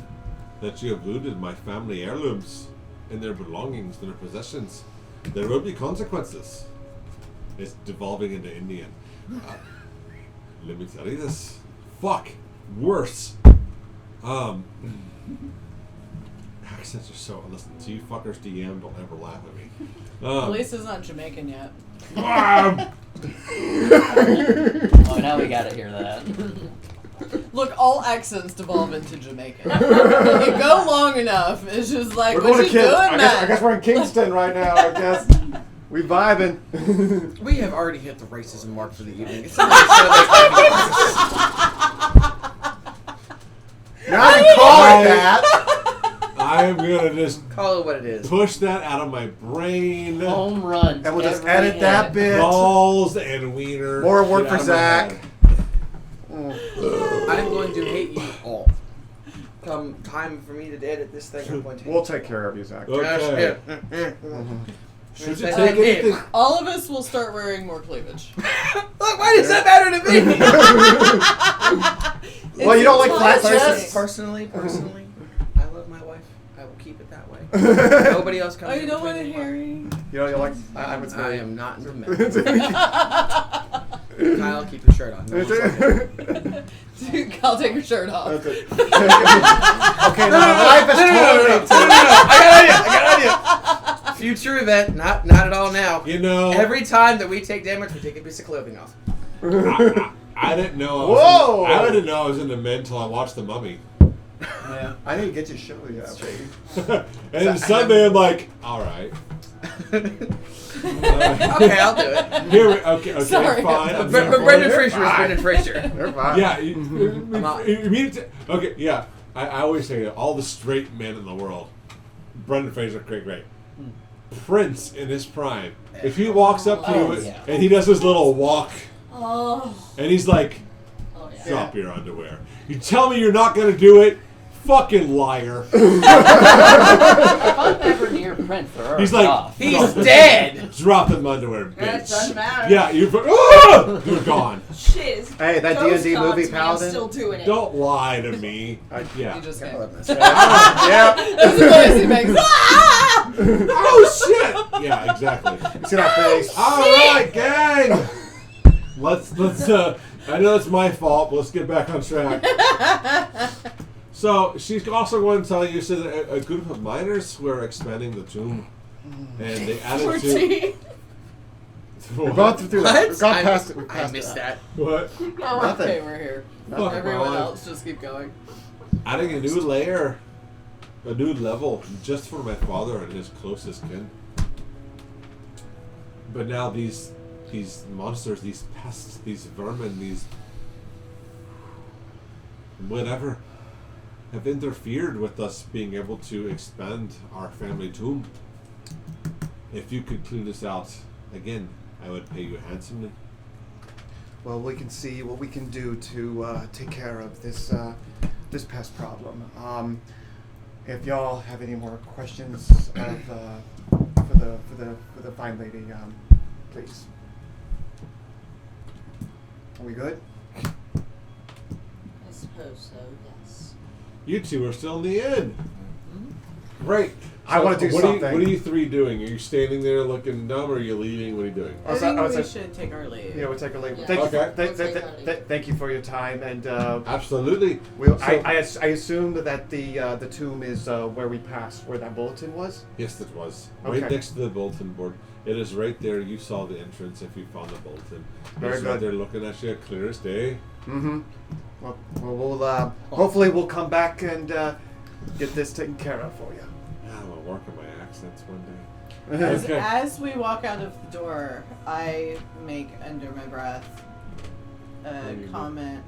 that you have looted my family heirlooms and their belongings, their possessions. There will be consequences. It's devolving into Indian. Let me tell you this. Fuck. Worse. Accents are so... Listen, to you fuckers DM, don't ever laugh at me. At least it's not Jamaican yet. Oh, now we gotta hear that. Look, all accents devolve into Jamaican. You go long enough, it's just like, We're what going you to doing, I man? guess we're in Kingston right now, I guess. We vibing. We have already hit the racism mark for the evening. It's Now you call it that. I am gonna just call it what it is. push that out of my brain. Home run. And we'll just every edit that head. bit. Balls and wiener. More work Get for out of my Zach. head. I'm going to hate you all. Come time for me to edit this thing, I'm going to. We'll take care of you, Zach. Okay. Mm-hmm. Should you take anything? All of us will start wearing more cleavage. Look, why does that matter to me? Well, you don't like flat It's chests? Personally, I love my wife. I will keep it that way. Nobody else comes. Oh, you in don't want between a me. hairy? You know, you're like, I would I say. am not into men. Kyle, keep your shirt on. No one's looking. Dude, I'll take your shirt off. Okay, now my wife is totally. I got an idea. Future event, not at all now. You know, Every time that we take damage, we take a piece of clothing off. I didn't know. Whoa! I didn't know I was into men until I watched The Mummy. Yeah, I didn't get your show yet, baby. And then Sunday, I'm like, all right. Okay, I'll do it. Okay, Sorry. fine. I'm But here for Brendan it. Fraser is Brendan Fraser. They're fine. Yeah, not- okay, yeah. I always say that all the straight men in the world, Brendan Fraser, great. Prince in his prime. If he walks up to you and he does his little walk, and he's like, drop your underwear. You tell me you're not going to do it? Fucking liar. If I'm ever near Prince, they're He's like, off. He's dead. Drop them underwear, bitch. That doesn't matter. Yeah, you're gone. Shiz. Hey, that Ghost D&D gods movie, me, I'm Paladin? still doing it. Don't lie to me. Yeah. You just I can't. love this. Yeah. That's the noise he makes. Oh shit! Yeah, exactly. See that face? All right, gang. Let's. I know it's my fault, but let's get back on track. So she's also going to tell you, so that a group of miners were expanding the tomb, and they added to. We've gone through that. What? We've gone past it. We've I passed missed that. What? Okay, we're here. Fuck my Everyone life. else, just keep going. Adding a new layer, a new level, just for my father and his closest kin. But now these monsters, these pests, these vermin, these whatever, have interfered with us being able to expand our family tomb. If you could clean this out again, I would pay you handsomely. Well, we can see what we can do to take care of this this pest problem. If y'all have any more questions for the fine lady, please. Are we good? I suppose so, yes. You two are still in the inn. Great. I wanna do what something. What are you three doing? Are you standing there looking dumb, or are you leaving? What are you doing? I think we should take our leave. Yeah, we'll take a leave. Yeah. Thank, Okay. We'll take our leave. thank you for your time, and Absolutely. I assume that the tomb is where we passed, where that bulletin was. Yes, it was. Right Okay. next to the bulletin board. It is right there. You saw the entrance if you found the bulletin. Very It's right good. there looking at you, clear as day. Mm-hmm. Well, we'll hopefully we'll come back and get this taken care of for you. Yeah, I'm going to work on my accents one day. Okay. As we walk out of the door, I make under my breath What do a you do? comment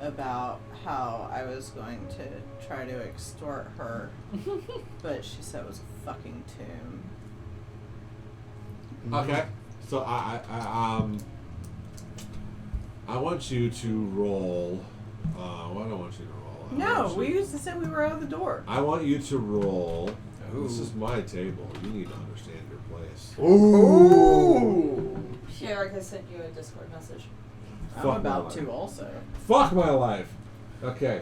about how I was going to try to extort her, but she said it was a fucking tomb. Okay. So I want you to roll. What do I want you to roll? I No, want we you- used to say we were out of the door. I want you to roll. This Ooh. is my table. You need to understand your place. Ooh. Eric has sent you a Discord message. I'm Fuck my about life. to also. Fuck my life. Okay.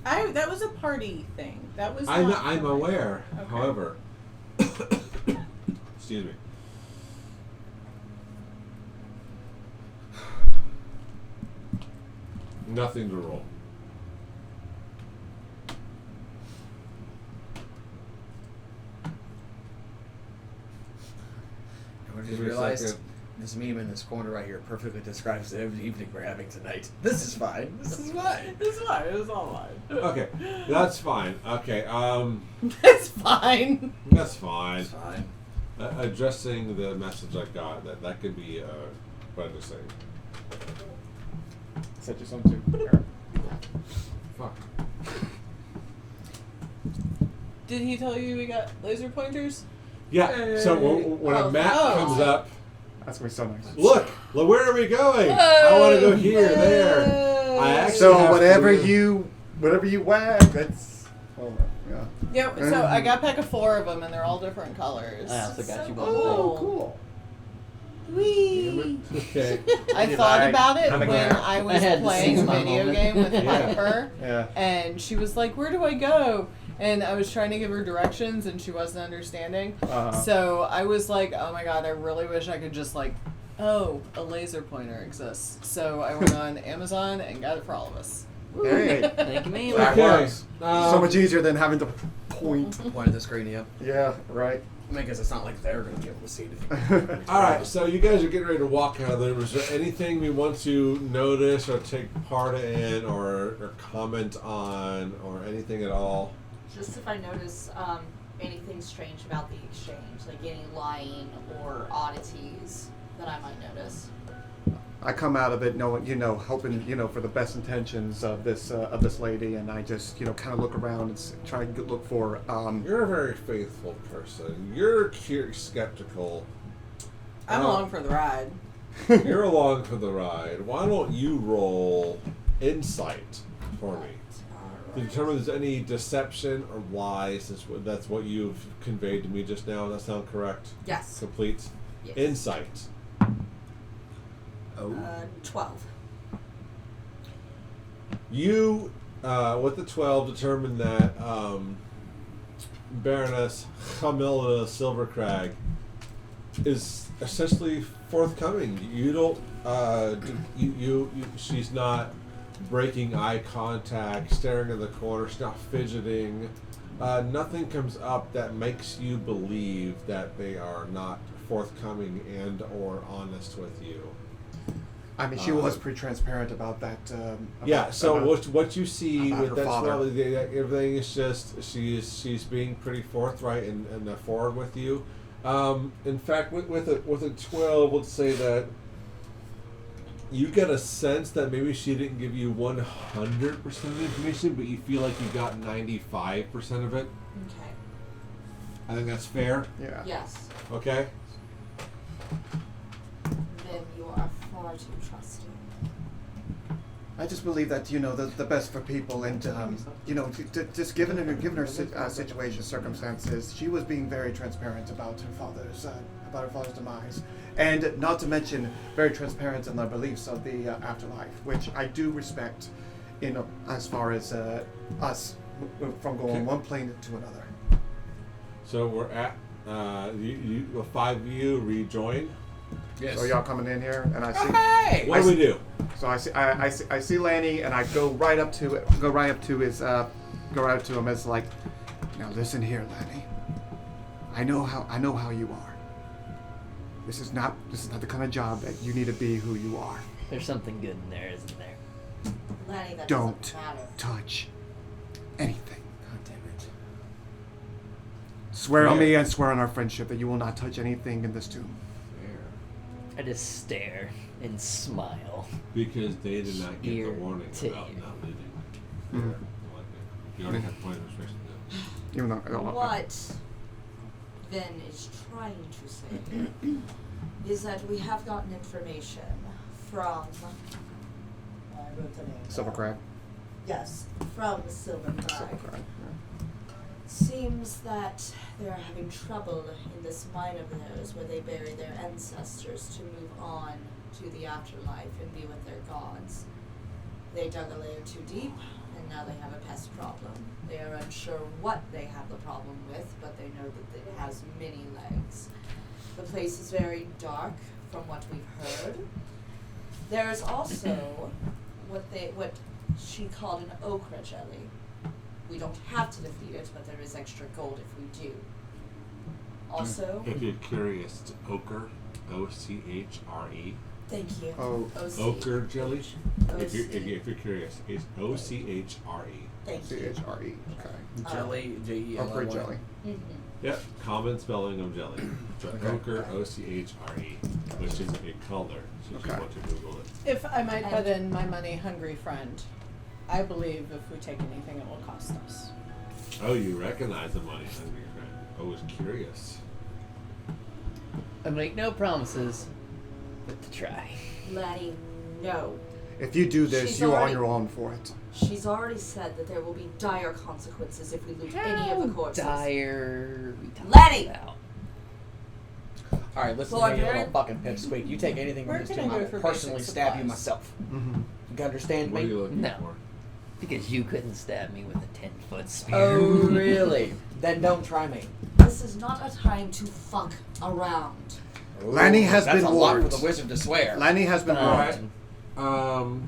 That was a party thing. That was. I'm not for me. aware. Okay. However, excuse me. Nothing to roll. I just Give me a realized second. this meme in this corner right here perfectly describes the evening we're having tonight. This is fine. This is fine. It's fine. It was all fine. Okay, that's fine. Okay, It's fine. that's fine. It's fine. Addressing the message I got, that could be what I'm saying. Set you something too. Fuck. Did he tell you we got laser pointers? Yeah. So when a map comes up, That's gonna be so nice. look, where are we going? I want to go here, there. I actually So have whatever to- you wag, that's. Oh, yeah. Yeah, so I got a pack of 4 of them, and they're all different colors. I also got you both. Oh, cool. Whee! Okay. I thought about it I'm a when cat. I I was had to playing seize a my video moment. game with Yeah. Piper, Yeah. and she was like, "Where do I go?" And I was trying to give her directions, and she wasn't understanding. So I was like, "Oh my god, I really wish I could just like, oh, a laser pointer exists." So I went on Amazon and got it for all of us. Hey, Thank you, man. that Okay. works. So much easier than having to point. Point at the screen, yeah. Yeah, right. I mean, because it's not like they're going to be able to see it. All right, so you guys are getting ready to walk out of there. Is there anything we want to notice or take part in or comment on or anything at all? Just if I notice anything strange about the exchange, like any lying or oddities that I might notice. I come out of it knowing, hoping, for the best intentions of this lady, and I just, kind of look around and try to look for. You're a very faithful person. You're skeptical. I'm along for the ride. You're along for the ride. Why don't you roll insight for me to determine if there's any deception or lies? Since that's what you've conveyed to me just now. Does that sound correct? Yes. Complete. Yes. Insight. 12. You, with the 12, determined that Baroness Camilla Silvercrag is essentially forthcoming. You don't, she's not breaking eye contact, staring in the corner, she's not fidgeting. Nothing comes up that makes you believe that they are not forthcoming and or honest with you. I mean, she was pretty transparent about that. What you see about with her that father. everything is just she's being pretty forthright and forward with you. In fact, with a 12, let's say that you get a sense that maybe she didn't give you 100% of the information, but you feel like you got 95% of it. Okay. I think that's fair. Yeah. Yes. Okay. Then you are far too trusting. I just believe that the best for people, and just given her situation, circumstances, she was being very transparent about her father's demise, and not to mention very transparent in their beliefs of the afterlife, which I do respect. As far as us from going one plane to another. So we're at the 5 of you rejoin. Yes. So y'all coming in here, and I see. Hey! What do we do? So I see Lanny, and I go right up to him as like, now listen here, Lanny. I know how you are. This is not the kind of job that you need to be who you are. There's something good in there, isn't there? Lanny, that Don't doesn't matter. touch anything. God damn it. Swear on Yeah. me and swear on our friendship that you will not touch anything in this tomb. I just stare and smile. Because they did not get the Ear warning to about ear. not leaving. Mhm. You already have point of restriction. Even though I don't What Vin is trying to say is that we have gotten information from. I wrote the name Silver down. Crab. Yes, from Silver Silver Crag. Crab. Seems that they're having trouble in this mine of theirs where they bury their ancestors to move on to the afterlife and be with their gods. They dug a layer too deep, and now they have a pest problem. They are unsure what they have the problem with, but they know that it has many legs. The place is very dark, from what we've heard. There is also what she called an okra jelly. We don't have to defeat it, but there is extra gold if we do. Also, If you're curious, it's ochre, O-C-H-R-E. thank you. Oh. O-C. Ochre jelly. If O-C. you're curious, it's O-C-H-R-E. Thank you. C-H-R-E. Okay. Jelly, J-E-L-L-Y. Okra jelly. Mhm. Yep, common spelling of jelly. So Okay. ochre, O-C-H-R-E, which is a color. So if Okay. you want to Google it. If I might put in my money hungry friend, I believe if we take anything, it will cost us. Oh, you recognize the money hungry friend. I was curious. I make no promises, but to try. Laddie, no. If you do this, She's you're on already- your own for it. She's already said that there will be dire consequences if we loot any of the corpses. Dire. We talked Lenny! about. All right, listen Well, to me, you I'm little fucking pipsqueak. You take anything We're from this gonna tomb, I go will for personally basic stab you supplies. myself. Mm-hmm. You understand What are me? you looking No. for? Because you couldn't stab me with a 10-foot spear. Oh, really? Then don't try me. This is not a time to fuck around. Lanny has That's been a lot warned. for the wizard to swear. Lanny has been Fine. warned.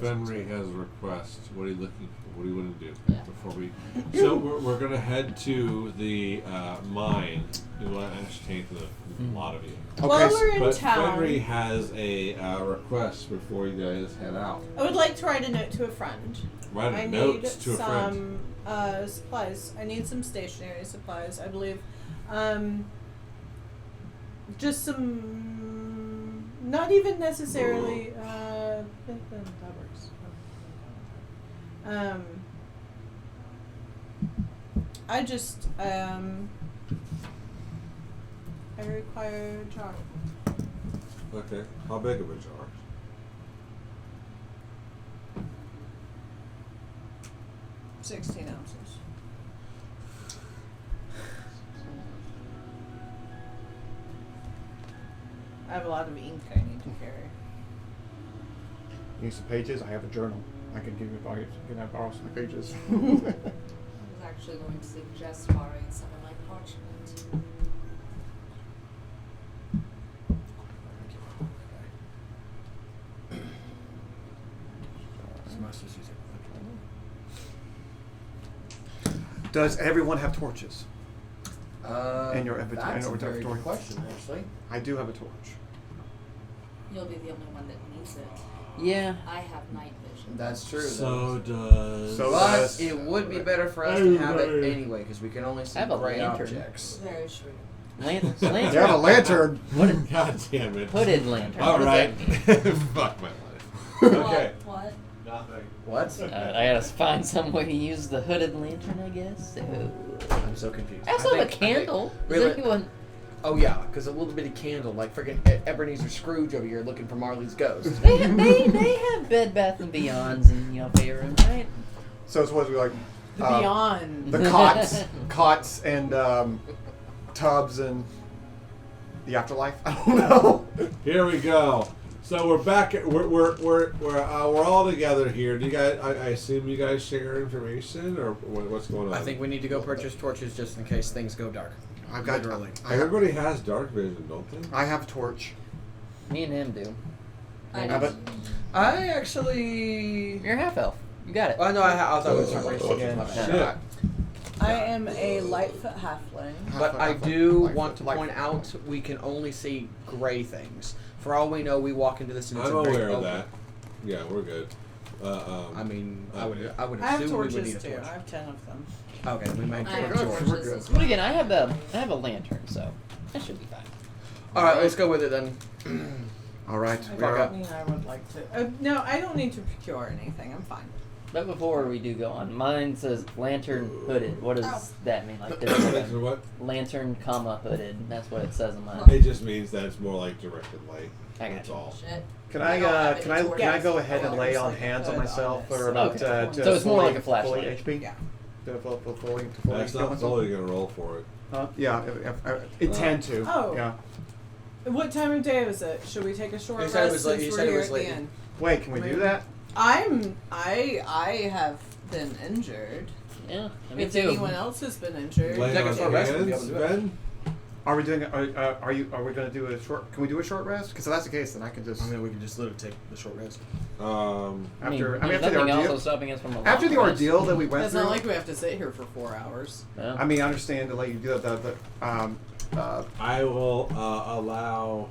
Fenry has a request. What are you looking for? What do you want to do Yeah. before we? So we're gonna head to the mine. We want to entertain a lot of you. While Okay, we're in But town, Fenry has a request before you guys head out. I would like to write a note to a friend. Write I a need note to a friend. some supplies. I need some stationery supplies, I believe. Just some, not even necessarily, that works. I just, I require a jar. Okay. How big of a jar? $16 ounces. I have a lot of ink I need to carry. You need some pages? I have a journal. I can give you borrow some pages. I was actually going to suggest borrowing some of my parchment. Does everyone have torches? In your that's in a your very inventory? good question, actually. I do have a torch. You'll be the only one that needs it. Yeah. I have night vision. That's true. So though. does. So But does- it would be better for us to have it Everybody. anyway, because we can only see I have a gray lantern. objects. Very true. Lantern. You have a lantern. What? God damn it. Hooded lantern. All What does right. that mean? Fuck my life. Okay. What? Nothing. What? I gotta find some way to use the hooded lantern, I guess. So. I'm so confused. I also have a think- candle. really- Is anyone? Oh yeah, because a little bitty candle, like freaking Ebenezer Scrooge over here looking for Marley's ghost. They have Bed Bath and Beyonds in pay room, right? So it's what we like. The Beyond. The cots, and tubs, and the afterlife. I don't know. Here we go. So we're back. We're all together here. Do you guys? I assume you guys share information, or what's going on? I think we need to go purchase torches just in case things go dark. I've got. Literally. Everybody has dark vision, don't they? I have a torch. Me and him do. I Have it? I actually. You're a half elf. You got it. Oh no, I thought it was from race Again, again. Shit. I am a Lightfoot halfling. But I Lightfoot, do Lightfoot, want to point Lightfoot. out we can only see gray things. For all we know, we walk into this and it's I'm a very aware of open. that. Yeah, we're good. I mean, I would I assume have we would torches need a too. torch. I have 10 of them. Okay, we might I take have a torch. torches We're good. as But well. again, I have a lantern, so that should be fine. All right, let's go with it then. All right. I we are- don't mean I would like to. No, I don't need to procure anything. I'm fine. But before we do go on, mine says lantern hooded. What does Ow. that mean? Like there's like So a what? lantern, comma hooded. That's what it says on mine. It just means that it's more like directed light. I got That's you. all. Shit. Can I I don't have can I any can I go torches. ahead and lay on Like a hands on hood on myself it. for So about Okay. So it's more like a fully flashlight. HP. Yeah. To fully That's not fully gonna roll for it. Yeah, intend to. Oh. Yeah. What time of day was it? Should we take a short You said it rest was late- since you we're said it here was at late. the end? Wait, can we do that? I have been injured. Yeah, me If too. anyone else has been injured, Lay Take a on short rest, we'll be able hands, to do it. Ben? Are we doing? Are we going to do a short? Can we do a short rest? Because if that's the case, then I can just I mean, we can just literally take the short rest. after there's after the nothing also ordeal. stopping us from a After the long rest. ordeal that we went it's through. not like we have to sit here for 4 hours. No. I mean, I understand to let you do I will allow.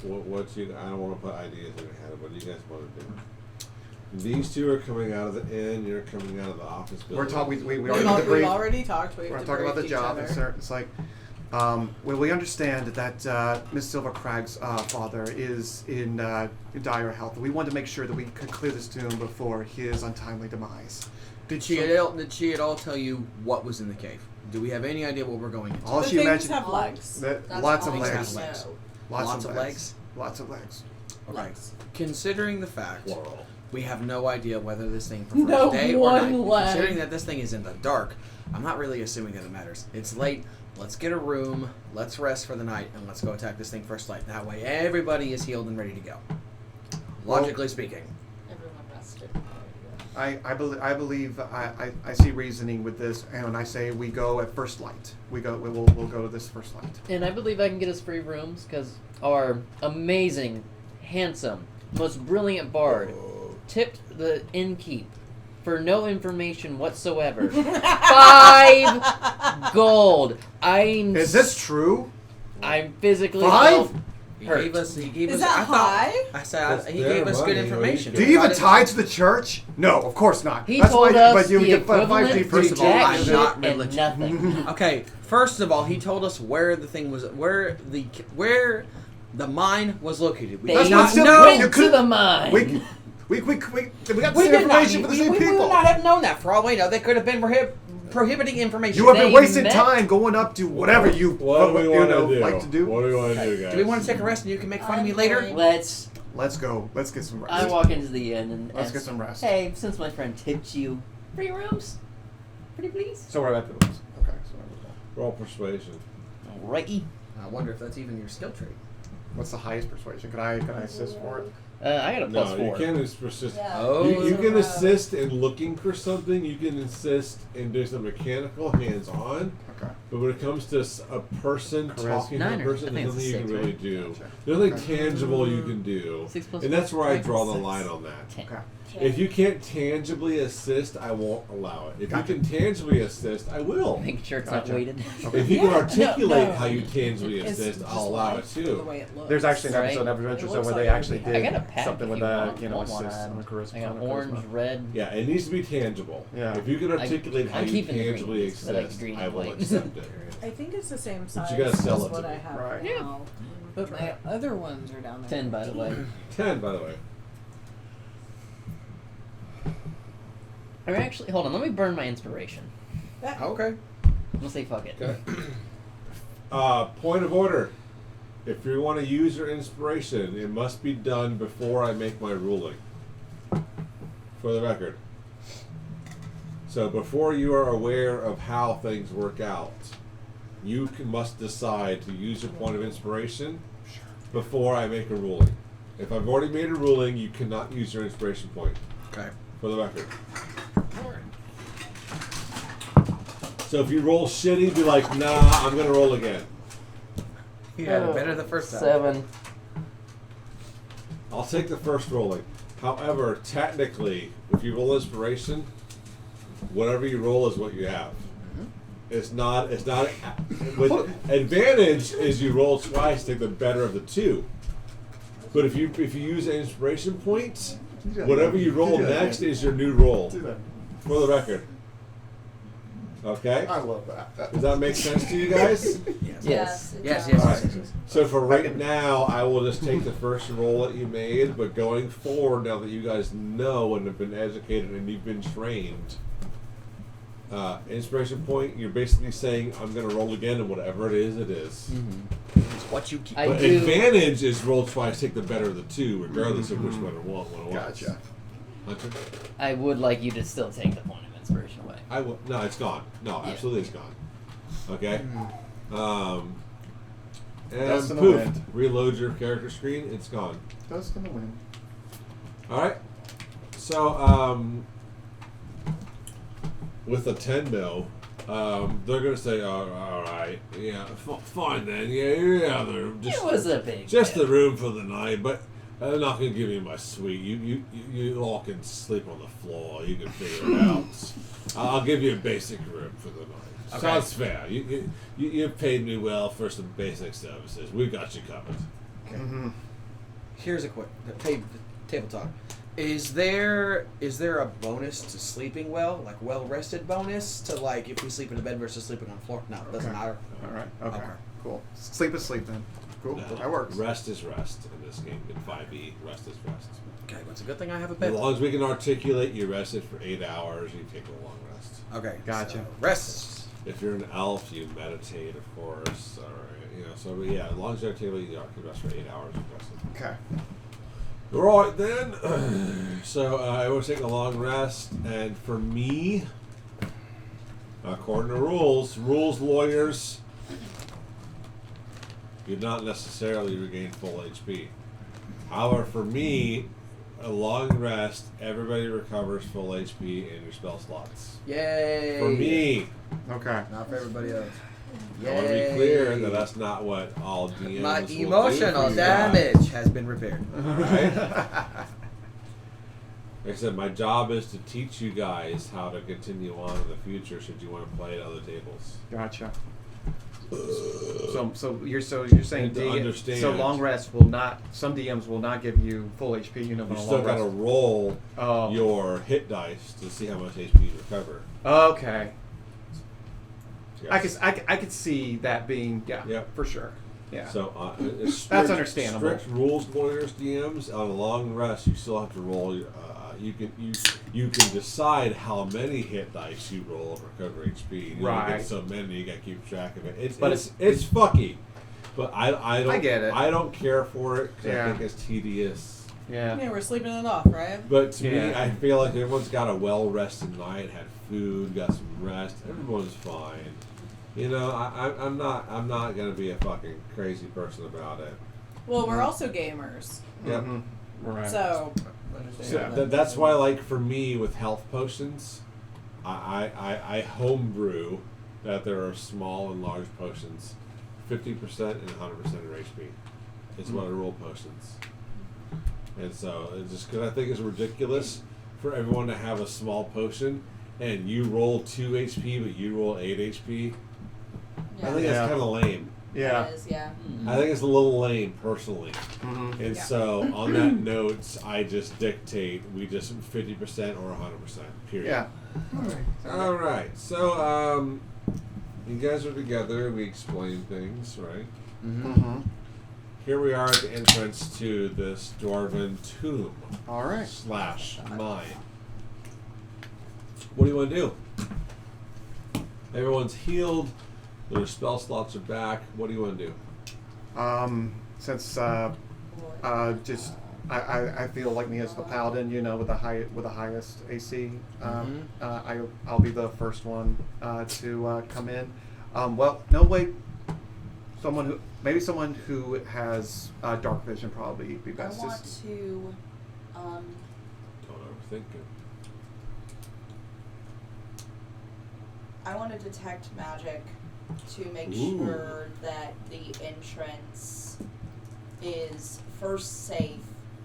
What you? I don't want to put ideas in your head. What do you guys want to do? These two are coming out of the inn. You're coming out of the office building. we're talking. We We've, already al- debriefed. we've already talked. We've We're talking about the debriefed each job. other. It's like, well, we understand that Miss Silver Craig's father is in dire health. We wanted to make sure that we could clear this tomb before his untimely demise. Did she at all tell you what was in the cave? Do we have any idea what we're going into? All The she things mentioned, have legs. that That's lots all of I legs, know. Lots of legs? lots of legs. Okay. Legs. Considering the fact Plural. We have no idea whether this thing prefers No day or one night. leg. Considering that this thing is in the dark, I'm not really assuming that it matters. It's late. Let's get a room. Let's rest for the night, and let's go attack this thing first light. That way, everybody is healed and ready to go. Logically speaking. Everyone rested. I believe I see reasoning with this, and I say we go at first light. We'll go to this first light. And I believe I can get us free rooms because our amazing, handsome, most brilliant bard tipped the innkeep for no information whatsoever. 5 gold. Is this true? I'm physically 5? He hurt. gave us. Is that high? I said That's he their gave us good money, information. Do you even tie to the church? No, of course not. He That's told why, us but you the get 5 equivalent G to First of all, jack I'm shit not and religious. nothing. Okay, first of all, he told us where the thing was, where the mine was located. We They That's did not not still- know. you went to could- the mine. We got the We same did not. information from the same We people. would not have known that. For all we know, they could have been prohibiting information. You have been They wasting met- time going up to whatever you What do we want to do? like to do. What do we want to do, guys? Do we want to take a rest and you can make fun of me I'm later? going- Let's go. Let's get some rest. I walk into the inn and Let's ask, get some rest. Hey, since my friend tipped you, free rooms? Pretty please? So we're at the rooms. Okay. So Roll persuasion. Alrighty. I wonder if that's even your skill trait. what's the highest persuasion? Can I assist for it? I got a No, +4. you can't persist. Yeah. Oh. You can assist in looking for something. You can assist in doing some mechanical, hands-on. Okay. But when it comes to a person Charisma. talking to a 9 or- person, I think there's it's nothing you a can 6, really right? do. Gotcha. There's nothing Okay. tangible you can do. 6 plus And that's where I 5 draw the plus line 6. on that. 10. Okay. If you can't tangibly assist, I won't allow it. If Gotcha. you can tangibly assist, I will. Making sure it's Gotcha. not weighted. If you can Yeah, articulate no. how you tangibly It's assist, just I'll allow it like The too. way it looks. There's actually an Right. episode of Adventure It Zone looks where like they it actually would be- I got a did pack something if with you want, you know, want one. assist on the charisma. I got on the orange, charisma. red. Yeah, it needs to be tangible. Yeah. If you can articulate how I'm you keeping the green tangibly ones, I like assist, green I will and white. accept it. I think it's the same But size you gotta sell as it to what me. I have Right. now. But my other ones are down there. 10, by the way. 10, by the way. Or actually, hold on, let me burn my inspiration. Okay. I'm gonna say fuck it. Point of order. If you want to use your inspiration, it must be done before I make my ruling. For the record. So before you are aware of how things work out, you must decide to use your point of inspiration before I make a ruling. If I've already made a ruling, you cannot use your inspiration point. Okay. For the record. So if you roll shitty, be like, nah, I'm gonna roll again. You had it better the first time. 7. I'll take the first rolling. However, technically, if you roll inspiration, whatever you roll is what you have. It's not with advantage is you roll twice, take the better of the two. But if you use an inspiration point, whatever you roll next is your new roll. Do that. For the record. Okay? I love that. Does that make sense to you guys? Yes. Yes. Alright. So for right now, I will just take the first roll that you made, but going forward, now that you guys know and have been educated and you've been trained, inspiration point, you're basically saying, I'm going to roll again, and whatever it is, it is. It's what you keep. I But do- advantage is roll twice, take the better of the two, regardless of which one it was. Gotcha. Hunter? I would like you to still take the point of inspiration away. I will. No, it's gone. No, Yeah. absolutely, it's gone. Okay. And Dust in the poof, wind. reload your character screen. It's gone. Dust in the wind. All right. So, with a 10 mil, they're gonna say, "Oh, all right, yeah, fine then, yeah, they're It was a big just deal. the room for the night, but I'm not gonna give you my suite. You all can sleep on the floor. You can figure it out. I'll give you a basic room for the night. Okay. Sounds fair. You've paid me well for some basic services. We got you covered." Mm-hmm. Here's a quick table talk. Is there a bonus to sleeping well, like well rested bonus to like if we sleep in a bed versus sleeping on the floor? No, it doesn't Okay. matter. All right. Okay. Okay. Cool. Sleep is sleep then. Cool. No, That works. Rest is rest in this game. In 5e, rest is rest. Okay, well, it's a good thing I have a As bed. long as we can articulate, you rested for 8 hours. You take a long rest. Okay, Gotcha. so rest. If you're an elf, you meditate, of course. Or, so yeah, as long as you articulate, you can rest for 8 hours. You rested. Okay. Right then. So I was taking a long rest, and for me, according to rules lawyers, you not necessarily regain full HP. However, for me, a long rest, everybody recovers full HP in your spell slots. Yay! For me, Okay. Not for everybody else. I want to be clear that that's not what all DMs My will do emotional for you guys. damage has been repaired. Alright? Like I said, my job is to teach you guys how to continue on in the future should you want to play at other tables. Gotcha. So you're saying And to understand. so long rest will not. Some DMs will not give you full HP. You know, You on a still long got to rest. roll Oh. your hit dice to see how much HP you recover. Okay. Yes. I could see that being Yep. for sure. Yeah. So it's strict, That's understandable. Strict rules, lawyers, DMs. On a long rest, you still have to roll. You can decide how many hit dice you roll to recover HP. You Right. get so many, you got to keep track of it. It's fucky, but I don't. I get it. I don't care for it because Yeah. I think it's tedious. Yeah. Yeah, we're sleeping it off, right? But to me, Yeah. I feel like everyone's got a well-rested night, had food, got some rest. Everyone's fine. You know, I'm not gonna be a fucking crazy person about it. Well, we're also gamers, Yep. Mhm. Right. so So that's why, like for me, with health potions, I homebrew that there are small and large potions, 50% and 100% of HP. Is what I roll potions. And so it's just because I think it's ridiculous for everyone to have a small potion and you roll 2 HP but you roll 8 HP. I think Yeah. that's kind of lame. Yeah. It is, yeah. I think it's a little lame personally. Mhm. And Yeah. so on that note, I just dictate we just 50% or 100%. Period. Yeah. All right. So you guys are together. We explain things, right? Mm-hmm. Here we are at the entrance to this dwarven tomb All right. / mine. What do you want to do? Everyone's healed. Their spell slots are back. What do you want to do? Since just I feel like me as the paladin, you know, with the highest AC, I'll be the first one to come in. Well, no, wait. Someone who has dark vision probably be I best. want to. Don't overthink it. I want to detect magic to make Ooh. sure that the entrance is first safe,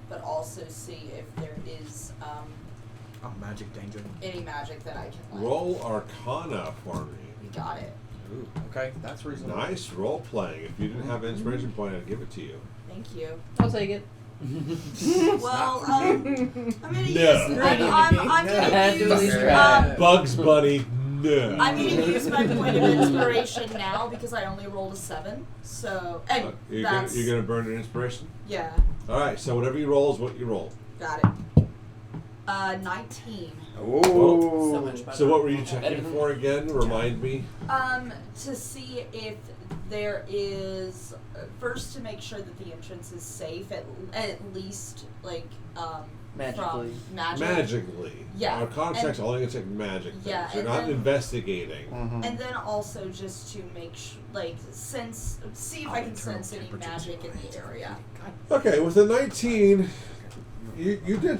but also see if there is Oh, magic danger. any magic that I can like. Roll Arcana for me. You got it. Ooh, okay, that's reasonable. Nice role playing. If you didn't have an inspiration point, I'd give it to you. Thank you. I'll take it. Well, I'm gonna No. use. I'm Had gonna to use. at least try. Bugs Bunny, no. I'm gonna use my point of inspiration now because I only rolled a 7. So and You're that's gonna burn your inspiration? yeah. All right. So whatever you roll is what you roll. Got it. 19. Oh. So much better. So what were you Better checking than- for again? Remind me. To see if there is first to make sure that the entrance is safe at least like Magically. from magic. Magically. Yeah, Arcana checks and- only gonna check magic things. Yeah, You're and not then- investigating. Mhm. And then also just to make see if I can sense any magic in the area. Okay, with a 19, you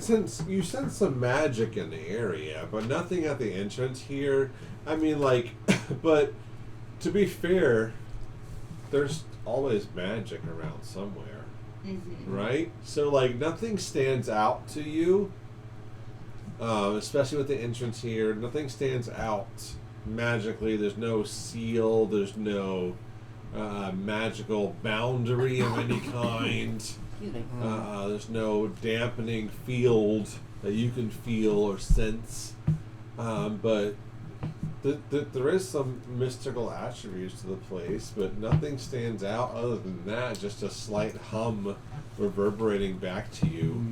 sense some magic in the area, but nothing at the entrance here. I mean, like, but to be fair, there's always magic around somewhere, Mm-hmm. right? So like nothing stands out to you, especially with the entrance here. Nothing stands out magically. There's no seal. There's no magical boundary of any kind. Excuse me. There's no dampening field that you can feel or sense, but there is some mystical attributes to the place, but nothing stands out other than that. Just a slight hum reverberating back to you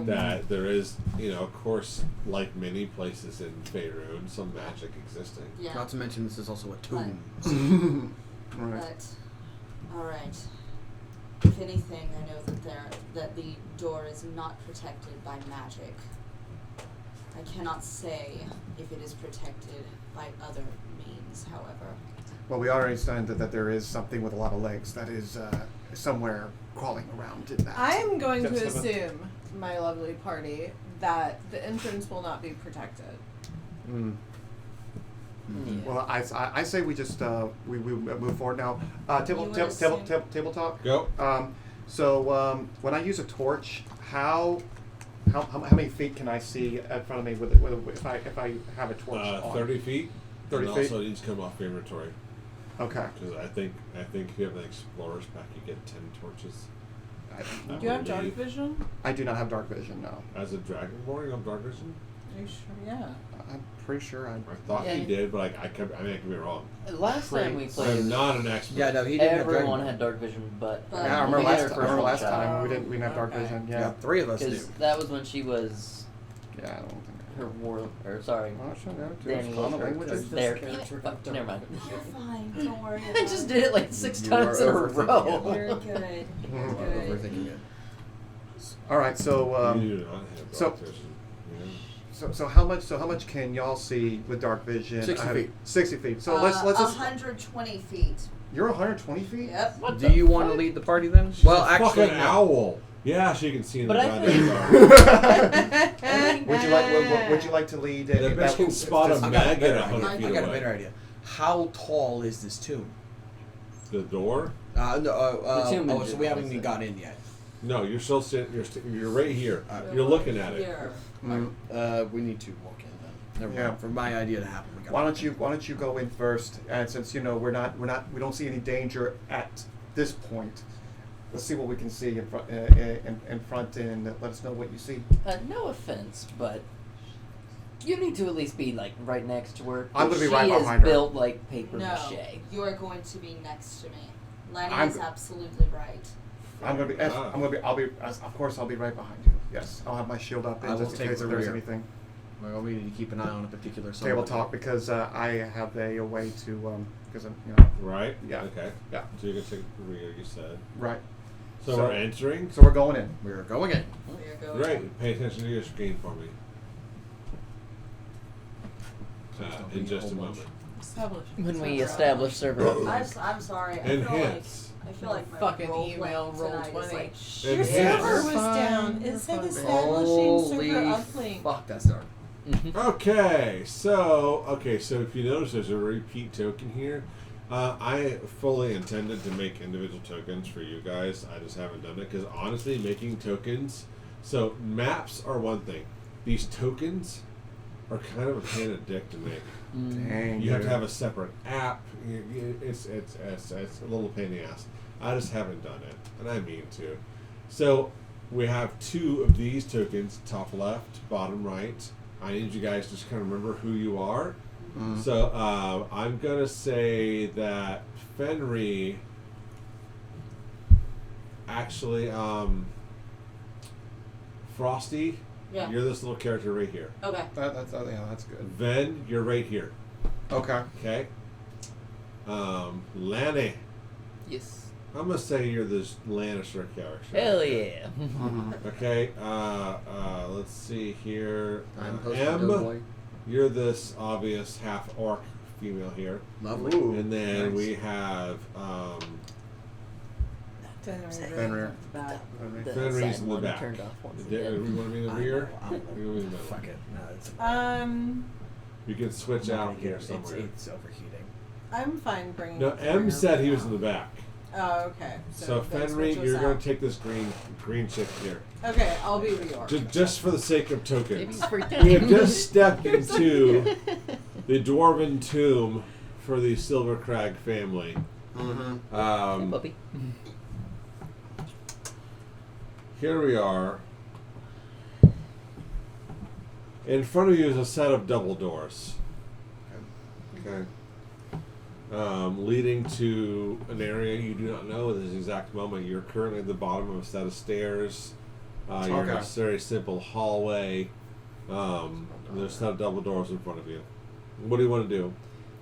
that there is, of course, like many places in Faerun, some magic existing. Yeah. Not to mention, this is also a tomb. Right. But all right. If anything, I know that the door is not protected by magic. I cannot say if it is protected by other means, however. Well, we already understand that there is something with a lot of legs that is somewhere crawling around in that. I'm going to That's the- assume, my lovely party, that the entrance will not be protected. Mm. Yeah. Well, I say we just we move forward now. Table talk. Go. So when I use a torch, how many feet can I see in front of me with if I have a torch on? 30 feet. 30 and feet? also it needs to come off your inventory. Okay. Because I think if you have an explorer's pack, you get 10 torches. I Do you have dark believe. vision? I do not have dark vision. No. As a dragonborn, you have dark vision? Are you sure? Yeah. I'm pretty sure I. I thought Yeah. he did, but I could be wrong. Last time we Great. played, I'm not an expert. Yeah, no, he didn't have everyone Dragon. had dark vision, but But- Yeah, I we remember got her last first one shot. time we didn't have dark Okay. vision. Yeah, Yeah. 3 of us Because do. that was when she was Yeah, I don't think. her war, or sorry, Well, I should know. Danny It's was common her languages. there. character Fuck, never mind. You're fine. Don't worry. I just did it like 6 You times are in a overthinking row. it. You're good. You're Mhm. good. Overthinking it. All right, so you do not have so- dark vision. Yeah. so how much can y'all see with dark vision? 60 feet. 60 feet. So let's just. 120 feet. You're 120 feet. Yep. Do you want to lead the party then? She's Well, a actually, fucking no. owl. Yeah, she can see in But the I goddamn think- dark. Would you like to lead? The bitch can spot a I got a maggot better 100 idea. feet I got a away. better idea. How tall is this tomb? The door? No, The tomb oh, is so we haven't just- even got in yet. No, you're still sitting. You're right here. Alright. You're looking at it. Here. We need to walk in then. Never Yeah. mind. For my idea to happen, we got. Why don't you go in first? And since we don't see any danger at this point, let's see what we can see in front, and let us know what you see. No offense, but you need to at least be like right next to her. I'm gonna be She right is behind her. built like paper No, mache. you are going to be next to me. Lenny I'm is go- absolutely right. Of course, I'll be right behind you. Yes, I'll have my shield up I will just in take case the if there's rear. anything. Well, we need to keep an eye on a particular. Table someone. talk because I have a way to because I'm Right? Yeah. Okay. Yeah. So you can take the rear, you said. right. So, we're entering? So we're going in. We're going in. We are going. Great. Pay attention to your screen for me. Please don't In be just a whole bunch. moment. Establish. When we establish server uploads. I'm sorry. Enhance. I feel like my Fucking role email playing roll tonight is 20. like Your shit. Enhance. server was Fine, down. you're It said fine. establishing Holy server uplink. fuck, that's dark. Okay, so if you notice, there's a repeat token here. I fully intended to make individual tokens for you guys. I just haven't done it because honestly, making tokens. So maps are one thing. These tokens are kind of a pain in the dick to make. Dang. You have to dude. have a separate app. It's a little pain in the ass. I just haven't done it, and I mean to. So we have 2 of these tokens, top left, bottom right. I need you guys to just kind of remember who you are. Mhm. So I'm gonna say that Fenry actually Frosty, Yeah. you're this little character right here. Okay. That's good. Ven, you're right here. Okay. Okay. Lanny, Yes. I'm gonna say you're this Lannister character. Hell yeah. Okay. Let's see here. I'm posting M, Doughboy. you're this obvious half orc female here. Lovely. Ooh, And then nice. we have Fenrir. The Fenrir's side in the one back. turned off once We again. want to be in the I rear? know, I'm We want to be in the middle. Fuck it. No, it's. You can switch out here It's somewhere. overheating. I'm fine bringing. No, up the M rear said for he was now. in the back. Oh, okay. So then Fenrir, switch us you're going out. to take this green chick here. Okay, I'll be Reorg. Just for the sake of Maybe tokens. he's freaked We have out. just stepped into the dwarven tomb for the Silver Crag family. Mm-hmm. Hey, puppy. Here we are. In front of you is a set of double doors. Okay. Leading to an area you do not know at this exact moment. You're currently at the bottom of a set of stairs. You're in a Okay. very simple hallway. There's a set of double doors in front of you. What do you want to do?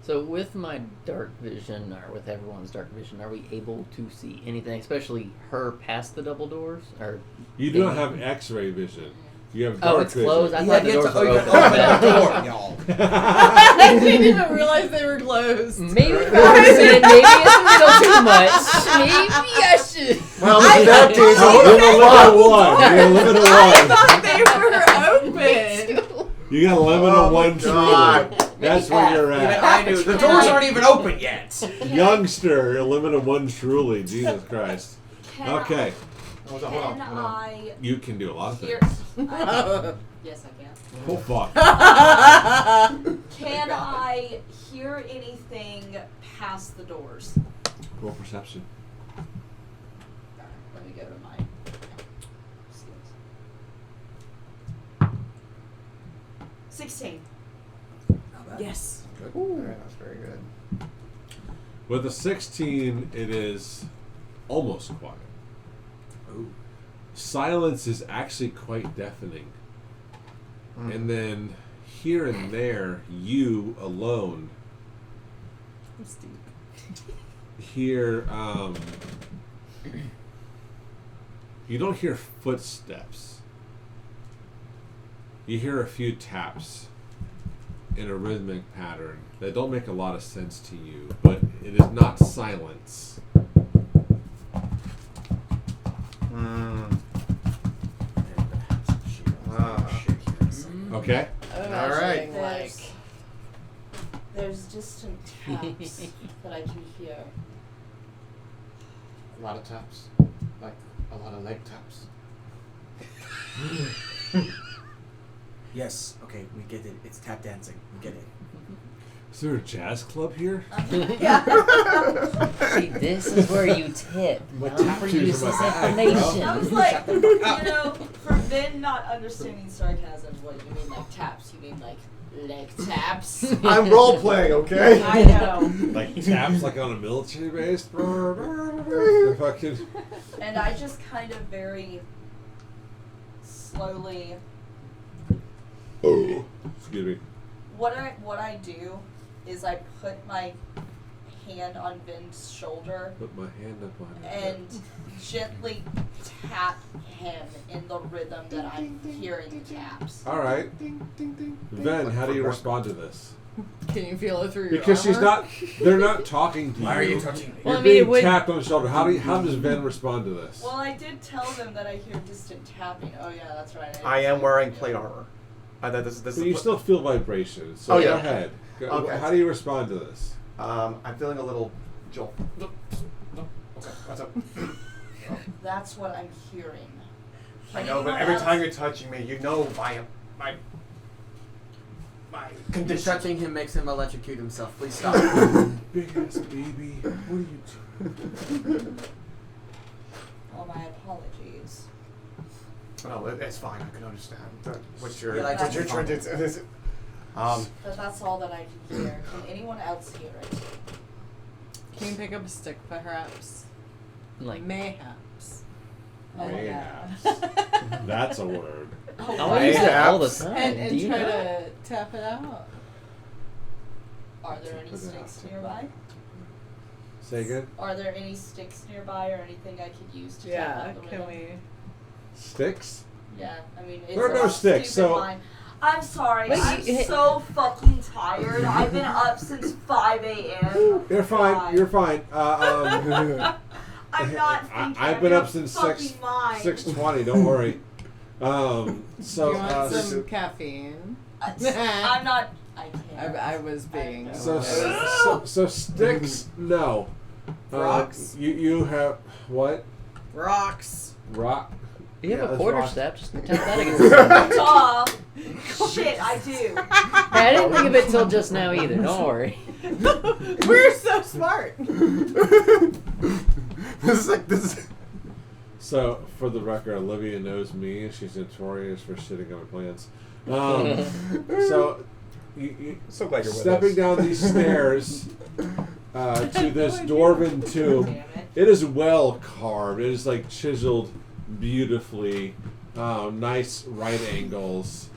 So with my dark vision, or with everyone's dark vision, are we able to see anything, especially her past the double doors? Or You do not have X-ray vision. You have dark it's closed? I You thought have the yet doors to were open open. the door, y'all. I didn't even realize they were closed. Maybe for a minute, maybe it's a little too much. Maybe I should. Well, in that case, So you're gonna limit of one. You're gonna limit of I one. thought they were open. You got a limit of one God. truly. That's where you're Even at. I do. The doors aren't even open yet. Youngster, a limit of one truly. Jesus Christ. Can Okay. Hold on, Can hold on. I You can do a lot of hear? things. Yes, I can. Oh, fuck. Can I hear anything past the doors? Roll perception. Alright, let me go to my skills. 16. Yes. Good. Alright, that's very good. With a 16, it is almost quiet. Ooh. Silence is actually quite deafening. And then here and there, you alone hear, you don't hear footsteps. You hear a few taps in a rhythmic pattern that don't make a lot of sense to you, but it is not silence. Okay? I'm All right. imagining, like, There's distant taps that I can hear. A lot of taps. Like a lot of leg taps. Yes. Okay, we get it. It's tap dancing. We get it. Is there a jazz club here? See, this is where you tip. My Not tap for shoes use in this my bag, bro. information. I was like, you know, for Vin not understanding sarcasm, what you mean like taps? You mean like leg taps? I'm role playing, okay? I know. Like taps like on a military base? Fucking. And I just kind of very slowly. Excuse me. What I do is I put my hand on Vin's shoulder Put my hand up on it. and gently tap him in the rhythm that I'm hearing taps. Alright. Then, how do you respond to this? can you feel it through your Because she's armor? not, they're not talking to you. Why are you touching me? You're Well, I mean, being it would- tapped on the shoulder. How does Ben respond to this? Well, I did tell them that I hear distant tapping. Oh yeah, that's right. I am wearing plate armor. This But is you still feel vibrations. So Oh, go yeah. ahead. Okay. How do you respond to this? I'm feeling a little jolt. Okay, what's up? That's what I'm hearing. I know, but every time you're touching me, you know my Just condition. touching him makes him electrocute himself. Please stop. Big ass baby. What are you doing? Oh, my apologies. No, it's fine. I can understand. What you're, Yeah, like, what you're trying to. But that's all that I can hear. Can anyone else hear it? Can you pick up a stick, perhaps? Like, Mayhaps. Oh my Mayhaps. God. That's a word. Oh, I use it all the Mayhaps. time. And Do you try know? to tap it out. Are there any Put it out, sticks take it nearby? Say again? Are there any sticks nearby or anything I could use to tap Yeah, out the can rhythm? we? Sticks? Yeah, I mean, it's There are a no sticks, stupid so- line. I'm sorry. Wait, I'm you- so fucking tired. I've been up since 5 a.m. You're fine. God. You're fine. I'm not thinking. I've been I'm up since fucking mind. 6:20. Don't worry. Do you want some caffeine? I'm not. I can't. I was being. so sticks? No. Rocks? You have what? Rocks. Rock. Do you have Yeah, a that's quarter rock. step? Just tap that against the sun. Duh. Shit, I do. Hey, I didn't think of it till just now either. Don't worry. We're so smart. This is. So, for the record, Olivia knows me, and she's notorious for shitting on my plans. So, you So glad you're with stepping us. down these stairs to this dwarven tomb. Damn it. It is well carved. It is like chiseled beautifully. Nice right angles.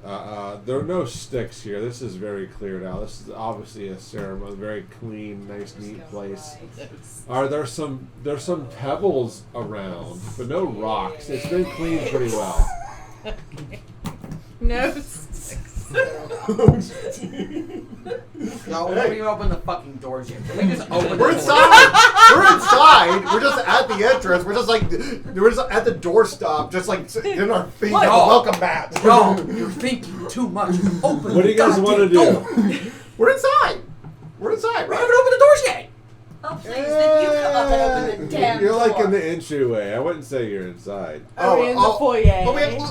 There are no sticks here. This is very clear now. This is obviously a ceremony, very clean, nice, neat place. There's some pebbles around, but no rocks. It's been cleaned pretty well. No. No, we haven't even opened the fucking doors yet. Can we just open We're the inside. We're inside. We're just at the entrance. We're just at the doorstop, just like in our feet. No. Welcome back. No, you're thinking too much. Open What do you guys want to do? We're inside. We're inside. We Right? haven't opened the doors yet. Oh, please, then you come up and open the damn You're like door. in the entryway. I wouldn't say you're inside. Are we in the foyer?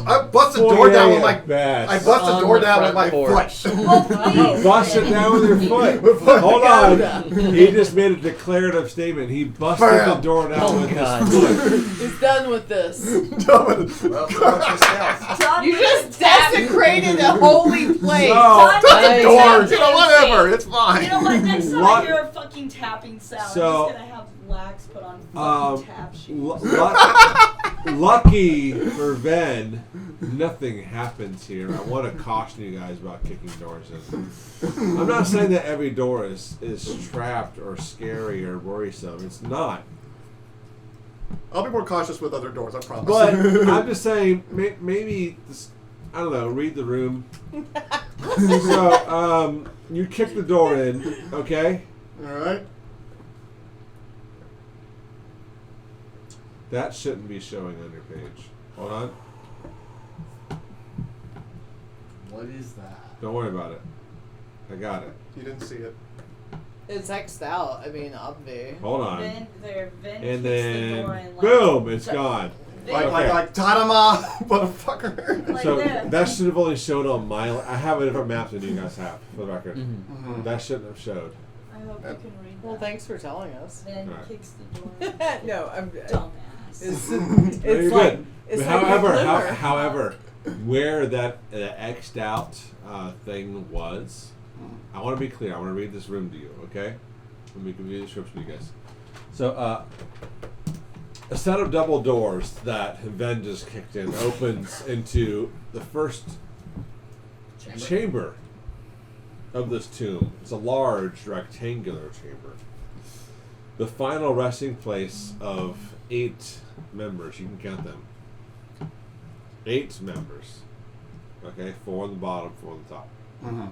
I bust the door down with my. best. I bust the On door the down with front my porch. foot. Oh, please. Bust it down with your foot. Hold on. He just made a declarative statement. He busted the door down Oh, with God. his foot. He's done with this. Well, so much yourself. John, You please just tap- desecrated a holy place. No. John, Touch the please doors. tap You know, dancing. whatever. It's fine. You know what? Next time What? I hear a fucking tapping sound, So, I'm just gonna have Lax put on fucking tap shoes. Lucky for Ven, nothing happens here. I want to caution you guys about kicking doors in. I'm not saying that every door is trapped or scary or worrisome. It's not. I'll be more cautious with other doors. I promise. But I'm just saying, maybe this, I don't know. Read the room. So you kick the door in, okay? All right. That shouldn't be showing on your page. Hold on. What is that? Don't worry about it. I got it. You didn't see it. It's X'd out. I mean, obvi. Hold on. Vin And kicks then, the door in, like, boom, it's gone. Vin, Like Tadama, motherfucker. like So this. that should have only showed on my. I have a different map than you guys have, for the record. Mhm. That shouldn't have showed. I hope you can read Well, that. thanks for telling us. Vin Alright. kicks the door in. No, I'm. Dumbass. It's, No, it's you're like. good. It's But like however, where that X'd out thing was, I want to be clear. I want to read this room to you, okay? Let me give you the description, you guys. So, a set of double doors that Ven just kicked in opens into the first chamber of this tomb. It's a large rectangular chamber. The final resting place of 8 members. You can count them. 8 members. Okay, 4 on the bottom, 4 on the top. Mm-hmm.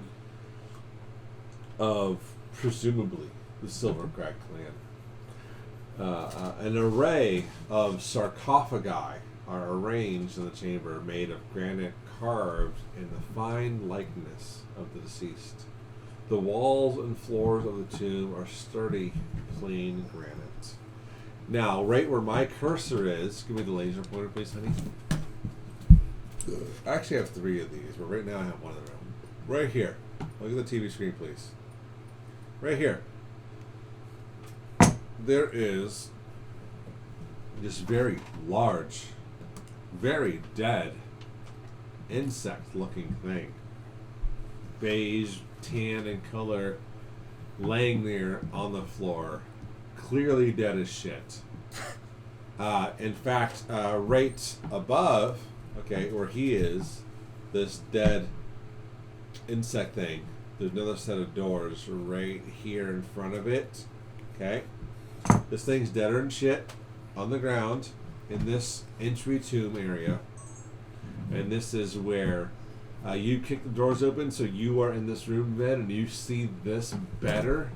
Of presumably the Silver Crag clan. An array of sarcophagi are arranged in the chamber, made of granite carved in the fine likeness of the deceased. The walls and floors of the tomb are sturdy, plain granite. Now, right where my cursor is, give me the laser pointer, please, honey. I actually have 3 of these, but right now I have 1 of them. Right here. Look at the TV screen, please. Right here. There is this very large, very dead, insect-looking thing. Beige, tan in color, laying there on the floor, clearly dead as shit. In fact, right above, okay, where he is, this dead insect thing, there's another set of doors right here in front of it. Okay? This thing's deader than shit on the ground in this entry tomb area. And this is where you kick the doors open, so you are in this room bed and you see this better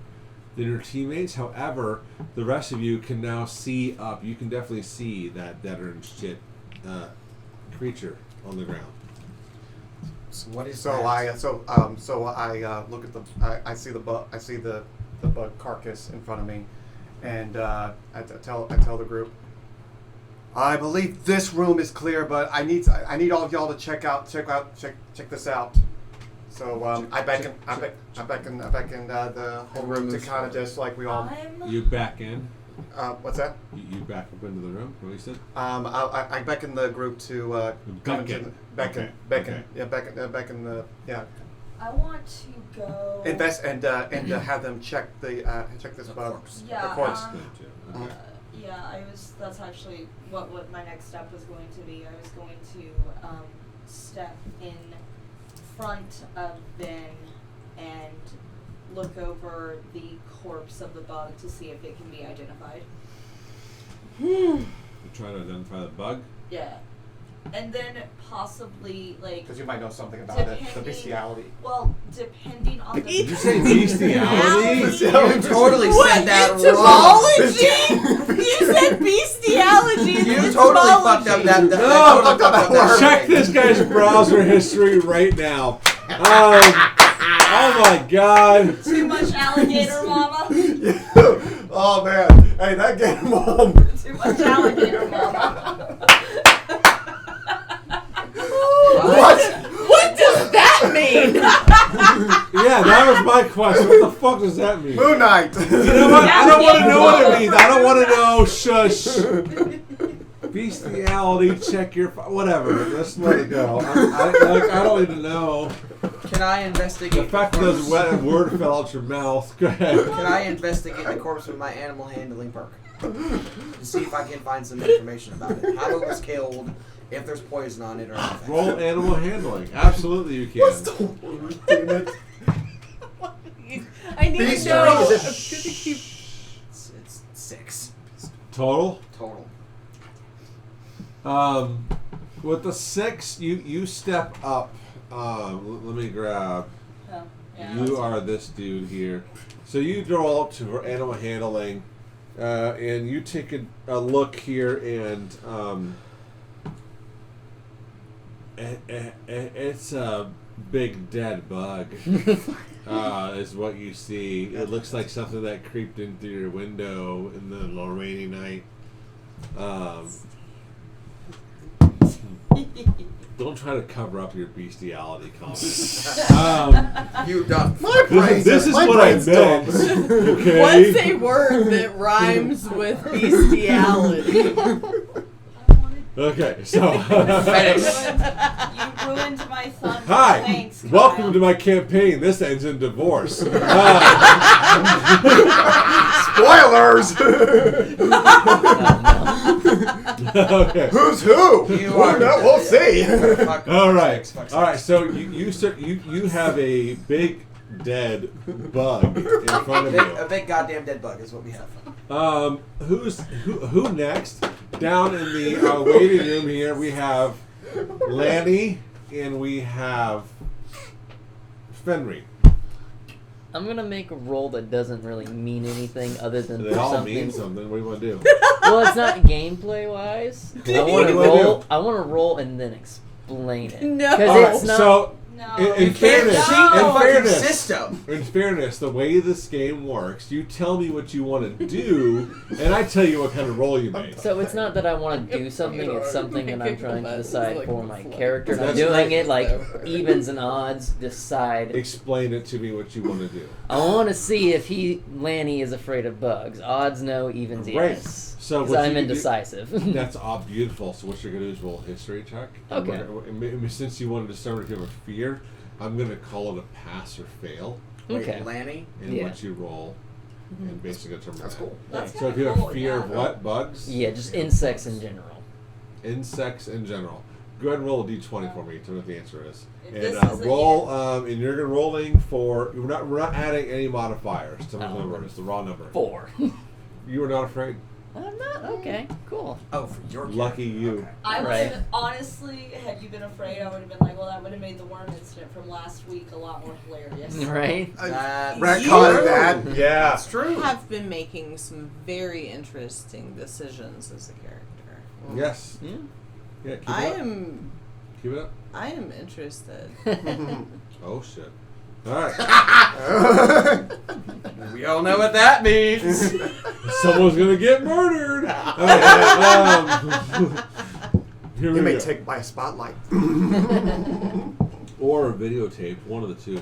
than your teammates. However, the rest of you can now see up. You can definitely see that deader than shit creature on the ground. So what is So that? I look at I see the bug. I see the bug carcass in front of me, and I tell the group, I believe this room is clear, but I need all of y'all to check this out. So I beckon the whole room to kind of just like we all. You back in. What's that? You back up into the room. What you said? I beckon the group to come into the, beckon. Okay. Beckon the I want to go. invest and have them check this bug. corpse. Yeah. The corpse. Yeah, that's actually what my next step was going to be. I was going to step in front of Ben and look over the corpse of the bug to see if it can be identified. You're trying to identify the bug? Yeah. And then possibly, like... Because you might know something about it, the bestiality. Well, depending on the... Did you say bestiality? You totally said that Etymology? You said bestiality. You totally fucked up that. No, totally fucked up that check this guy's browser history right now. Oh my god. Too much alligator, mama? Oh man. Hey, that game on. Too much alligator, mama. What? What does that mean? Yeah, that was my question. What the fuck does that mean? Moon Knight. You know what? I don't want to know what it means. I don't want to know. Shush. Bestiality, check your... Whatever. Let's let it go. I don't need to know. Can I investigate The fact that those wet word fell out your mouth. Go ahead. Can I investigate the corpse with my animal handling perk? To see if I can find some information about it. How it was killed, if there's poison on it or anything. Roll animal handling. Absolutely you can. What's the word in it? I need Beast to know. is it- I'm gonna keep... It's 6. Total? Total. With the 6, you step up. Let me grab. Oh, yeah, You are this dude here. So you roll up to animal handling, and you take a look here, and it's a big dead bug. Is what you see. It looks like something that creeped in through your window in the little rainy night. Don't try to cover up your bestiality comments. You done. This is what I meant. Okay. What's a word that rhymes with bestiality? Okay, so You ruined my fun. hi, Thanks, Kyle. welcome to my campaign. This ends in divorce. Spoilers. Okay. Who's who? You are No, we'll see. All right. All right. So you have a big dead bug in front of A you. big goddamn dead bug is what we have. Who next? Down in the waiting room here, we have Lanny and we have Fenry. I'm gonna make a roll that doesn't really mean anything other than They for all something. mean something. What do you want to do? Well, it's not gameplay wise. I What want do to you wanna roll. do? I want to roll and then explain it. No. All Because right. it's not. So No. in You can't fairness, cheat the in fucking fairness, system. in fairness, the way this game works, you tell me what you want to do, and I tell you what kind of roll you make. So it's not that I want to do something, it's something that I'm trying to decide for my character. And I'm That's doing right. it like evens and odds, decide. Explain it to me what you want to do. I want to see if Lanny is afraid of bugs. Odds no, evens Great. yes. So Because what I'm you can do- indecisive. That's all beautiful. So what you're going to do is roll a history check. And Okay. Since you want to discern if you have a fear, I'm going to call it a pass or fail Okay. Wait, Lanny? in Yeah. what you roll, and basically determine That's that. cool. That's So if kinda you have cool, fear yeah. of what? Bugs? Yeah, just insects in general. Insects in general. Go ahead and roll a d20 for me. Tell me what the answer is. This And is a roll. And you're rolling for. We're not adding any modifiers to the Oh. number. It's the raw number. 4. You were not afraid. I'm not. Okay, cool. Oh, for your Lucky you. I would Right. have, honestly, had you been afraid, I would have been like, well, that would have made the worm incident from last week a lot more hilarious. Right? That's Retconning true. that. Yeah. That's true. Have been making some very interesting decisions as a character. Yes. Yeah. Yeah. Keep I it up. am I am interested. Oh shit. All right. We all know what that means. Someone's gonna get murdered. Okay, here we You may go. take my spotlight. Or a videotape, one of the two.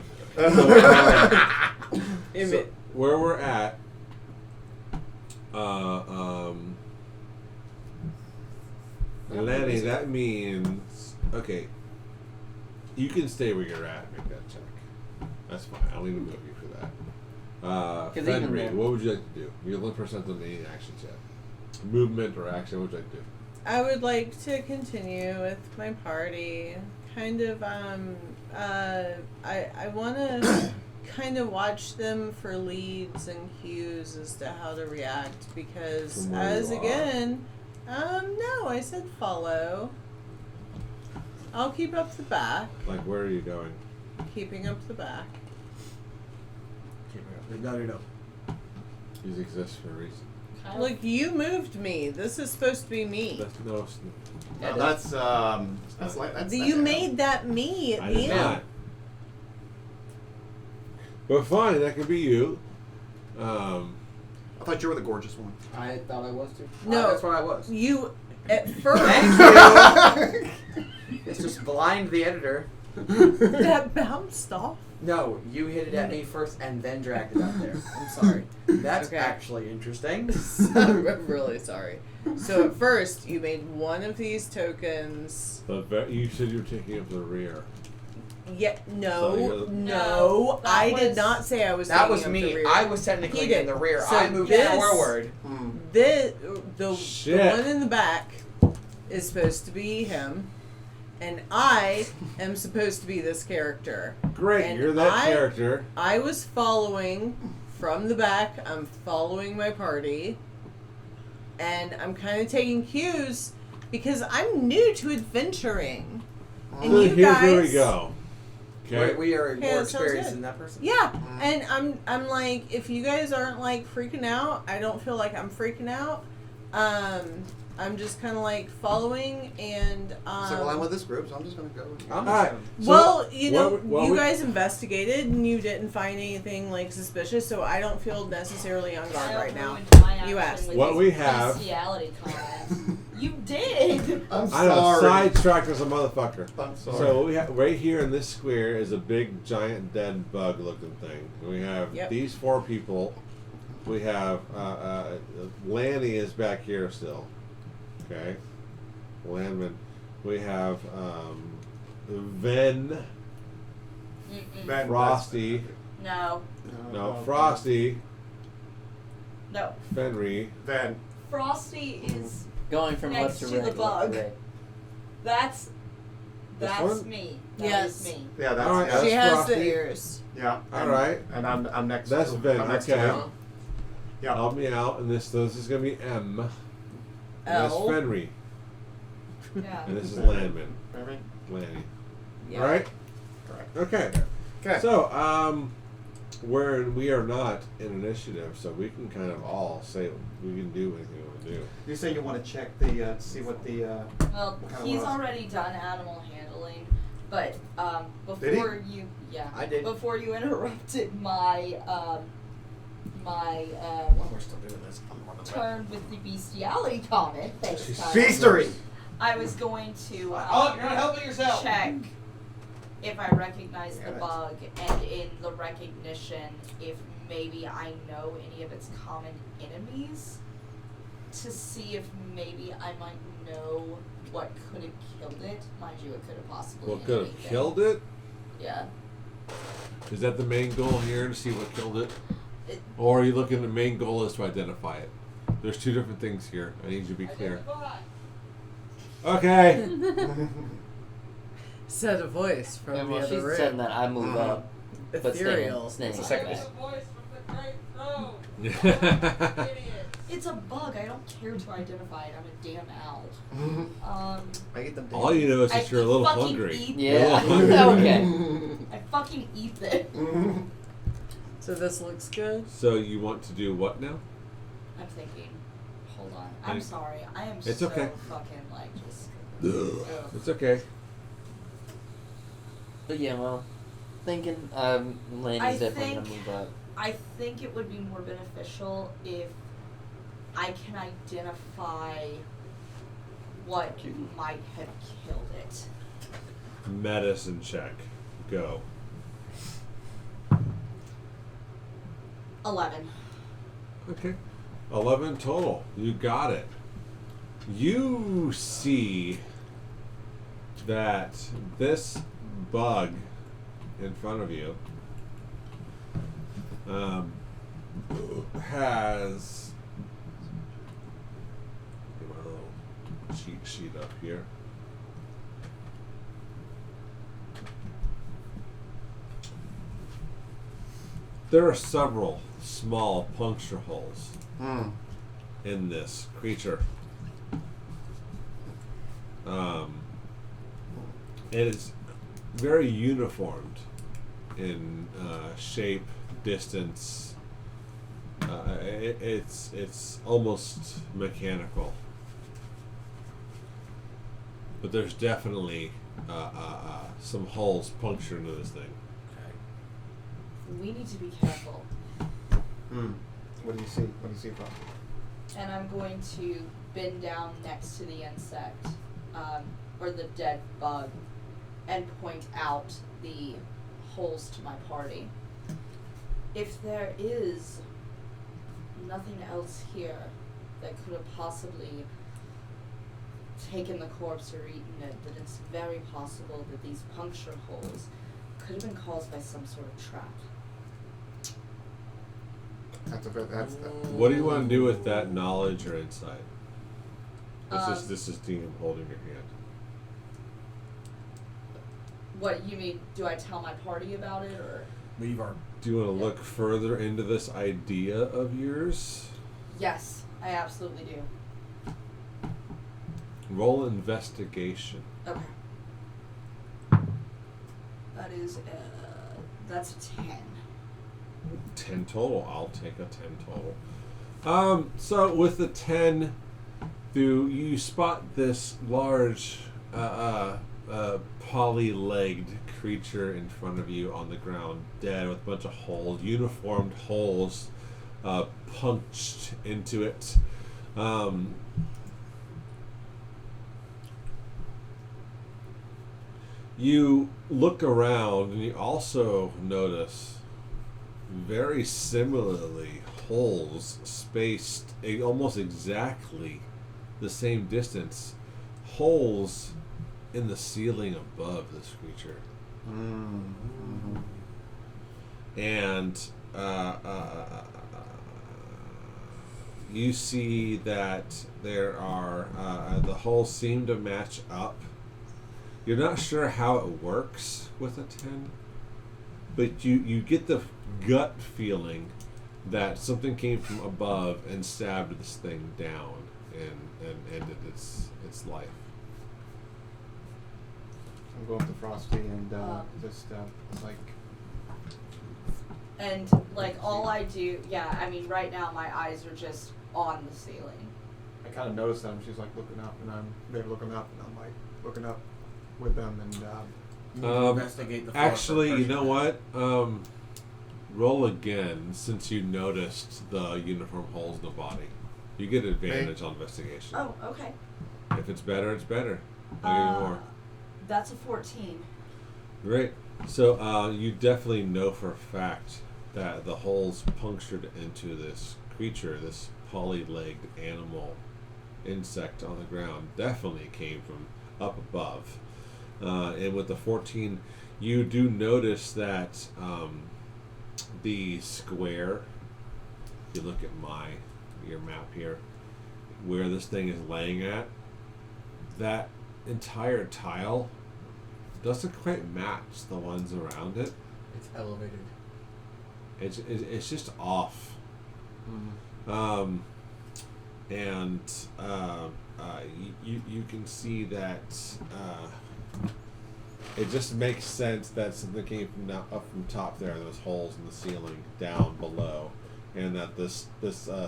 So, where we're at, Lenny, that means okay. You can stay where you're at and make that check. That's fine. I'll even move you for that. 'Cause even Fenrir, then- what would you like to do? You're the only person that's done any actions yet. Movement or action, what would you like to do? I would like to continue with my party, kind of I want to kind of watch them for leads and cues as to how to react, because From where as you are? again, no, I said follow. I'll keep up the back, Like, where are you going? keeping up the back. These exist for a reason. Look, you moved me. This is supposed to be me. That's no. No, that's like that's. You made that me at I the did end. not. But fine, that could be you. I thought you were the gorgeous one. I thought I was too. No. That's what I was. You at first. Thank you. It's just blind the editor. That bounced off. No, you hit it at me first and then dragged it up there. I'm sorry. That's Okay. actually interesting. I'm really sorry. So at first, you made one of these tokens. But you said you were taking up the rear. Yeah, So no, you're- no. that I did was- not say I was. That taking was up me. The rear. I was He technically did. in the rear. So I moved this- forward. The Shit. one in the back is supposed to be him, and I am supposed to be this character. Great, And you're that I- character. I was following from the back. I'm following my party, and I'm kind of taking cues because I'm new to adventuring. And So you here's guys, where we go. Okay. We are Okay, more that sounds experienced good. than that person. yeah. And I'm like, if you guys aren't like freaking out, I don't feel like I'm freaking out. I'm just kind of like following and. So well, I'm with this group, so I'm just gonna go. I'm All right. So Well, you know, what you we- guys investigated and you didn't find anything like suspicious, so I don't feel necessarily on guard right now. You asked. What we have- Bestiality comment. You did. I'm I know, sorry. sidetracked as a motherfucker. I'm sorry. So what we have right here in this square is a big, giant, dead bug-looking thing. We have Yep. these 4 people. We have Lanny is back here still. Okay, Landman. We have Ven, Ben, Frosty. No. No, Frosty, No. Fenry. Ben. Frosty is. Going from Next left to to right. the bug. left to right. That's. This That's one? me. That Yes. is me. Yeah, that's All right, yeah. She That's has Frosty. the ears. Yeah. All right. And I'm next. That's to, Ben, I'm next okay. to him. Yeah. Help me out, and this is gonna be M. And that's L. Fenry, Yeah. and this is Landman. Maybe? Lanny. Yeah. All right. Correct. Okay. Okay. So, we are not in initiative, so we can kind of all say we can do anything we want to do. You say you want to check the see what the Well, What kind of he's was? already done animal handling, but Did he? before you, yeah, I did. Before you interrupted my Well, we're still doing this. I'm running back. turn with the bestiality comment. Thanks, Kyle. Beastery. I was going to Oh, you're not helping yourself. check if I recognize Yeah, the that's- bug, and in the recognition, if maybe I know any of its common enemies, to see if maybe I might know what could have killed it. Mind you, it could have possibly What been could have anything. killed it? Yeah. Is that the main goal here, to see what killed it? It- Or are you looking, the main goal is to identify it? There's 2 different things here. I need you to be clear. Okay. Said a voice from And the while other she's room. saying that, I move up. But Ethereal. staying It's a second. It's a bug. I don't care to identify it. I'm a damn owl. I get them. All you know is that I you're a little fucking hungry. eat You're a Yeah. little hungry. Okay. I fucking eat it. So this looks good. So you want to do what now? I'm thinking. Hold on. I'm Hey. sorry. I am It's so okay. fucking like just. It's okay. But yeah, well, thinking Lanny's I definitely gonna think- move up. I think it would be more beneficial if I can identify what might have killed it. Medicine check. Go. 11. Okay. 11 total. You got it. You see that this bug in front of you has get my little cheat sheet up here. There are several small puncture holes Hmm. in this creature. It is very uniformed in shape, distance. It's almost mechanical, but there's definitely some holes punctured into this thing. We need to be careful. What do you see? What do you see, Bob? And I'm going to bend down next to the insect, or the dead bug, and point out the holes to my party. If there is nothing else here that could have possibly taken the corpse or eaten it, then it's very possible that these puncture holes could have been caused by some sort of trap. What do you want to do with that knowledge or insight? This is Dean holding your hand. What you mean? Do I tell my party about it, or? Leave our. Do you want to look further into this idea of yours? Yes, I absolutely do. Roll investigation. Okay. That is, that's a 10. 10 total. I'll take a 10 total. So with the 10, you spot this large, poly-legged creature in front of you on the ground, dead, with a bunch of holes, uniformed holes, punched into it. You look around and you also notice very similarly holes spaced almost exactly the same distance, holes in the ceiling above this creature. Mm-hmm. And you see that there are the holes seem to match up. You're not sure how it works with a 10, but you get the gut feeling that something came from above and stabbed this thing down and ended its life. I'm going to Frosty and just like. And like all I do, yeah. I mean, right now my eyes are just on the ceiling. I kind of notice them. She's like looking up, and they're looking up, and I'm like looking up with them, and investigate the. Actually, you know what? Roll again, since you noticed the uniform holes in the body. You get advantage on investigation. Oh, okay. If it's better, it's better. I'll give you more. That's a 14. Great. So you definitely know for a fact that the holes punctured into this creature, this poly-legged animal insect on the ground, definitely came from up above. And with the 14, you do notice that the square, if you look at your map here, where this thing is laying at, that entire tile doesn't quite match the ones around it. It's elevated. It's just off. mm, And you can see that it just makes sense that something came from up from top there, those holes in the ceiling down below, and that this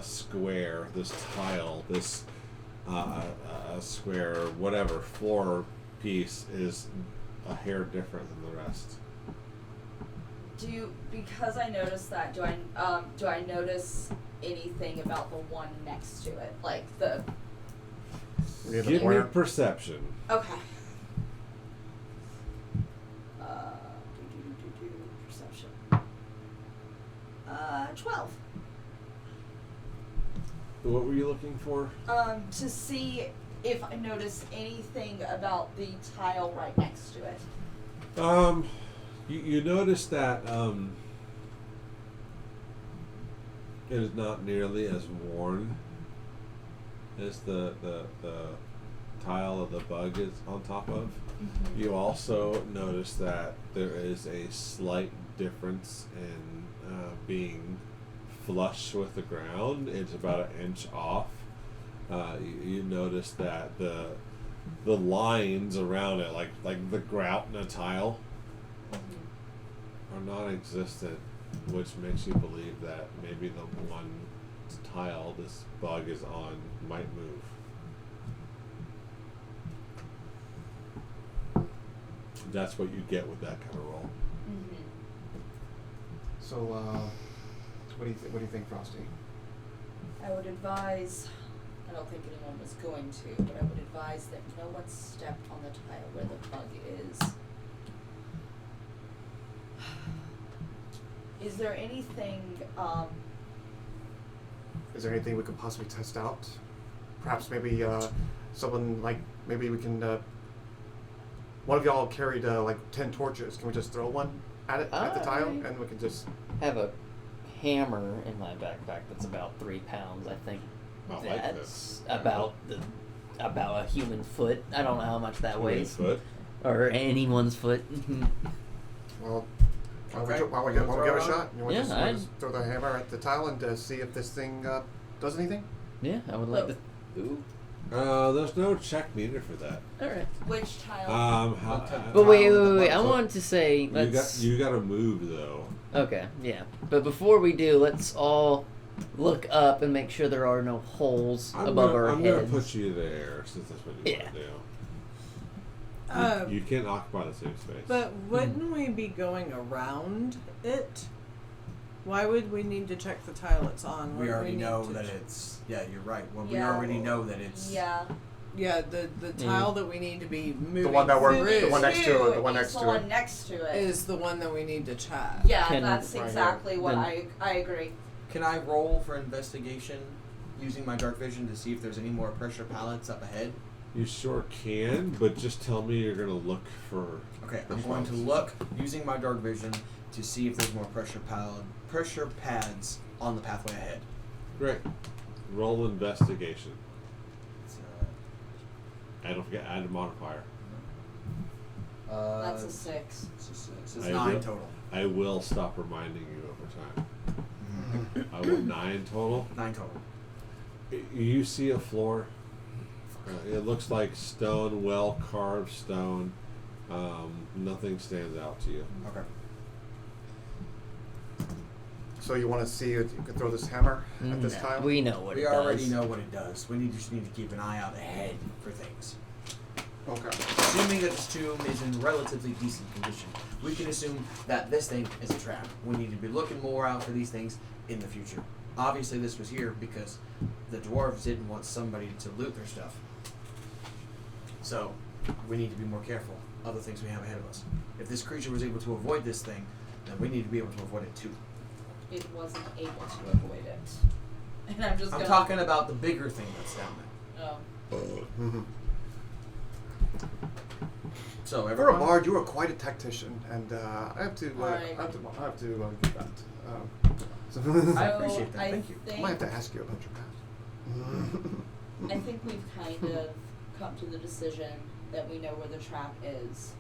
square, this tile, this square, whatever floor piece is a hair different than the rest. Because I noticed that, do I notice anything about the one next to it, like the? Give me perception. Okay. Perception. 12. What were you looking for? To see if I notice anything about the tile right next to it. You notice that it is not nearly as worn as the tile of the bug is on top of. Mm-hmm. You also notice that there is a slight difference in being flush with the ground. It's about an inch off. You notice that the lines around it, like the grout in a tile, are non-existent, which makes you believe that maybe the one tile this bug is on might move. That's what you get with that kind of roll. So, what do you think, Frosty? I would advise, I don't think anyone was going to, but I would advise that no one step on the tile where the bug is. Is there anything, Is there anything we could possibly test out? Perhaps maybe someone maybe we can. One of y'all carried 10 torches. Can we just throw one at it at the tile, and we can just have a hammer in my backpack that's about 3 pounds. I think that's about a human foot. I don't know how much that weighs. Foot? Or anyone's foot. Well, why don't we give it a shot? You want Yeah, to just throw the hammer at the tile and see if this thing does anything? Yeah, I would like to. Ooh. There's no check needed for that. All right. which tile? But wait. I want to say You got to move though. Okay, yeah. But before we do, let's all look up and make sure there are no holes above our heads. I'm gonna put you there since that's what you want to do. You can't occupy the same space. But wouldn't we be going around it? Why would we need to check the tile it's on? We already know that it's. Yeah, you're right. Well, we already know that it's. Yeah. Yeah, the tile that we need to be moving. The one that the one next to it. The one It's next the to one it. next to it. is the one that we need to check. Yeah, that's exactly what I agree. Can I roll for investigation using my dark vision to see if there's any more pressure pallets up ahead? You sure can, but just tell me you're gonna look for. Okay, I'm going to look using my dark vision to see if there's more pressure pads on the pathway ahead. Great. Roll investigation. And don't forget, add a modifier. That's a 6. It's a 6. It's 9 total. I will stop reminding you over time. I will 9 total. 9 total. You see a floor. It looks like stone, well carved stone. Nothing stands out to you. Okay. So you want to see if you can throw this hammer at this tile? We know what it does. We already know what it does. We just need to keep an eye out ahead for things. Okay. Assuming that this tomb is in relatively decent condition, we can assume that this thing is a trap. We need to be looking more out for these things in the future. Obviously, this was here because the dwarves didn't want somebody to loot their stuff. So, we need to be more careful of the things we have ahead of us. If this creature was able to avoid this thing, then we need to be able to avoid it too. It wasn't able to avoid it. And I'm talking about the bigger thing that's down there. Oh. So For a everyone, bard, you are quite a tactician, and I have to give that. I appreciate that. Thank you. I might have to ask you about your past. I think we've kind of come to the decision that we know where the trap is.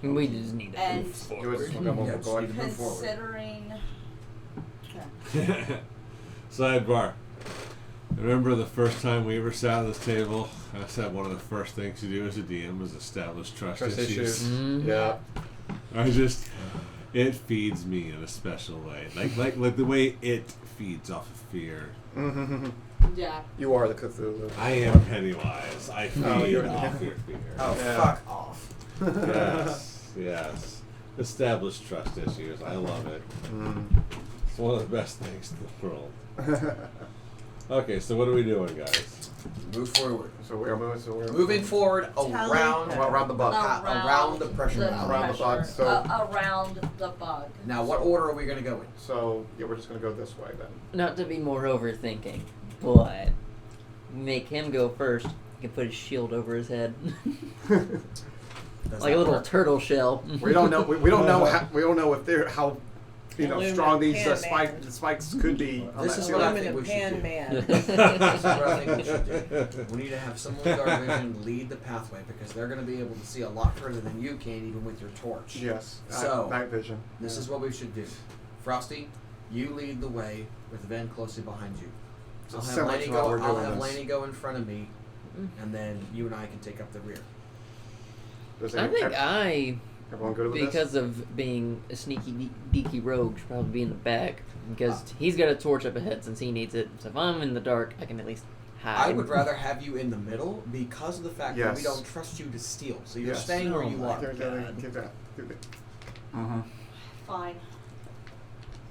We just need to And move forward. Considering... Sidebar. Remember the first time we ever sat at this table? I said one of the first things you do as a DM is establish trust issues. Mm-hmm. Yeah. It feeds me in a special way. Like the way it feeds off of fear. Yeah. You are the Cthulhu. I am Pennywise. I feed off your fear. Oh, Yeah. fuck off. Yes. Establish trust issues. I love it. It's one of the best things in the world. Okay, so what are we doing, guys? Move forward. So we're Moving forward around the bug. around the pressure valve. Around the bug, so- around the bug. Now, what order are we going to go in? So yeah, we're just gonna go this way then. Not to be more overthinking, but make him go first. He can put his shield over his head, Does like a that little work? turtle shell. We don't know. We don't know. We don't know if they're how Aluminum strong these pan spikes could be. On This that is field. what I think Aluminum we should pan do. man. This is what I think we should do. We need to have someone with dark vision lead the pathway because they're going to be able to see a lot further than you can, even with your torch. Yes. So, night vision. This is what we should do. Frosty, you lead the way with Ven closely behind you. So I'll have similar Laney to how we're go. I'll doing have this. Laney go in front of me, and then you and I can take up the rear. Does I think everyone good with because of being a sneaky deaky rogue, should probably be in the back because he's got a torch up ahead since he needs it. So if I'm in the dark, I can at least hide. I would rather have you in the middle because of the fact that we Yes. don't trust you to steal. So you're Yes. staying where Oh you my are. Give that. Fine.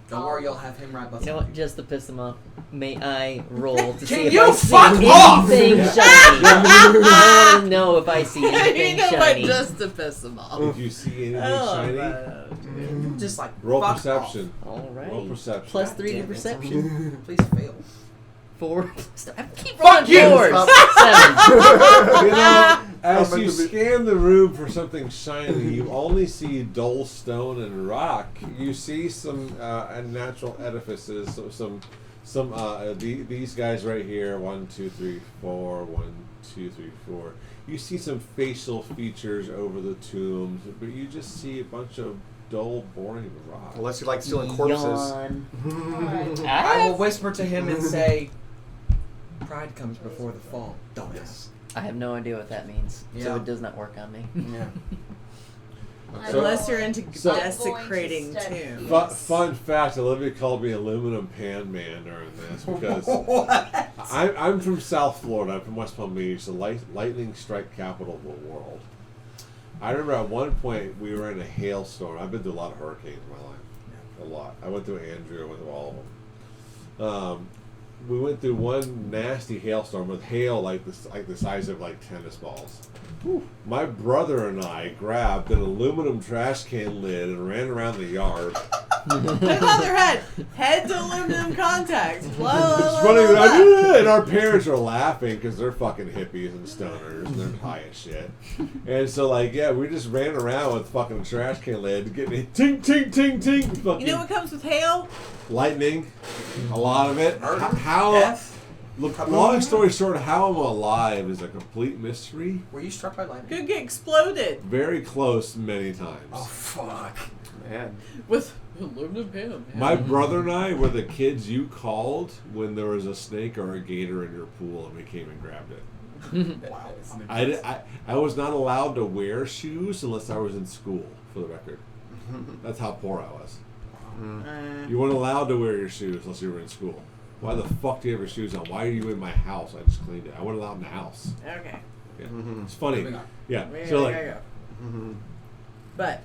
Don't worry, you'll have him right beside You know what? Just to piss him off, may I roll to see if you I see fuck off? anything shiny? I want to know if I see anything you know shiny. what? Just to piss him off. If you see anything Oh, shiny, man. Just like roll fuck perception. All right. Roll perception. Plus God 3 to damn it. perception. off. Please fail. 4. I keep Fuck rolling you! 4s. 7. You know, as meant you to be- scan the room for something shiny, you only see dull stone and rock. You see some unnatural edifices, these guys right here, 1, 2, 3, 4, 1, 2, 3, 4. You see some facial features over the tombs, but you just see a bunch of dull, boring rock. Unless you like stealing corpses. Yawn. Alright. I will whisper to him and say, "Pride comes before the fall, dumbass." I have no idea what that means, so Yeah. it does not work on me. Yeah. So- Unless you're into So- desecrating I'm going to tombs. step Fun fact, Olivia called me Aluminum Pan Man during this because What? I'm from South Florida. I'm from West Palm Beach, the lightning strike capital of the world. I remember at one point we were in a hailstorm. I've been through a lot of hurricanes in my life. A lot. I went through Andrew, I went through all of them. We went through one nasty hailstorm with hail like the size of like tennis balls. Whew. My brother and I grabbed an aluminum trash can lid and ran around the yard. Put it on their head. Head to aluminum contact. Blah, blah, It's blah, funny blah, that I blah. did it, and our parents are laughing because they're fucking hippies and stoners and they're high as shit. And so, like, yeah, we just ran around with fucking trash can lid, getting it ting ting ting ting. Fucking You know what comes with hail? lightning, a lot of it. Murder? How? Death? Look, long story short, how I'm alive is a complete mystery. Were you struck by lightning? Could get exploded Very close many times. Oh fuck! Man. with aluminum pan. My brother and I were the kids you called when there was a snake or a gator in your pool, and we came and grabbed it. Wow. I was not allowed to wear shoes unless I was in school, for the record. That's how poor I was. You weren't allowed to wear your shoes unless you were in school. Why the fuck do you have your shoes on? Why are you in my house? I just cleaned it. I wasn't allowed in the house. Okay. Yeah. It's funny. Moving on. Yeah. There So you like, go. But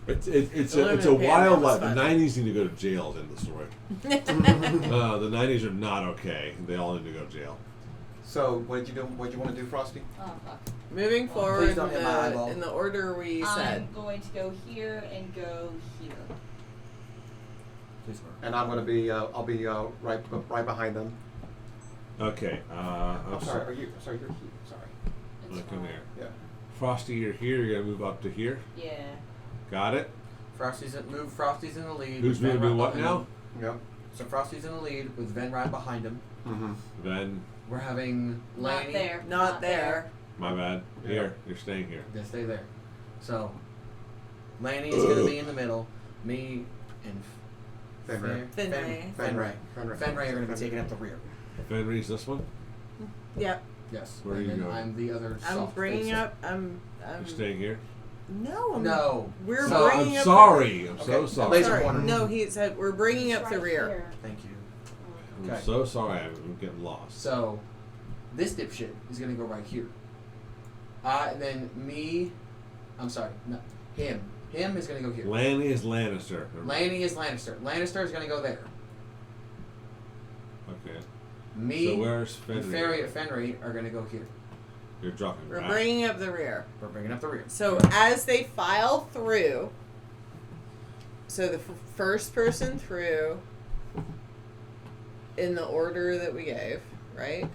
it's a Aluminum pan wild was life. The fun. 90s need to go to jail. Is in the story. The 90s are not okay. They all need to go to jail. So what did you want to do, Frosty? Oh fuck. moving Please forward don't hit my eyeball. in the order we said. I'm going to go here and go here. Please work. And I'm going to be. I'll be right behind them. Okay. I'm Sorry. Are you? Sorry. You're here. Sorry. It's Look in fine. there. Yeah. Frosty, you're here. You're gonna move up to here. Yeah. Got it. Frosty's in the lead. Who's with Ven moving right what behind now? him. Yep. So Frosty's in the lead with Ven right behind him. Mm-hmm. Then, We're having Not Laney. there. Not there. my bad. Yeah. Here, you're staying here. Yeah, stay there. So Laney is going to be in the middle. Me and Fenray. Fenray. Fenray are going to be taking up the rear. Fenry's this one. Yep. Yes. Where are and you then going? I'm the other. I'm soft bringing face. up. I'm You're staying here. No. I'm, No. We're So, bringing I'm up. sorry. I'm so Okay. sorry. Laser Sorry. pointer. No, he said we're bringing It's up the right rear. here. Thank you. I'm Okay. so sorry. I'm getting lost. So this dipshit is going to go right here. And then me. I'm sorry. No, him. Him is going to go here. Lanny is Lannister. Laney is Lannister. Lannister is going to go there. Okay. Me So where's and Fenry? Fenry are going to go here. You're dropping We're back. bringing up the rear. We're bringing up the rear. So as they file through, so the first person through in the order that we gave, right?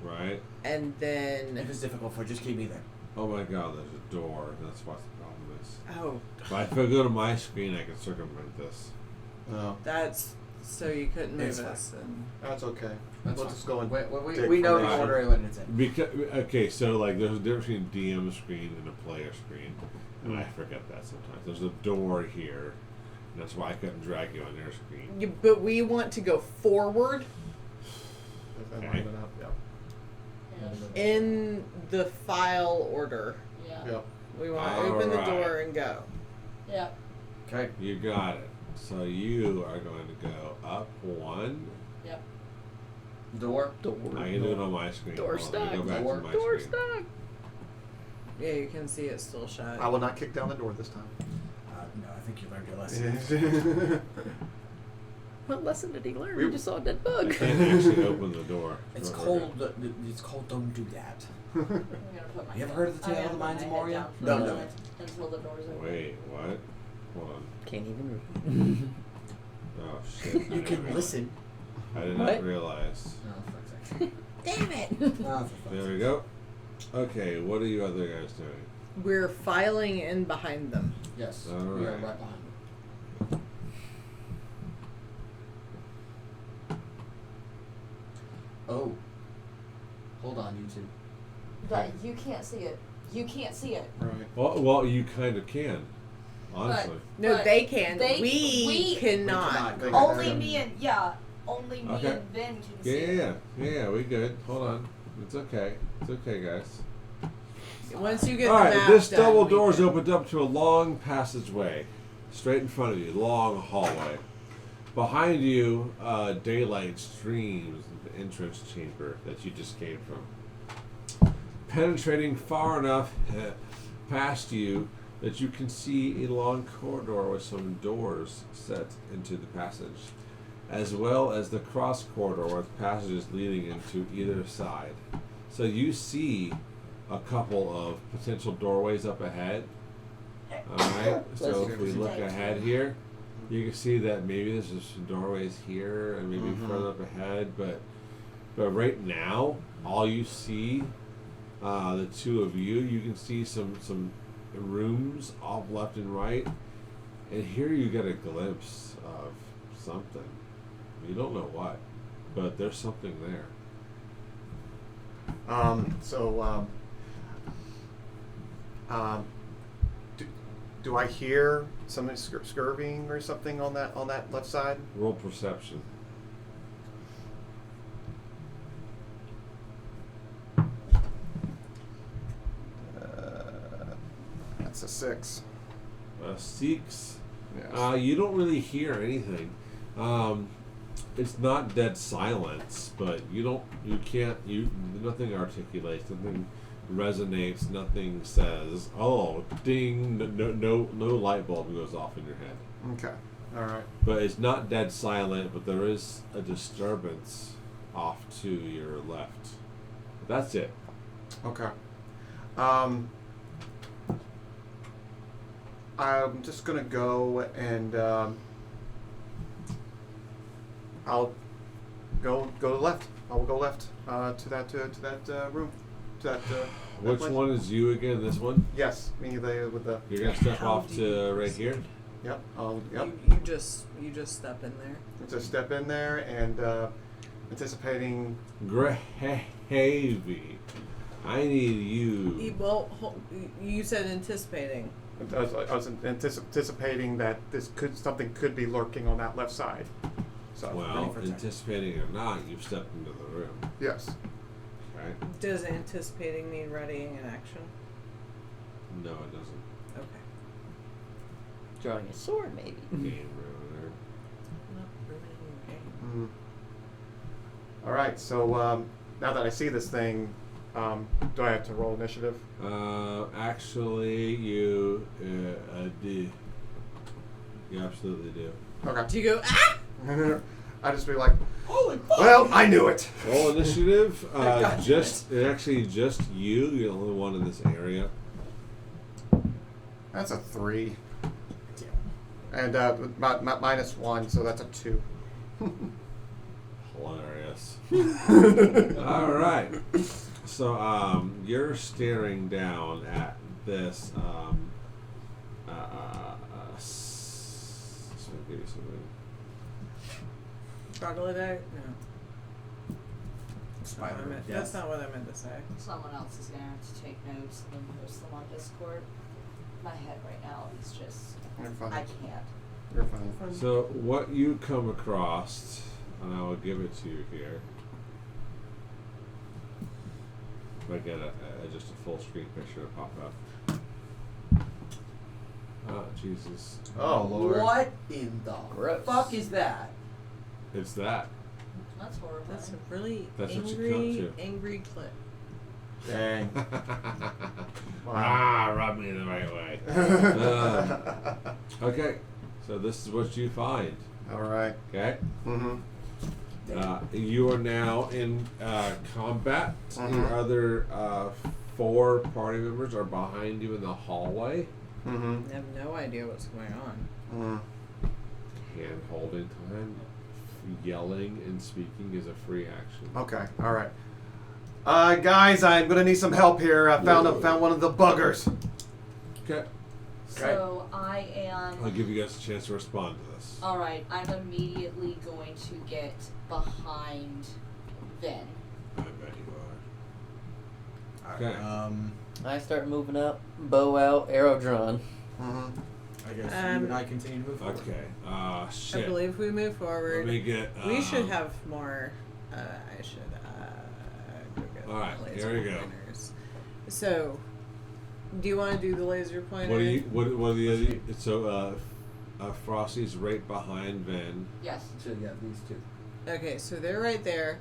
Right. And If then it's difficult for you, just keep me there. Oh my God, there's a door. That's what the problem is. oh, If I go to my screen, I can circumvent this. No, That's so you couldn't It's move fine. us. And that's okay. That's we'll fine. just go and We know from the there. order I went it's in. Because okay, so like there's a difference between DM screen and a player screen, and I forget that sometimes. There's a door here, and that's why I couldn't drag you on their screen. but we want to go forward And Okay. line it up, yeah. in the file order. Yeah. Yep. We want to open the Alright. door and go. Yeah. Okay. You got it. So you are going to go up one. Yep. Door. I can do it on my screen. Door Hold on, let me stuck. go back Door. to my Door screen. stuck. Yeah, you can see it's still shut. I will not kick down the door this time. No, I think you learned your lesson. What lesson did he learn? We- We just saw a dead I bug. can't actually open the door. It's We're cold. It's cold. Don't do that. I'm gonna put my You ever head- heard of the I'm Tale of gonna the Mines put of my head Moria? down for Don't a do moment it. until the door's open. Wait, what? Hold on. Can't even read. Oh shit. You can listen. I did What? not realize. Oh, fuck's sake. Damn it! Oh, for fuck's There sake. we go. Okay, what are you other guys doing? We're filing in behind them. Yes. All We are right. right behind you. Oh. Hold on, you two. But you can't see it. You can't see it. Right. Well, you kind of can, honestly. No, But they can. they- we cannot. They Only can- me and only me Okay. and Ben can see it. Yeah, we good. Hold on. It's okay. It's okay, guys. Once you get All the right, map this done, double we door is can- opened up to a long passageway, straight in front of you, long hallway. Behind you, daylight streams the entrance chamber that you just came from, penetrating far enough past you that you can see a long corridor with some doors set into the passage, as well as the cross corridor with passages leading into either side. So you see a couple of potential doorways up ahead. Alright, so if we look ahead here, you can see that maybe there's just some doorways here and maybe further up ahead, but right now, all you see, the two of you can see some rooms off left and right, and here you get a glimpse of something. You don't know what, but there's something there. Do I hear some scurvying or something on that left side? Roll perception. That's a 6. 6. Yes. You don't really hear anything. It's not dead silence, but nothing articulates, nothing resonates, nothing says, "Oh, ding!" No light bulb goes off in your head. Okay. All right. But it's not dead silent, but there is a disturbance off to your left. That's it. Okay. I'm just gonna go and I'll go to the left. I will go left to that room. To that. Which place. one is you again? This one? Yes, me with the. You're gonna step How off do you to right here. Yep. Yep. You just step in there. Just step in there and anticipating. Gravy. I need you. You said anticipating. I was anticipating that something could be lurking on that left side. So Well, anticipating or not, you've stepped into the room. yes. Okay? Does anticipating mean readying an action? No, it doesn't. Okay. Drawing a sword, maybe. Game ruiner. Not ruining your game. All right. So now that I see this thing, do I have to roll initiative? Actually, you do. You absolutely do. Okay. Do you go ah? I just be like, holy fuck! Well, I knew it. Roll initiative. God, Just you. You're the only one in this area. That's a 3. And -1, so that's a 2. Hilarious. All right. So you're staring down at this. So I'll give you something. Troglodyte? No. Spider. That's not what I meant to say. Someone else is gonna have to take notes and post them on Discord. My head right now is just. You're fine. I can't. You're fine. So what you come across, and I will give it to you here. If I get just a full screen picture to pop up. Oh, Jesus. Oh, Lord. What in the Gross. fuck is that? It's that. That's horrible. That's a really That's what you angry, come to. angry clip. Dang. Ah, rub me the right way. Okay, so this is what you find. All right. Okay, Mm-hmm. you are now in combat. Mhm. Your other 4 party members are behind you in the hallway. Mm-hmm. I have no idea what's going on. Hand holding time. Yelling and speaking is a free action. Okay. All right. Guys, I'm gonna need some help here. I found one of the buggers. Okay, So I am. I'll give you guys a chance to respond to this. Alright, I'm immediately going to get behind Vin. I bet you are. Okay. I start moving up, bow out, arrow drawn. Mm-hmm. I guess you and I continue to move forward. Okay. I Shit. believe we move Let forward. me get. We should have more. I should go get All right, laser here we go. pointers. So, do you want to do the laser pointer? What do you? What are the other? So, Frosty's right behind Vin. Yes. So yeah, these two. Okay, so they're right there.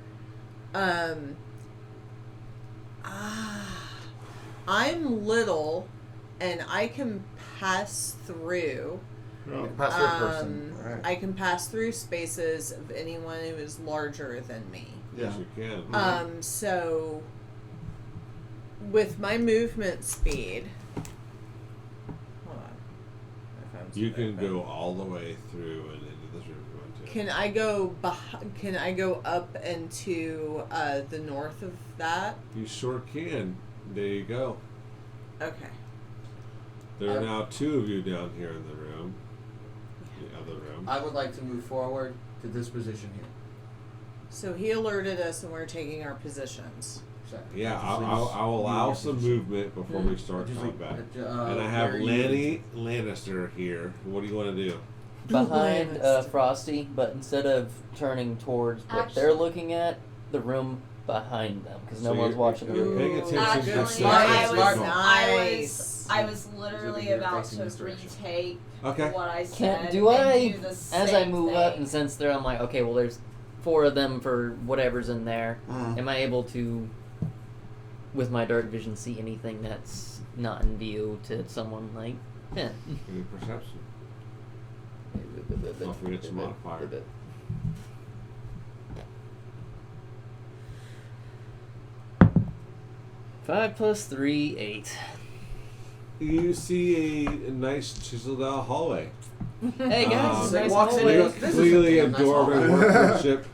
I'm little, and I can pass through. Pass through a person. Right. I can pass through spaces of anyone who is larger than me. Yeah. Yes, you can. So with my movement speed, hold on. My phone's You not can open. go all the way through and into this room if you want to. Can I go? Can I go up into the north of that? You sure can. There you go. Okay. There are now 2 of you down here in the room. The other room. I would like to move forward to this position here. So he alerted us, and we're taking our positions. So, Yeah, just I'll leave allow your some position. movement before we start Just leave- combat. uh, And I have where are you- Lanny Lannister here. What do you want to do? Behind Frosty, but instead of turning towards what they're Actually- looking at, the room behind them, because no So one's you're- watching You're them. paying Ooh, attention Actually, to I was literally you're about facing to this direction. retake Okay. what I said. Do I, and do the as same I move up, thing. and since they're, I'm like, okay, well, there's 4 of them for whatever's in there. Mm. Am I able to, with my dark vision, see anything that's not in view to someone like, Give me perception. Don't forget your modifier. 5 plus 3, 8. You see a nice chiseled out hallway. Hey guys, So he nice walks in hallway. and goes, "This is Clearly a a nice dwarven hallway." workmanship.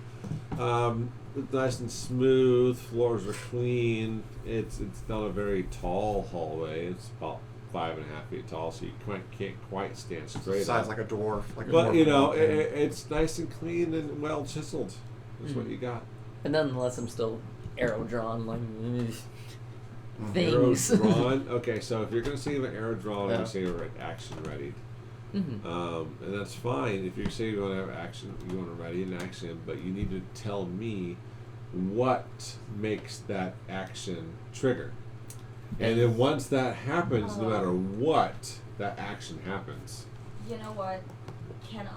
Nice and smooth. Floors are clean. It's not a very tall hallway. It's about 5.5 feet tall, so you can't quite stand straight Size up. like a dwarf. Like a But dwarf you know, would. it's nice and clean and well chiseled. That's what you got. But nonetheless, I'm still arrow drawn, like Arrow things. drawn. Okay, so if you're gonna save an arrow drawn, Yeah. you say you're action ready. Mhm. And that's fine if you say you want to have action, you want to ready an action, but you need to tell me what makes that action trigger. And then once that happens, no matter what, that action happens. You know what? Can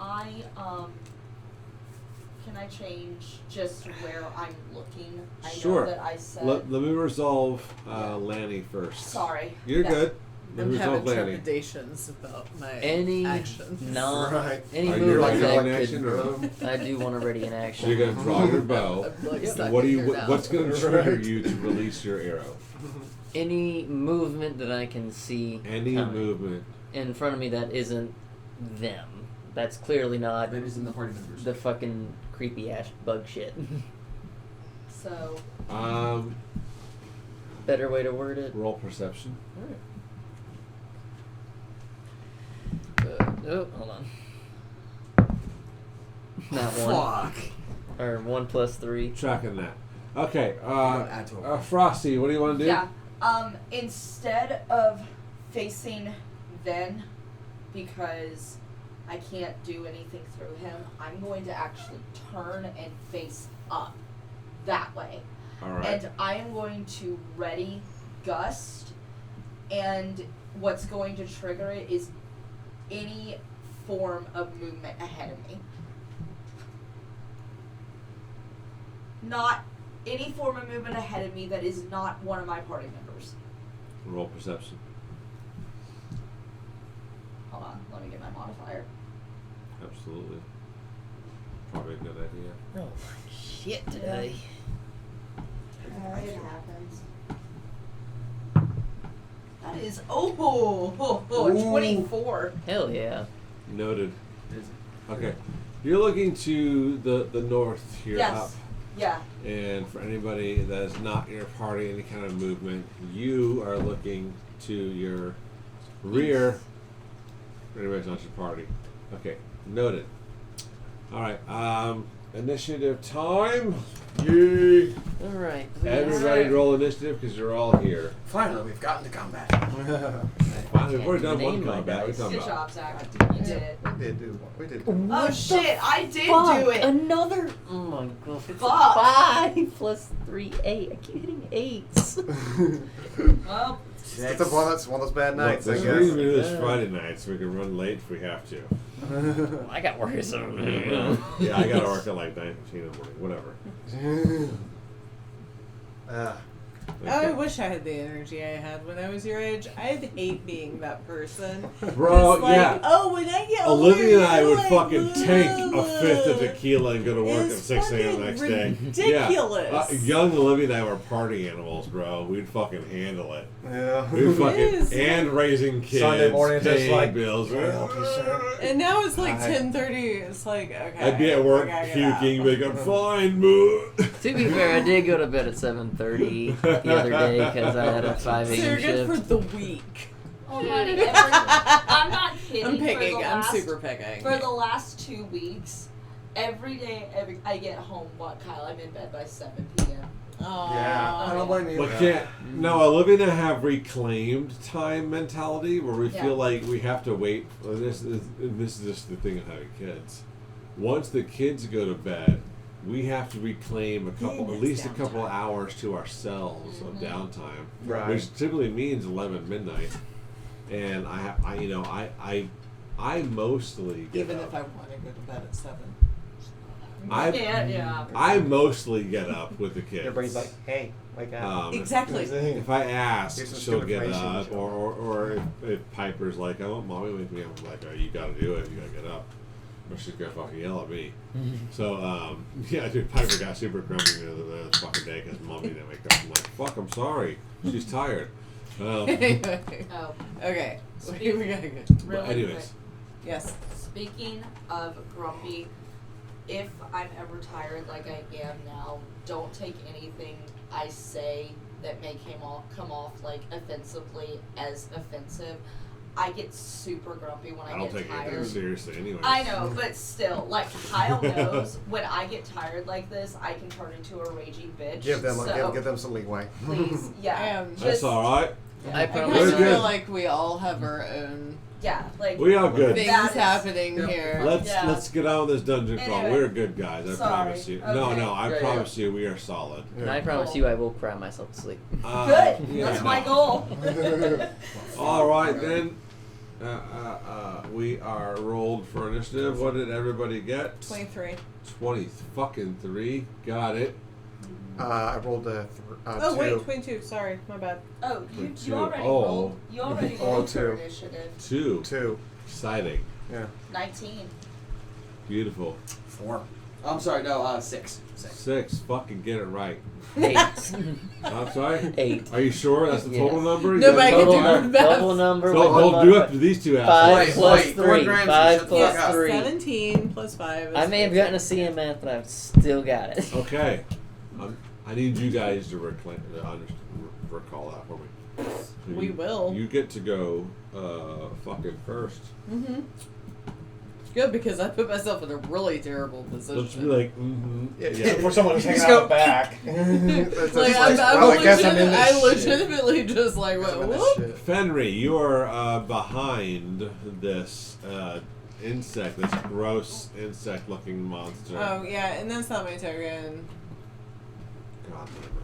I change just where I'm looking? I Sure. know that I said. Let me resolve Yeah. Lanny first. Sorry. You're Yeah. good. Let I'm me having resolve Lanny. trepidations about my Any actions. Right. any Are you movement ready that in action or could, I do want to ready an action. So you're gonna draw your bow. I'm like And stuck what do in you? here now. What's gonna trigger Right. you to release your arrow? Any movement that I can see Any coming movement. in front of me that isn't them. That's clearly not That is in the party members. the fucking creepy ass bug shit. So Better way to word it. Roll perception. Oh, hold on. Not one. Fuck. Or 1 + 3. Tracking that. Okay. add to it. Frosty, what do you want to do? Yeah. Instead of facing Ven, because I can't do anything through him, I'm going to actually turn and face up that way. All right. And I am going to ready Gust, and what's going to trigger it is any form of movement ahead of me. Not any form of movement ahead of me that is not one of my party members. Roll perception. Hold on, let me get my modifier. Absolutely. Probably a good idea. Oh my shit today. It happens. That is 24. Hell yeah. Noted. Okay. You're looking to the north here Yes. up. Yeah. And for anybody that is not in your party, any kind of movement, you are looking to your rear. For anybody that's not your party. Okay, noted. Alright, initiative time. Yay! Alright. Everybody roll initiative because you're all here. Finally, we've gotten to combat. Finally, we've already done Name one my combat. We're dice. talking Good about. job, Zach. You did it. We did. Oh shit, I did Fuck, do it. Another. Oh my god. It's Fuck. a 5 + 3, 8. I keep hitting 8s. Well, It's one of those bad Look, nights, I this guess. reason we do this Friday night so we can run late if we have to. I got work so. Yeah, I gotta work at like 9:15 in the morning. Whatever. I wish I had the energy I had when I was your age. I'd hate being that person. Bro, Just like, yeah. oh, when I get Olivia and older, I you're would like, fucking tank a "Ugh." fifth of tequila and go to work at It's 6 a.m. the fucking next day. ridiculous. Yeah. Young Olivia and I were party animals, bro. We'd fucking handle it. Yeah. We'd fucking is. and raising kids, Sunday morning, just paying like, bills. And now it's like I- 10:30. It's like, okay. I'd be at work I gotta get out. puking, like I'm fine, boo. To be fair, I did go to bed at 7:30 the other day because I had a 5 So a.m. you're good shift. for the week. oh honey, I'm not kidding. I'm For picking. the I'm last, super picking. For the last 2 weeks, every day I get home. What, Kyle? I'm in bed by 7 p.m. Aww. Yeah. I don't blame you. Well, can't. No, Olivia and I have reclaimed time mentality where we Yeah. feel like we have to wait. Well, this is just the thing of having kids. Once the kids go to bed, we have to reclaim at least a couple downtime. hours to ourselves of downtime, Right. which typically means 11 midnight. And I mostly get Even up. if I want to go to bed at 7. I mostly get up with the kids. Your brain's like, hey, wake up. Exactly. If I ask, Here's some she'll get information. up, or if Piper's like, I want mommy with me, I'm like, oh, you gotta do it, you gotta get up. Or she's gonna fucking yell at me. So, yeah, dude, Piper got super grumpy the fucking day because mommy didn't wake up. I'm like, fuck, I'm sorry. She's tired. Oh, Okay. Speak- We gotta go. really anyways. quick. Yes. Speaking of grumpy, if I'm ever tired like I am now, don't take anything I say that may come off like offensively as offensive. I get super grumpy when I I don't get take anything tired. seriously anyway. I know, but still, like Kyle knows, when I get tired like this, I can turn into a raging bitch. Give them so give them some leeway. please, yeah, That's That's just, alright. I I promise. kind We're of good. feel like we all have our own yeah, like We are good. things That is- happening Yep. here. Let's get on with this dungeon crawl. Anyway. We're good guys, I Sorry. promise you. Okay. No, I Yeah, promise you we are solid. And I promise you I will cry myself to sleep. good. Yeah, That's my no. goal. All right then. We are rolled for initiative. What did everybody get? 23. 20 fucking 3. Got it. I rolled a Oh, 2. wait, 22. Sorry, my bad. Oh, you Two. already Oh. rolled. You already Oh, rolled for two. initiative. 2. 2. Exciting. Yeah. 19. Beautiful. 4. I'm sorry, no, 6. 6. Fucking get it right. 8. I'm sorry? 8. Are you sure that's the total Yes. number? You Nobody got it? can do Total, the math. total number. Don't, with don't one do mod- up to these two 5 assholes. plus wait, Gordon 3. Ramsay, 5 shut the plus fuck up. 3. 17 plus 5 is I may have 15. gotten a C in math, but I've still got it. Okay. I need you guys to recall that for me. So We will. You get to go fucking first. Mm-hmm. Good, because I put myself in a really terrible position. Let's be like, For someone who's hanging Just out go- the back. Like, I shit. legitimately just like Guess I'm went, in this whoop. shit. Fenry, you are behind this insect, this gross insect-looking monster. Oh yeah, and that's not my token. God damn it.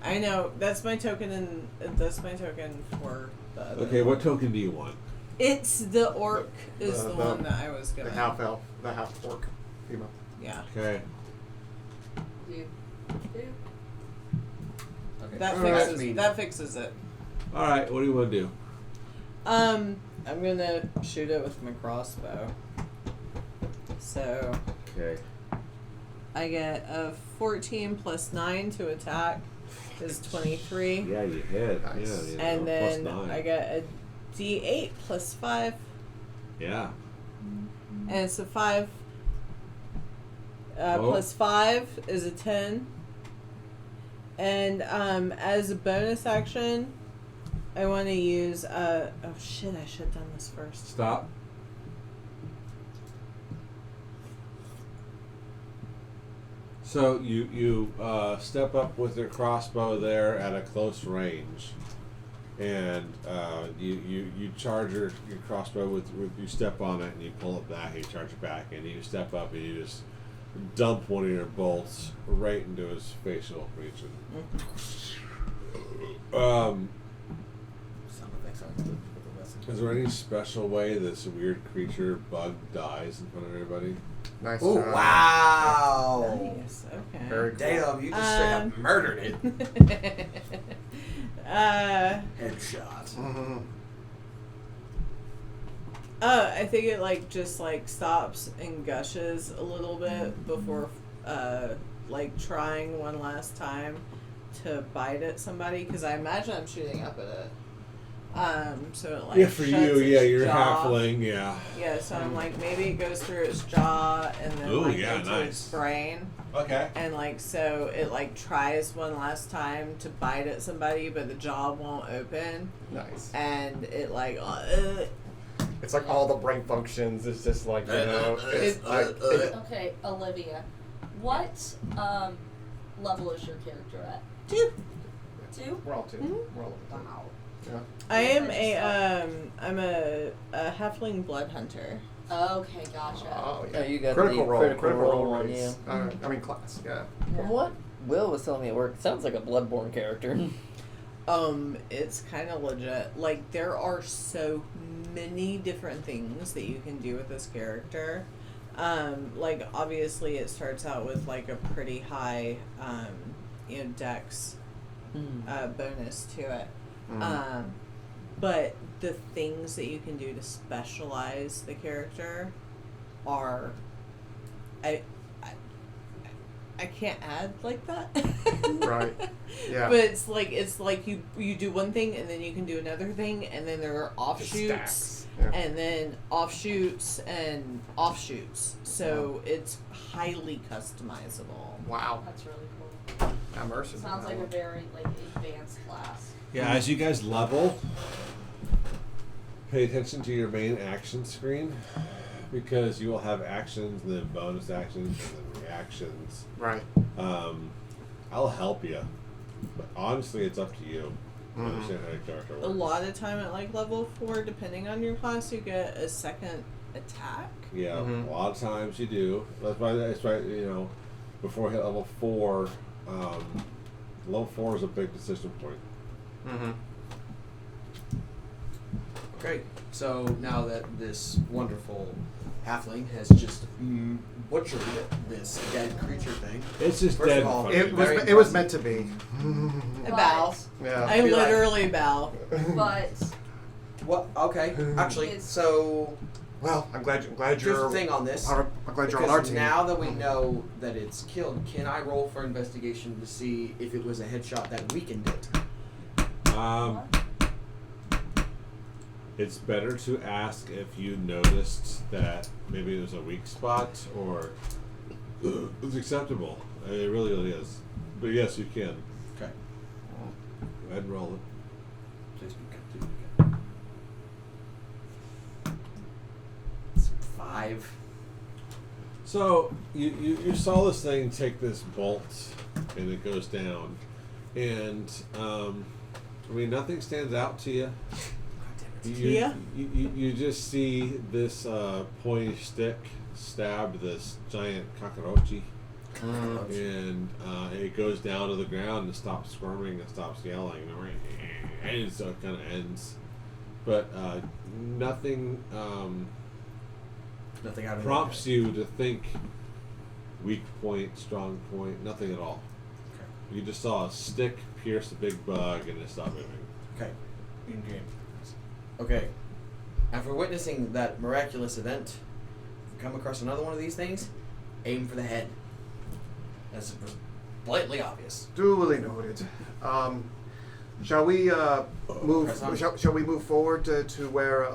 I know that's my token, and that's my token for the other Okay, one. what token do you want? It's the orc is the the- one that I was The going. half elf, the half orc, female. Yeah, Okay. Do. Okay. that Alright. fixes that fixes it. All right, what do you want to do? I'm gonna shoot it with my crossbow. So Okay. I get a 14 plus 9 to attack is 23. Yeah, you hit. Nice. Yeah, you know, And then plus 9. I get a D8 plus 5, Yeah. and it's a 5. Oh. Plus 5 is a 10. And as a bonus action, I want to use. Oh shit! I should have done this first. Stop. So you step up with your crossbow there at a close range, and you charge your crossbow with you step on it and you pull it back and you charge it back and you step up and you just dump one of your bolts right into his facial region. Sound effects aren't good with the lesson. Is there any special way this weird creature bug dies in front of everybody? Nice. Oh wow! Nice. Okay. Very cool. Damn, you just straight up murdered it. Headshot. Mm-hmm. I think it just stops and gushes a little bit before trying one last time to bite at somebody, because I imagine I'm shooting up at it. So it Yeah, for shuts you, its yeah, you're jaw. halfling, yeah. Yeah, so I'm maybe it goes through its jaw and then Ooh, yeah, into nice. its brain. Okay. And so it tries one last time to bite at somebody, but the jaw won't open, Nice. and it It's like all the brain functions. It's just like, it's Okay, Olivia. What level is your character at? 2. 2? we're all two. Mhm. We're all two. Wow. Yeah. I am I'm a halfling blood hunter. Okay, gotcha. Oh Oh, yeah. you got Critical the role. critical Critical role role one, race. I mean class. Yeah. From what Will was telling me at work, it sounds like a Bloodborne character. It's kind of legit. There are so many different things that you can do with this character. Obviously it starts out with a pretty high dex bonus to it. But the things that you can do to specialize the character are, I can't add like that. Right. Yeah. But it's you do one thing and then you can do another thing, and then there are offshoots Stacks. Yeah. and then offshoots and offshoots. So it's highly customizable. Wow. That's really cool. Immersive. Sounds like a very advanced class. Yeah, as you guys level, pay attention to your main action screen, because you will have actions and then bonus actions and then reactions. Right. I'll help you, but honestly, it's up to you. Mhm. Understand how your character works. A lot of time at level 4, depending on your class, you get a second attack. Yeah, Mhm. a lot of times you do. That's why. Before you hit level 4, level 4 is a big decision point. Mm-hmm. Great. So now that this wonderful halfling has just butchered this dead creature thing. It's just First dead. of all, funny. It Very was impressive. meant to be. I bow. Yeah. I Be like- literally bow. But What? Okay. Actually, It's- so Well, I'm glad here's you're. the thing on this. I'm glad you're on our Because team. now that we know that it's killed, can I roll for investigation to see if it was a headshot that weakened it? It's better to ask if you noticed that maybe it was a weak spot or it's acceptable. I mean, it really, really is. But yes, you can. Okay. Go ahead and roll it. Please be good. Please be good. It's 5. So you saw this thing take this bolt, and it goes down, and I mean nothing stands out to you. You just see this pointy stick stab this giant cockroachy, and it goes down to the ground and stops squirming and stops yelling, and so it kind of ends. But nothing Nothing out of prompts you to think weak point, strong point, nothing at all. Okay. You just saw a stick pierce a big bug and it stopped moving. Okay. In game. Okay. After witnessing that miraculous event, if you come across another one of these things, aim for the head. That's blatantly obvious. Duly noted. Shall we move? Press on. Shall we move forward to where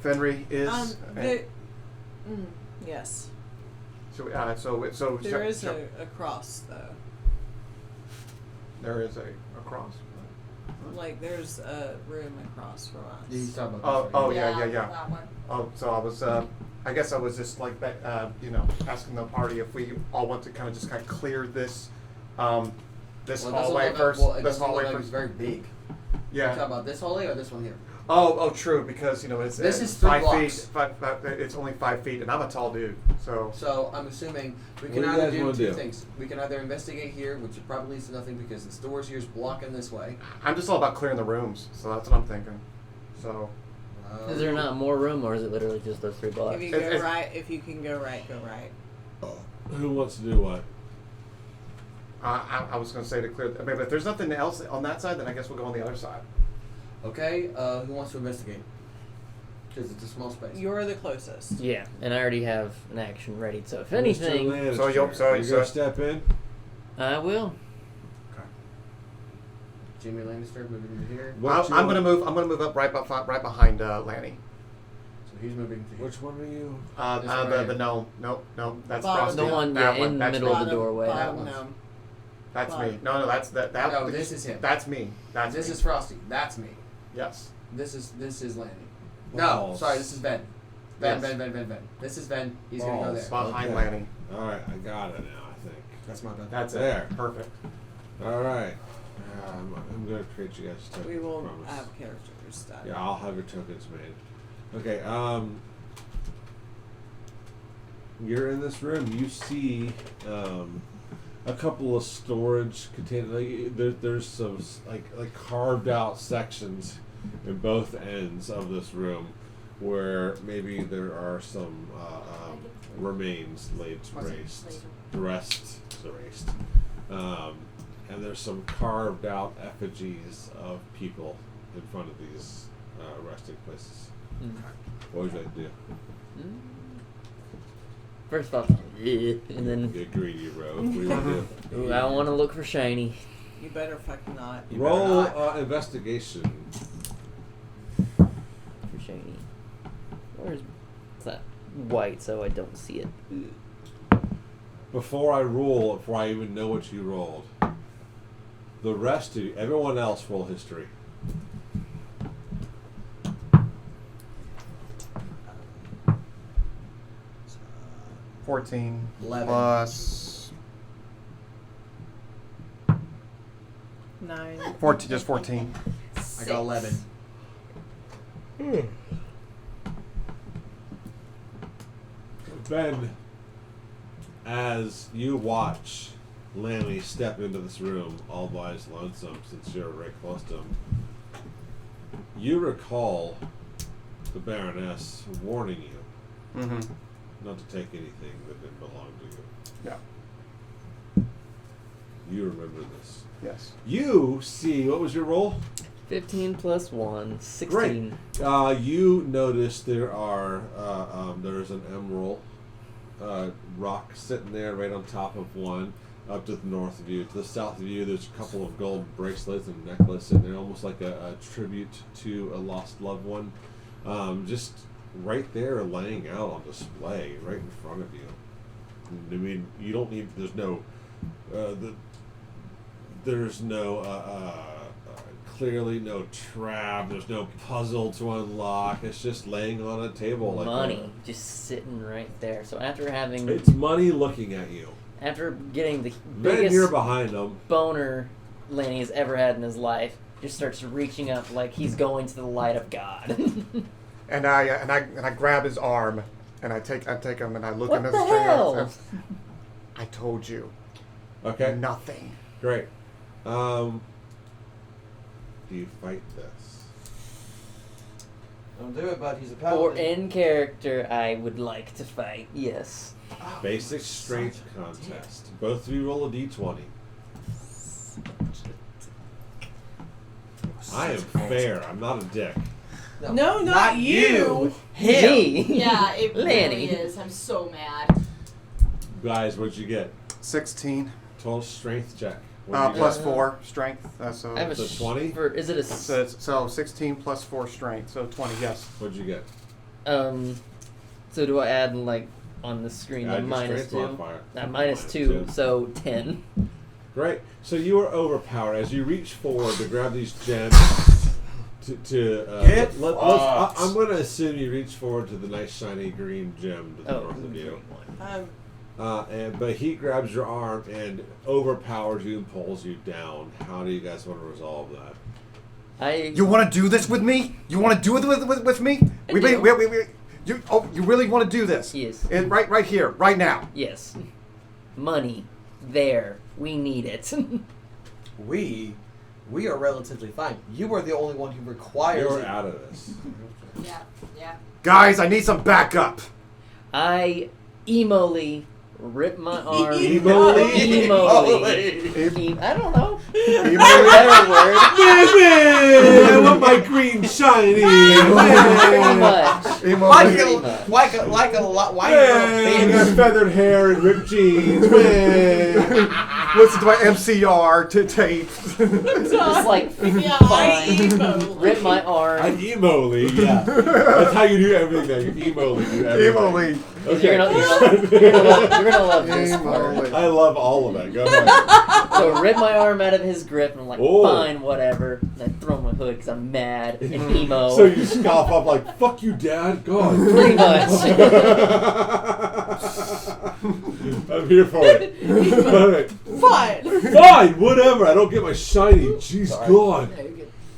Fenry is? Yes. Shall we, so There is a cross though. There is a cross. Like there's a room across from us. He's talking about Yeah. That one. Oh, so I was. I guess I was just like that. Asking the party if we all want to kind of clear this. This hallway first. This hallway It's first. very big. Yeah. You talking about this hallway or this one here? Oh, true. Because it's This is 3 5 blocks. feet. It's only 5 feet, and I'm a tall dude. So So I'm assuming we What can do you either guys do wanna two do? things. We can either investigate here, which probably leads to nothing because the doors here is blocking this way. I'm just all about clearing the rooms. So that's what I'm thinking. So Is there not more room, or is it literally just those 3 blocks? If you It's- go right, if you can go right, go right. Who wants to do what? I was going to say to clear. I mean, but if there's nothing else on that side, then I guess we'll go on the other side. Okay, who wants to investigate? Because it's a small space. You're the closest. Yeah, and I already have an action ready, so if Mr. anything, Lannister, So you'll- you gonna step in? I will. Jamie Lannister moving into here. What you I'm want- going to move up right behind Lanny. So he's moving to here. Which one are you? This one right The here. gnome. Nope. That's Bottom. Frosty. The one, That yeah, in the that's middle me. of the doorway. Bottom That gnome. That's me. Bottom. No, that. No, this is him. That's me. That's This me. is Frosty. That's me. Yes. This is Lanny. Balls. No, sorry, this is Ben. Ben. Yes. This is Ben. He's gonna go Balls. there. Behind Okay. Lanny. All right, I got it now. I think. That's my bad. That's There. it. Perfect. All right. I'm gonna create you guys tokens. We will promise. have characters done. Yeah, I'll have your tokens made. Okay. You're in this room. You see a couple of storage containers. There's some like carved out sections in both ends of this room where maybe there are some remains laid to rest. And there's some carved out effigies of people in front of these resting places. What would you like to do? First off, and then Get greedy, bro. What do you want to do? ooh, I want to look for shiny. You better fucking not. You better Roll not. investigation. For shiny. Where's it's not white, so I don't see it. Before I even know what you rolled, the rest of you, everyone else roll history. Uh, 14 11. plus 9. 14. Just 14. I got 11. Ben, as you watch Lanny step into this room all by his lonesome, since you're right close to him, you recall the Baroness warning you Mm-hmm. not to take anything that didn't belong to you. Yeah. You remember this. Yes. You see, what was your roll? 15 plus 1, 16. Great. You notice there's an emerald rock sitting there right on top of one up to the north of you. To the south of you, there's a couple of gold bracelets and necklace in there, almost like a tribute to a lost loved one. Just right there laying out on display right in front of you. I mean, you don't need, there's no clearly no trap. There's no puzzle to unlock. It's just laying on a table like Money just sitting right there. So after having, It's money looking at you. after getting the Then you're biggest behind them. boner Lanny has ever had in his life, just starts reaching up like he's going to the light of God. And I grab his arm, and I take him, and I look What him in the the string. hell? I told you. Okay. Nothing. Great. Do you fight this? Don't do it, bud. He's a Or paladin. in character, I would like to fight. Yes. Basic strength contest. Both of you roll a d20. I am fair. I'm not a dick. No, not you. Me. Yeah, it Lanny. really is. I'm so mad. Guys, what'd you get? 16. Total strength check. What'd you Plus get? 4 strength. So I have a So 20? Is it a so 16 plus 4 strength. So 20. Yes. What'd you get? So do I add like on the screen Add the your minus strength 2? modifier. Minus 2, so 10. Great. So you are overpowered as you reach forward to grab these gems. Get fucked. I'm going to assume you reach forward to the nice shiny green gem to the north of you. But he grabs your arm and overpowers you and pulls you down. How do you guys want to resolve that? You want to do this with me? You want to do it with me? You really want to do this? Yes. And right here, right now. Yes. Money. There. We need it. We are relatively fine. You are the only one who requires You're it. out of this. Yeah. Guys, I need some backup. I emo-ly rip my arm. Emo-ly? I don't know. Emo-ly? Better word. I want my green shiny. Pretty much. Why I got feathered hair and ripped jeans. Listen to my MCR tape. Just like Yeah, fine. Rip my arm. I'm emo-ly, yeah. That's how you do everything now. You emo-ly do everything. Emo-ly. You're gonna love this part. Emo-ly. I love all of it. Go ahead. So rip my arm out of his grip, and I'm like, Oh. fine, whatever. And I throw my hood because I'm mad and emo. So you scoff up like, fuck you, Dad. God. Pretty much. I'm here for it. All right. Fine. Fine, whatever. I don't get my shiny. Jeez, God.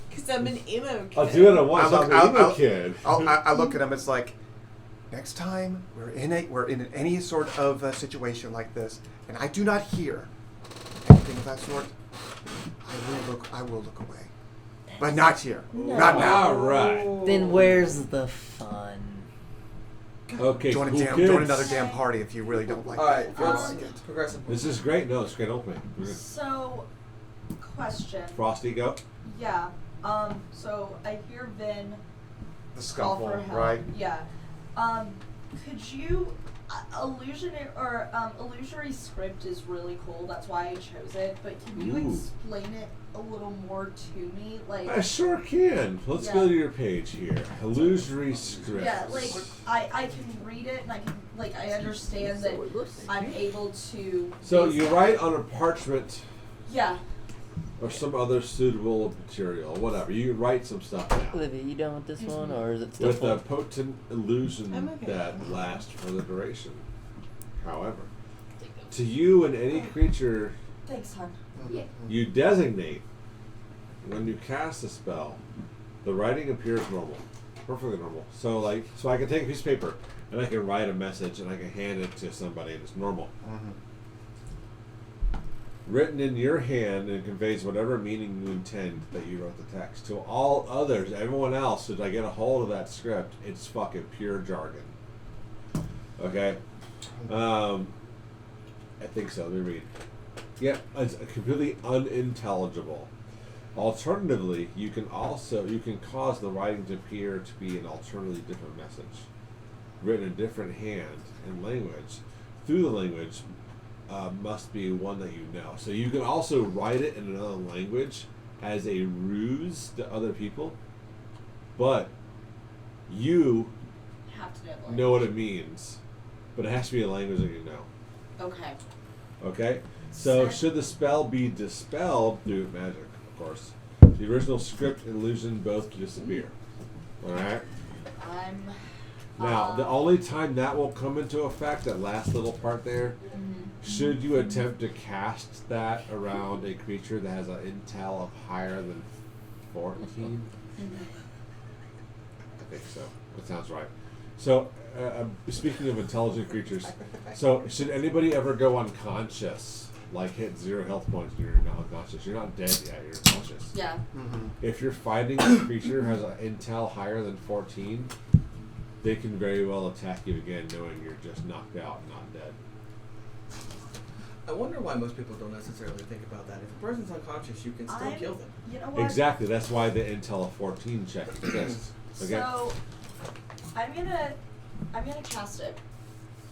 Because I'm an emo kid. I'll do it at once. I'm an emo I'll- kid. I look at him. It's like, next time we're in any sort of situation like this, and I do not hear anything of that sort, I will look away. But not here. Not now. All right. Then where's the fun? Okay, Join cool join kids. another damn party if you really don't like All right, it. If you don't let's like it. progressive. This is great. No, it's great opening. So, question. Frosty, go. Yeah. So I hear Vin The call scuffle, for help. right? Yeah. Could you illusory script is really cool. That's why I chose it. But can you Ooh. explain it a little more to me? Like. I sure can. Let's go to your page here. Illusory script. Yeah, like I can read it and I can I understand that I'm able to. So you write on a parchment Yeah. or some other suitable material, whatever. You write some stuff down. Olivia, you done with this one, or is it still With a full? potent illusion I'm okay. that lasts for the duration. However, to you and any creature Thanks, hon. you designate when you cast a spell, the writing appears normal. Perfectly normal. So I can take a piece of paper and I can write a message and I can hand it to somebody and it's normal. Written in your hand and conveys whatever meaning you intend that you wrote the text. To all others, everyone else, should I get a hold of that script, it's fucking pure jargon. Okay? I think so. Let me read. Yeah, it's completely unintelligible. Alternatively, you can cause the writing to appear to be an alternatively different message, written in different hand and language. Through the language must be one that you know. So you can also write it in another language as a ruse to other people, but you Have to know what it means, but it has to be a language that you know. Okay. Okay? So should the spell be dispelled through magic, of course, The original script and illusion both disappear. Alright? Now, the only time that will come into effect, that last little part there, should you attempt to cast that around a creature that has an intel of higher than 14? I think so. That sounds right. So, speaking of intelligent creatures, so should anybody ever go unconscious, like hit 0 health points and you're not unconscious? You're not dead yet, you're unconscious. Yeah. If you're fighting a creature who has an intel higher than 14, they can very well attack you again knowing you're just knocked out and not dead. I wonder why most people don't necessarily think about that. If a person's unconscious, you can still kill them. You know what? Exactly, that's why the intel of 14 check exists. Okay? So I'm gonna cast it.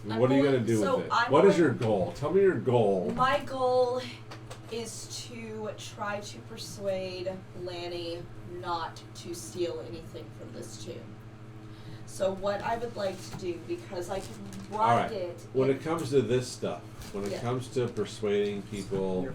What are you going to do with it? What is your goal? Tell me your goal. My goal is to try to persuade Lanny not to steal anything from this tomb. So what I would like to do, because I can write it. When it comes to this stuff, when it comes to persuading people,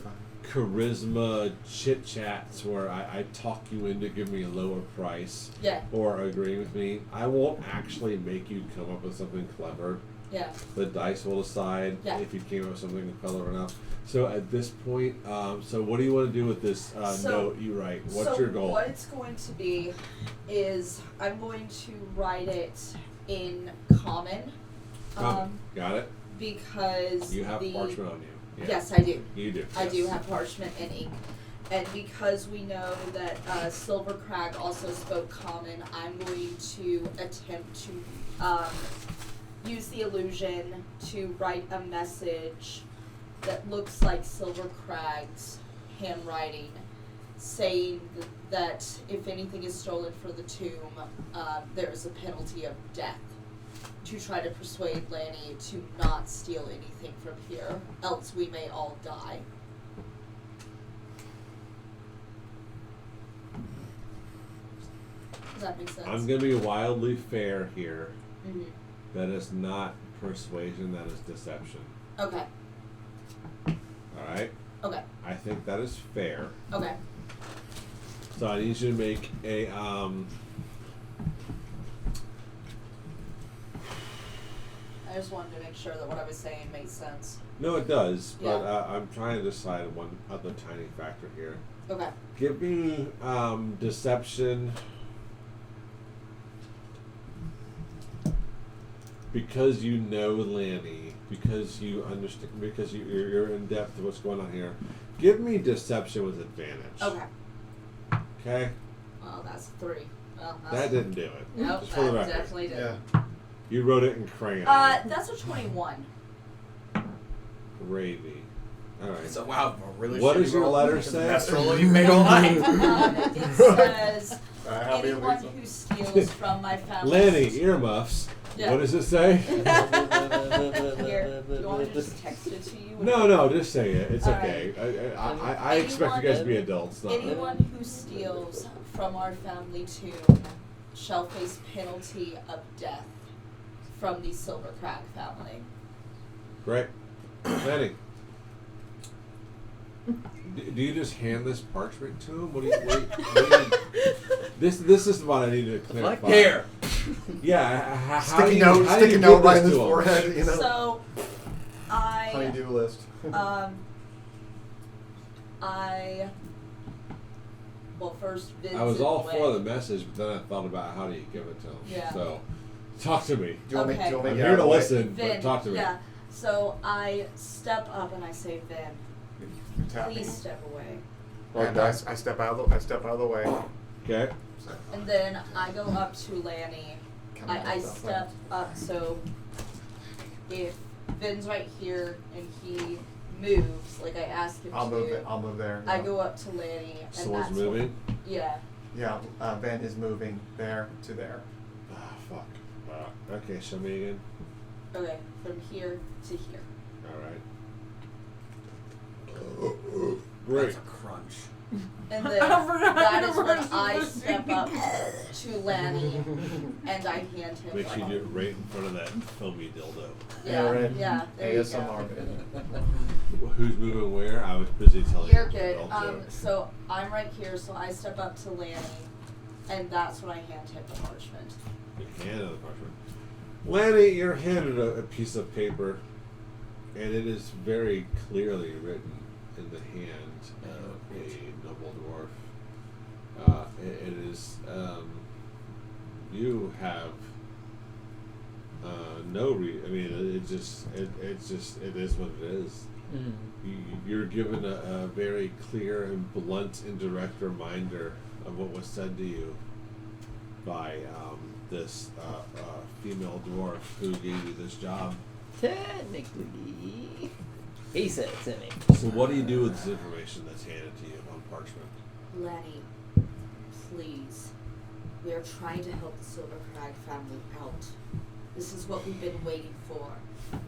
charisma chit chats where I talk you into giving me a lower price or agreeing with me, I won't actually make you come up with something clever. Yeah. The dice will decide if you came up with something clever enough. So at this point, so what do you want to do with this note you write? What's your goal? What it's going to be is I'm going to write it in common. Got it? Because you have parchment on you. Yeah. Yes, I do. You do. I do have parchment and ink. And because we know that Silvercrag also spoke common, I'm going to attempt to use the illusion to write a message that looks like Silvercrag's handwriting, saying that if anything is stolen from the tomb, there is a penalty of death, to try to persuade Lanny to not steal anything from here, else we may all die. Does that make sense? I'm going to be wildly fair here. That is not persuasion, that is deception. Okay. Alright? Okay. I think that is fair. Okay. So I need you to make a, I just wanted to make sure that what I was saying made sense. No, it does, but I'm trying to decide one other tiny factor here. Okay. Give me deception. Because you know Lanny, because you understand, because you're in depth to what's going on here. Give me deception with advantage. Okay. Okay? Well, that's 3. Well, that didn't do it. Nope, Just for the that record. definitely did. Yeah. You wrote it in crayon. That's a 21. Gravy. Alright. So, wow, really what shitty does your roll. letter It's the say? best roll you've made all night. It says, I'll be anyone able who steals from my family. Lanny, earmuffs. Yeah. What does it say? Here, do you want me to just text it to you? No, just say it. It's All okay. I expect you guys to be adults. Not anyone who steals from our family tomb shall face penalty of death from the Silvercrag family. Great. Lanny. Do you just hand this parchment to him? What do you this is what I need to clarify. Here. Yeah, how Sticky do you note give right this in his to him? forehead, you know. So, honey-do list. Well, first, Vin's I was all in the for way. the message, but then I thought about how do you give it to him. Yeah. So, talk to me. Do you want me I'm to get here out to of the way? listen, Vin, but talk to me. yeah. So I step up and I say, Vin, Tapping. please step away. And I step out of the way. Okay. And then I go up to Lanny. I step up, so if Vin's right here and he moves, like I ask him I'll to, move there. I go up to Lanny. And Someone's that's moving? Yeah. Yeah, Ben is moving there to there. Ah, fuck. Okay, show me again. Okay, from here to here. Alright. Great. That's a crunch. And then that is when I step up to Lanny and I hand him. Make sure you do it right in front of that foamy dildo. Yeah, right. yeah. There you go. ASMR. Who's moving where? I was busy telling You're you. good. Also. So I'm right here, so I step up to Lanny, and that's when I hand him the parchment. You hand the parchment. Lanny, you're handed a piece of paper, and it is very clearly written in the hand of a noble dwarf. It is, you have it is what it is. You're given a very clear and blunt and direct reminder of what was said to you by this female dwarf who gave you this job. Technically, he said it to me. So what do you do with this information that's handed to you on parchment? Lanny, please. We are trying to help the Silver Crag family out. This is what we've been waiting for.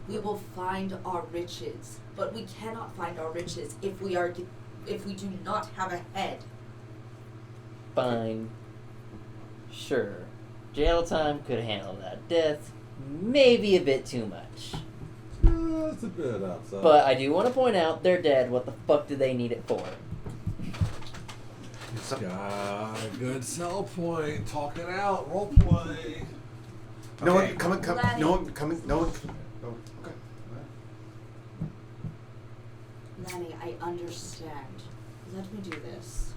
We will find our riches, but we cannot find our riches if we do not have a head. Fine. Sure. Jail time could handle that. Death, maybe a bit too much. That's a bit outside. But I do want to point out, they're dead. What the fuck do they need it for? It's got a good sell point. Talk it out. Role play. No Okay. one coming. Lanny. No one coming. No one. Oh, okay. Lanny, I understand. Let me do this.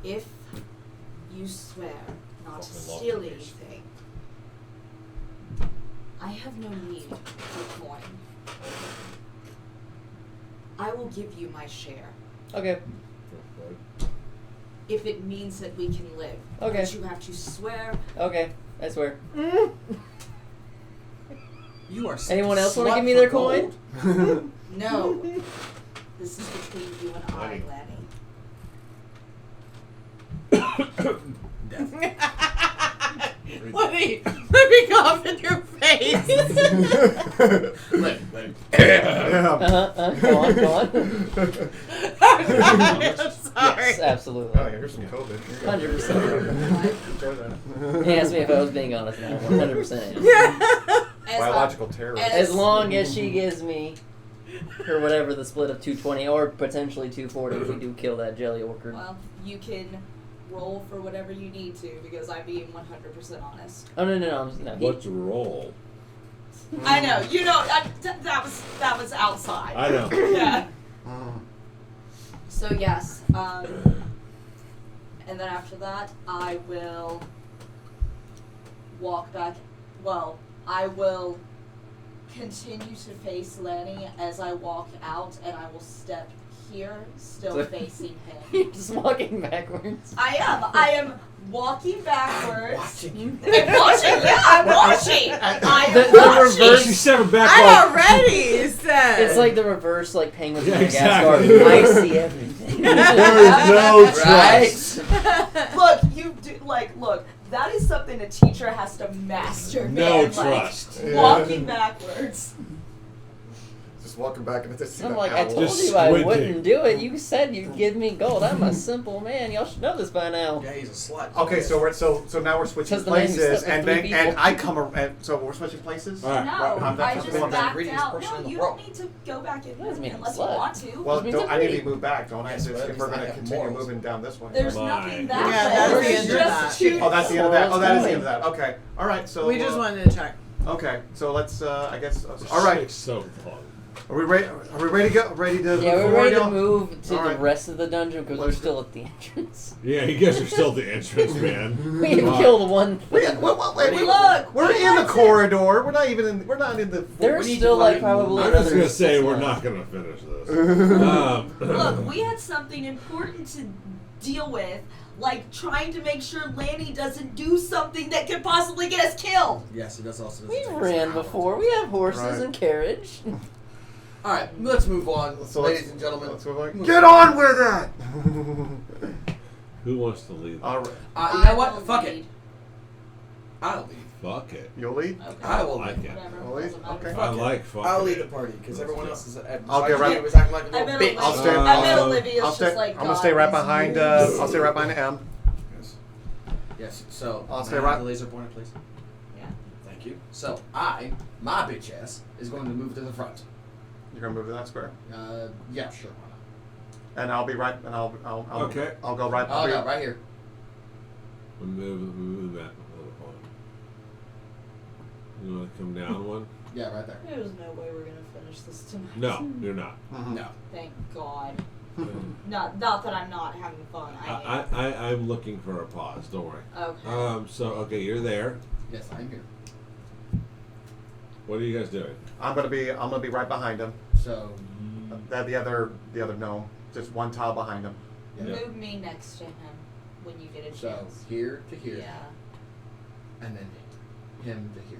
If you swear not to Fucking love steal these. anything, I have no need for coin. I will give you my share. Okay. If it means that we can live. Okay. But you have to swear. Okay. I swear. You are. Anyone else want to give me their coin? No. This is between you and I, Lanny. Lanny. Let me cough in your face. Go on, go on. I'm sorry. Yes, absolutely. Oh, yeah, here's some COVID. 100%. He asked me if I was being honest, and I 100% am. Biological terror. As long as she gives me, or whatever, the split of 220, or potentially 240 if we do kill that jelly orchid. Well, you can roll for whatever you need to because I'm being 100% honest. Oh, no. What's roll? I know. You know, that was outside. I know. Yeah. So yes, and then after that, I will walk back. Well, I will continue to face Lanny as I walk out, and I will step here, still facing him. You're just walking backwards. I am walking backwards. Watching you. I'm watching. Yeah, I'm watching. I am The watching. reverse- She's stepping back. I already said. It's like the reverse, like Penguins Yeah, Madagascar. exactly. I see everything. There is no trust. Look, you do look. That is something a teacher has to master. No man, trust. Like, walking backwards. Just walking back and just see I'm that like, I owl. told Just you I squinting. wouldn't do it. You said you'd give me gold. I'm a simple man. Y'all should know this by now. Yeah, he's a slut. Okay, so we're so now we're switching 'Cause the man who places, slept with and three then people. I come around. So we're switching places. All right. No, I'm not I just just going backed greediest out. person No, in the you world. don't need to go back in Doesn't mean unless I'm you slut. want to. Well, Which means don't, I'm I need pretty. to move back, don't I? Yes, but If we're I going to have continue morals. moving down this way. There's Mine. nothing that Yeah, way. that's the There's end of just that. two. Oh, that's the end of that. Oh, that is the end of that. Okay. All right. So we just wanted to check. Okay. So let's. I guess. All right. Shit's so fun. Are we ready? Are we ready to go? Ready to? Yeah, move we're forward, ready to y'all? move to All the right. rest of the dungeon because we're Let's- still at the entrance. Yeah, you guys are still at the entrance, man. We have Come on. killed one Wait, thing. wait, Look, we're in the corridor. We're not even in. We're not in the. There's We need still to like find probably I'm another just gonna say 6 we're left. not gonna finish this. Look, we had something important to deal with, like trying to make sure Lanny doesn't do something that could possibly get us killed. Yes, he does also. We ran before. We have horses Right. and carriage. All right, let's move on, So ladies and gentlemen. let's move on. Get on with it. Who wants to lead? All right. You know I what? will Fuck lead. it. I'll lead. Fuck it. You'll lead. Okay. I will like lead. it. Whatever. Really? Doesn't matter. Okay. I Fuck it. like fuck I'll it. lead the party because everyone else is. I'll get right- Was acting like a I little bet bitch. I'll stay. I bet I'll- Olivia's I'll just stay. like I'm gonna stay right God, behind. he's I'll stay right behind M. Yes. So I'll may stay I right- have the laser pointer, please. Yeah. Thank you. So my bitch ass, is going to move to the front. You're gonna move to that square, Yeah, sure. Why not? and I'll be right. And I'll Okay. I'll go right. Oh no, right here. We'll move that. You want to come down one? Yeah, right there. There's no way we're gonna finish this tonight. No, you're not. No. Thank God. Not that I'm not having fun. I am. I'm looking for a pause. Don't worry. Okay. Okay, you're there. Yes, I'm here. What are you guys doing? I'm gonna be right behind him. So. The other gnome, just one tile behind him. Yeah. Move me next to him when you get a So chance. here to here. Yeah. And then him to here.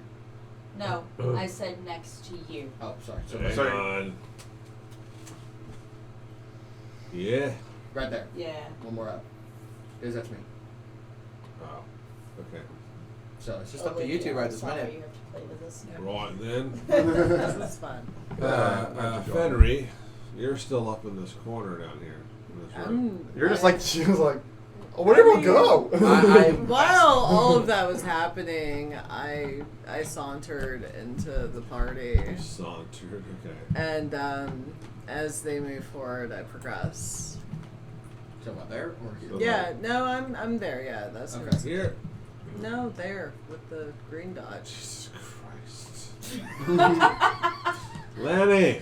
No, I said next to you. Oh, sorry. So Hang on. Yeah. right there. Yeah. One more up. That's me. Oh. Okay. So it's just Oh, up to wait, you two yeah, right this sorry, minute. You have to play with this. Right then. This is fun. Fenry, you're still up in this corner down here. In this room. You're just like she was like, oh, where did everyone go? While all of that was happening, I sauntered into the party, Sauntered, okay. and as they move forward, I progress. So what, there or here? So Yeah, no, I'm there. Yeah, that's Okay. Here. No, there with the green dot. Jesus Christ. Lenny.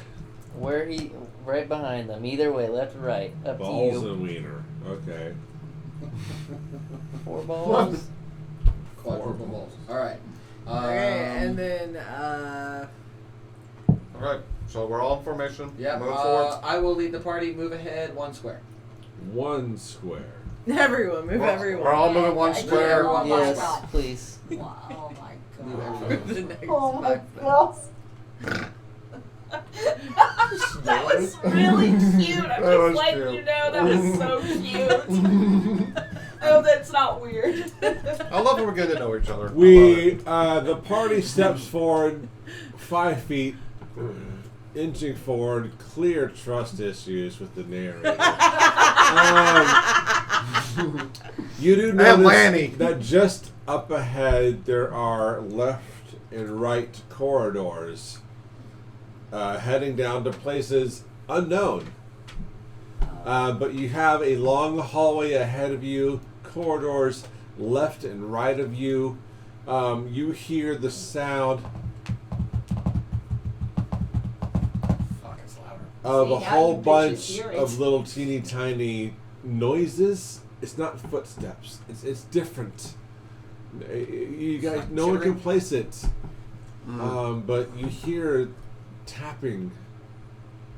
Where he, right behind them. Either way, left or right. Up Balls to you. and wiener. Okay. 4 balls. Quadruple balls. Alright. Okay, and then All right, so we're all in formation. Yeah, Move forward. I will lead the party. Move ahead 1 square. 1 square. everyone move We're- everyone. we're all moving one Yeah, square. yeah, oh my Yes, God. please. Wow, oh my Move God. everyone. The next Oh my back. God. That was really cute. I'm That just was letting cute. you know that was so cute. I hope that's not weird. I love when we're getting to know each other. The party steps forward 5 feet, inching forward, clear trust issues with the narrator. You do notice Lanny. that just up ahead there are left and right corridors heading down to places unknown. But you have a long hallway ahead of you, corridors left and right of you. You hear the sound Fuck, it's louder. of See, a now whole you bitches bunch hear it. of little teeny tiny noises. It's not footsteps. It's different. You guys, like no one can chittering? place it. But you hear tapping.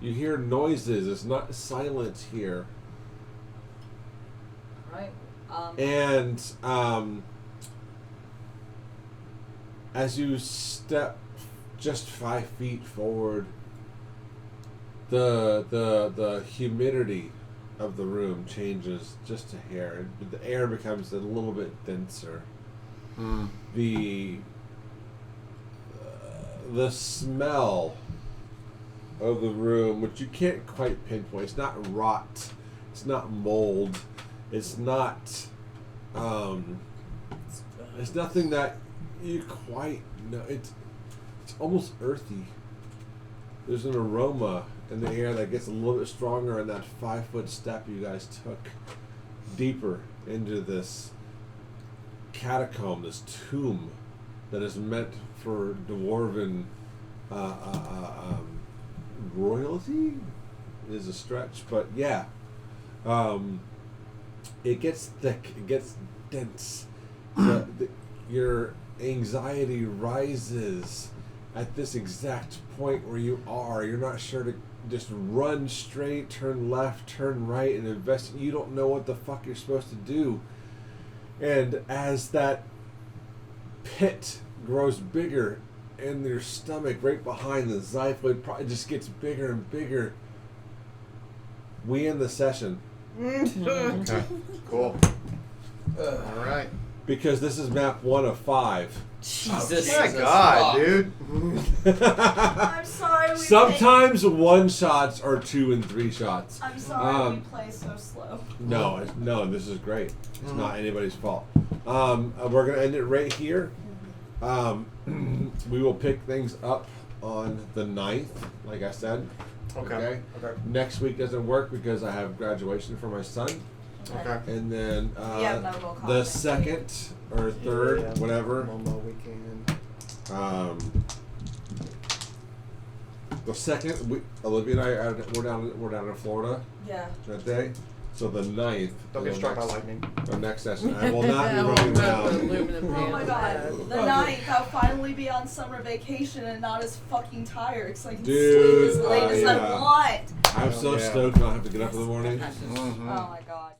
You hear noises. It's not silent here. Right. And as you step just 5 feet forward, the humidity of the room changes just a hair. The air becomes a little bit denser. The smell of the room, which you can't quite pinpoint, it's not rot, it's not mold, it's not it's nothing that you quite know. It's almost earthy. There's an aroma in the air that gets a little bit stronger in that 5 foot step you guys took deeper into this catacomb, this tomb that is meant for dwarven royalty is a stretch, but yeah, it gets thick, it gets dense. Your anxiety rises at this exact point where you are. You're not sure to just run straight, turn left, turn right, and invest. You don't know what the fuck you're supposed to do. And as that pit grows bigger in your stomach, right behind the xiphoid, probably just gets bigger and bigger, we end the session. Okay, cool. All right. Because this is map 1 of 5. Jesus. My God, dude. I'm sorry. Sometimes 1 shots are 2 and 3 shots. I'm sorry we play so slow. No, this is great. It's not anybody's fault. We're gonna end it right here. We will pick things up on the 9th, like I said. Okay. Next week doesn't work because I have graduation for my son. Okay. And then Yeah, no, we'll call the it. 2nd or 3rd, Yeah. whatever. Momo weekend. The 2nd, Olivia and I we're down in Florida Yeah. that day. So the 9th. Don't is get struck by next- lightning. Our next session. I will not be I running won't have the around. aluminum Oh my pan. god. The 9th, I'll finally be on summer vacation and not as fucking tired because I can Dude, sleep as late as yeah. I want. I'm so Yeah. stoked I don't have to get up in the morning. Oh my god.